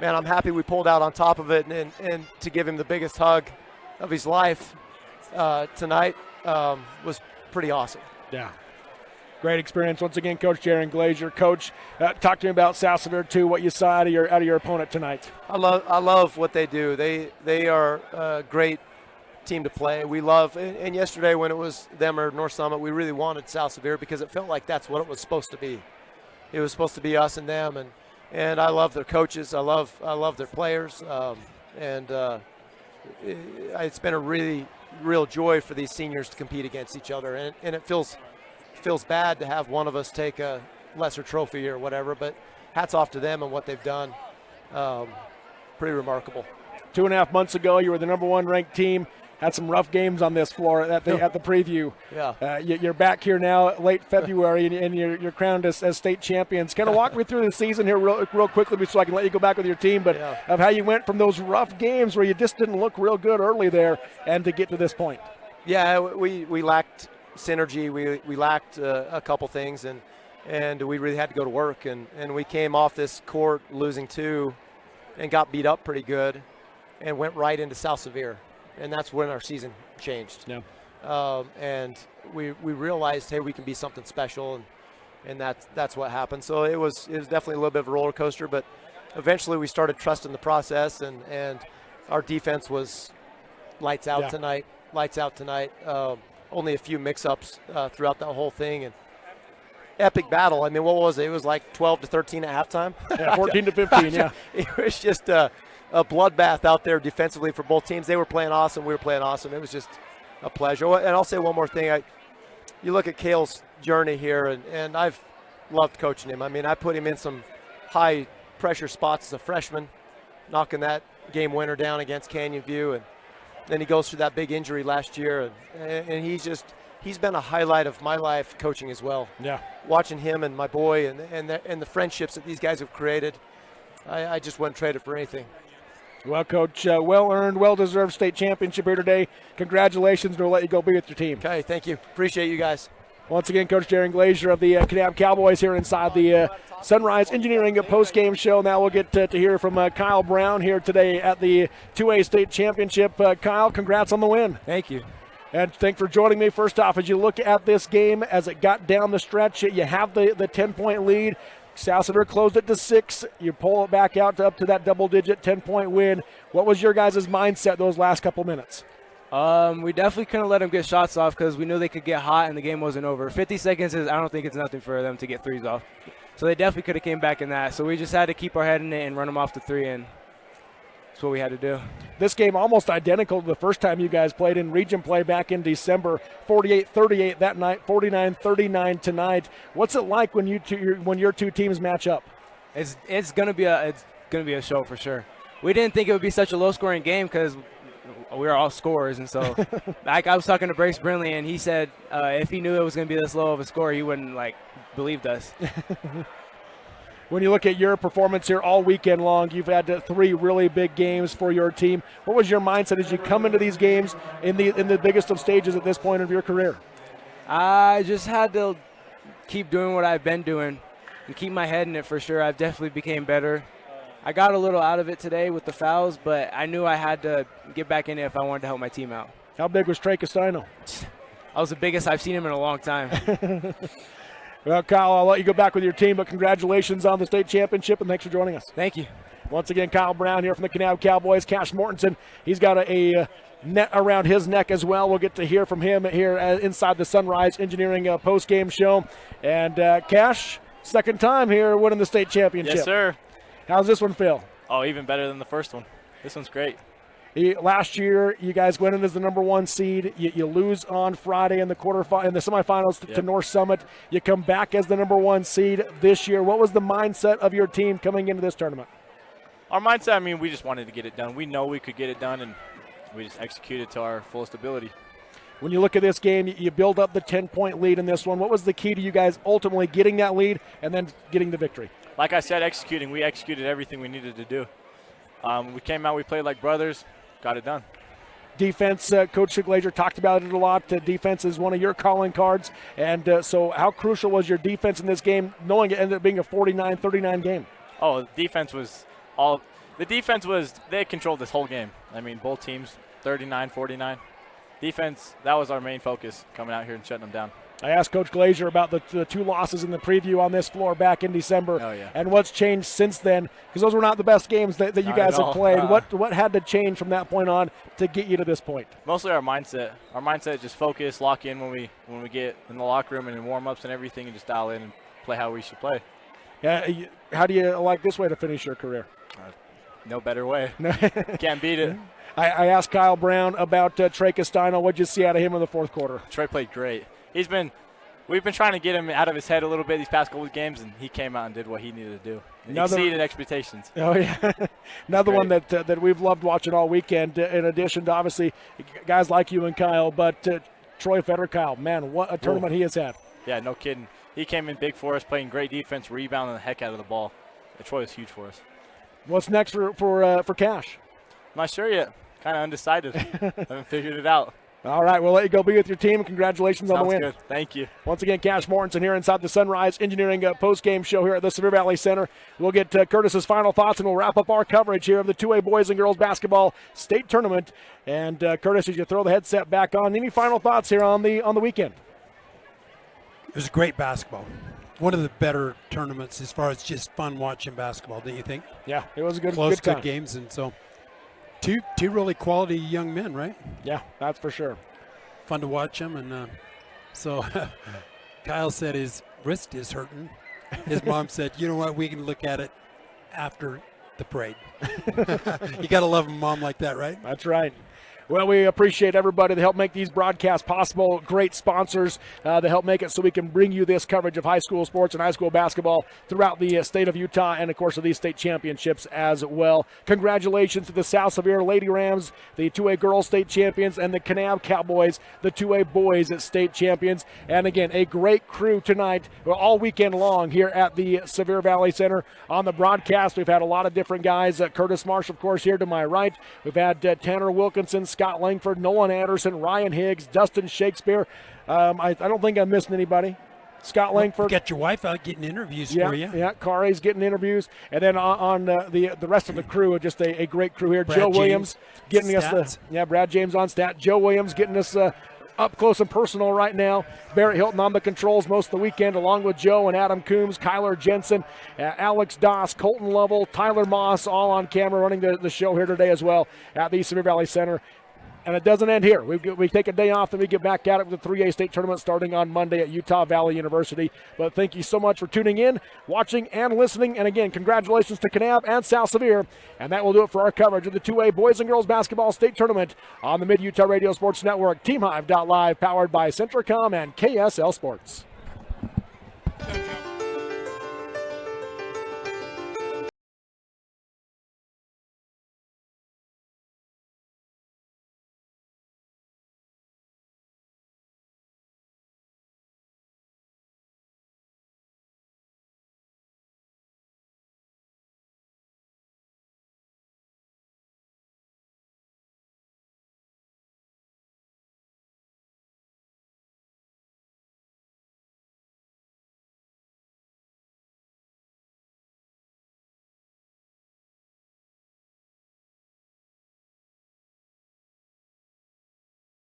man, I'm happy we pulled out on top of it, and to give him the biggest hug of his life tonight was pretty awesome. Yeah. Great experience. Once again, Coach Jaron Glazier. Coach, talk to me about South Sevier too, what you saw out of your opponent tonight. I love what they do. They are a great team to play. We love, and yesterday when it was them or North Summit, we really wanted South Sevier because it felt like that's what it was supposed to be. It was supposed to be us and them, and I love their coaches. I love their players, it's been a real joy for these seniors to compete against each other, and it feels bad to have one of us take a lesser trophy or whatever, but hats off to them and what they've done. Pretty remarkable. 2.5 months ago, you were the number 1 ranked team. Had some rough games on this floor at the preview. Yeah. You're back here now, late February, and you're crowned as state champions. Kind of walk me through the season here real quickly so I can let you go back with your team, but of how you went from those rough games where you just didn't look real good early there and to get to this point. Yeah, we lacked synergy. We lacked a couple things, and we really had to go to work. And we came off this court losing 2 and got beat up pretty good and went right into South Sevier. And that's when our season changed. Yeah. And we realized, hey, we can be something special, and that's what happened. So it was definitely a little bit of a roller coaster, but eventually we started trusting the process, and our defense was lights out tonight. Lights out tonight. Only a few mix-ups throughout that whole thing, and epic battle. I mean, what was it? It was like 12-13 at halftime. Yeah, 14-15. Yeah. It was just a bloodbath out there defensively for both teams. They were playing awesome. We were playing awesome. It was just a pleasure. And I'll say one more thing. You look at Cale's journey here, and I've loved coaching him. I mean, I put him in some high-pressure spots as a freshman, knocking that game winner down against Canyon View, and then he goes through that big injury last year, and he's been a highlight of my life coaching as well. Yeah. Watching him and my boy and the friendships that these guys have created, I just wouldn't trade it for anything. Well, Coach, well-earned, well-deserved state championship here today. Congratulations, and we'll let you go be with your team. Okay, thank you. Appreciate you guys. Once again, Coach Jaron Glazier of the Kanab Cowboys here inside the Sunrise Engineering post-game show. Now we'll get to hear from Kyle Brown here today at the 2A state championship. Kyle, congrats on the win. Thank you. And thanks for joining me. First off, as you look at this game, as it got down the stretch, you have the 10-point lead. South Sevier closed it to 6. You pull it back out up to that double-digit 10-point win. What was your guys' mindset those last couple minutes? We definitely couldn't let them get shots off because we knew they could get hot and the game wasn't over. 50 seconds I don't think it's nothing for them to get threes off. So they definitely could have came back in that. So we just had to keep our head in it and run them off the 3, and that's what we had to do. This game almost identical to the first time you guys played in region play back in December. 48-38 that night, 49-39 tonight. What's it like when your two teams match up? It's gonna be a show for sure. We didn't think it would be such a low-scoring game because we were all scorers, and so I was talking to Brace Brinley, and he said if he knew it was going to be this low of a score, he wouldn't believed us. When you look at your performance here all weekend long, you've had 3 really big games for your team. What was your mindset as you come into these games in the biggest of stages at this point of your career? I just had to keep doing what I've been doing and keep my head in it for sure. I've definitely became better. I got a little out of it today with the fouls, but I knew I had to get back in it if I wanted to help my team out. How big was Trey Castano? I was the biggest I've seen him in a long time. Well, Kyle, I'll let you go back with your team, but congratulations on the state championship, and thanks for joining us. Thank you. Once again, Kyle Brown here from the Kanab Cowboys. Cash Mortensen, he's got a net around his neck as well. We'll get to hear from him here inside the Sunrise Engineering post-game show. And Cash, second time here winning the state championship. Yes, sir. How's this one feel? Oh, even better than the first one. This one's great. Last year, you guys went in as the number 1 seed. You lose on Friday in the semifinals to North Summit. You come back as the number 1 seed this year. What was the mindset of your team coming into this tournament? Our mindset, I mean, we just wanted to get it done. We know we could get it done, and we just executed to our fullest ability. When you look at this game, you build up the 10-point lead in this one. What was the key to you guys ultimately getting that lead and then getting the victory? Like I said, executing. We executed everything we needed to do. We came out, we played like brothers, got it done. Defense, Coach Glazier talked about it a lot. Defense is one of your calling cards. And so how crucial was your defense in this game, knowing it ended up being a 49-39 game? Oh, the defense was they controlled this whole game. I mean, both teams, 39-49. Defense, that was our main focus coming out here and shutting them down. I asked Coach Glazier about the 2 losses in the preview on this floor back in December. Oh, yeah. And what's changed since then, because those were not the best games that you guys have played. What had to change from that point on to get you to this point? Mostly our mindset. Our mindset is just focus, lock in when we get in the locker room and in warm-ups and everything, and just dial in and play how we should play. Yeah. How do you like this way to finish your career? No better way. Can't beat it. I asked Kyle Brown about Trey Castano. What did you see out of him in the fourth quarter? Trey played great. We've been trying to get him out of his head a little bit these past couple of games, and he came out and did what he needed to do. He exceeded expectations. Oh, yeah. Another one that we've loved watching all weekend, in addition to, obviously, guys like you and Kyle, but Troy Federer, man, what a tournament he has had. Yeah, no kidding. He came in big for us, playing great defense, rebounding the heck out of the ball. Troy is huge for us. What's next for Cash? I'm not sure yet. Kind of undecided. Haven't figured it out. All right, we'll let you go be with your team. Congratulations on the win. Good. Thank you. Once again, Cash Mortensen here inside the Sunrise Engineering post-game show here at the Sevier Valley Center. We'll get Curtis's final thoughts, and we'll wrap up our coverage here of the 2A boys and girls basketball state tournament. And Curtis, as you throw the headset back on, any final thoughts here on the weekend? It was great basketball. One of the better tournaments as far as just fun watching basketball, don't you think? Yeah, it was a good close, good good games, and so two really quality young men, right? Yeah, that's for sure. Fun to watch them, and so Kyle said his wrist is hurting. His mom said, "You know what? We can look at it after the parade." You got to love a mom like that, right? That's right. Well, we appreciate everybody that helped make these broadcasts possible. Great sponsors that help make it so we can bring you this coverage of high school sports and high school basketball throughout the state of Utah and, of course, of these state championships as well. Congratulations to the South Sevier Lady Rams, the 2A girls state champions, and the Kanab Cowboys, the 2A boys state champions. And, again, a great crew tonight, all weekend long here at the Sevier Valley Center. On the broadcast, we've had a lot of different guys. Curtis Marsh, of course, here to my right. We've had Tanner Wilkinson, Scott Langford, Nolan Anderson, Ryan Higgs, Dustin Shakespeare. I don't think I'm missing anybody. Scott Langford. Get your wife out getting interviews for you. Yeah, Kari's getting interviews. And then on the rest of the crew, just a great crew here. Brad Joe Williams James, getting stats. us Brad James on stat. Joe Williams getting us up close and personal right now. Barrett Hilton on the controls most of the weekend, along with Joe and Adam Coombs, Kyler Jensen, Alex Doss, Colton Lovell, Tyler Moss, all on camera running the show here today as well at the Sevier Valley Center. And it doesn't end here. We take a day off, and we get back at it with the 3A state tournament starting on Monday at Utah Valley University. But thank you so much for tuning in, watching, and listening. And again, congratulations to Kanab and South Sevier. And that will do it for our coverage of the 2A boys and girls basketball state tournament on the Mid-Utah Radio Sports Network. TeamHive.live, powered by Centricom and KSL Sports.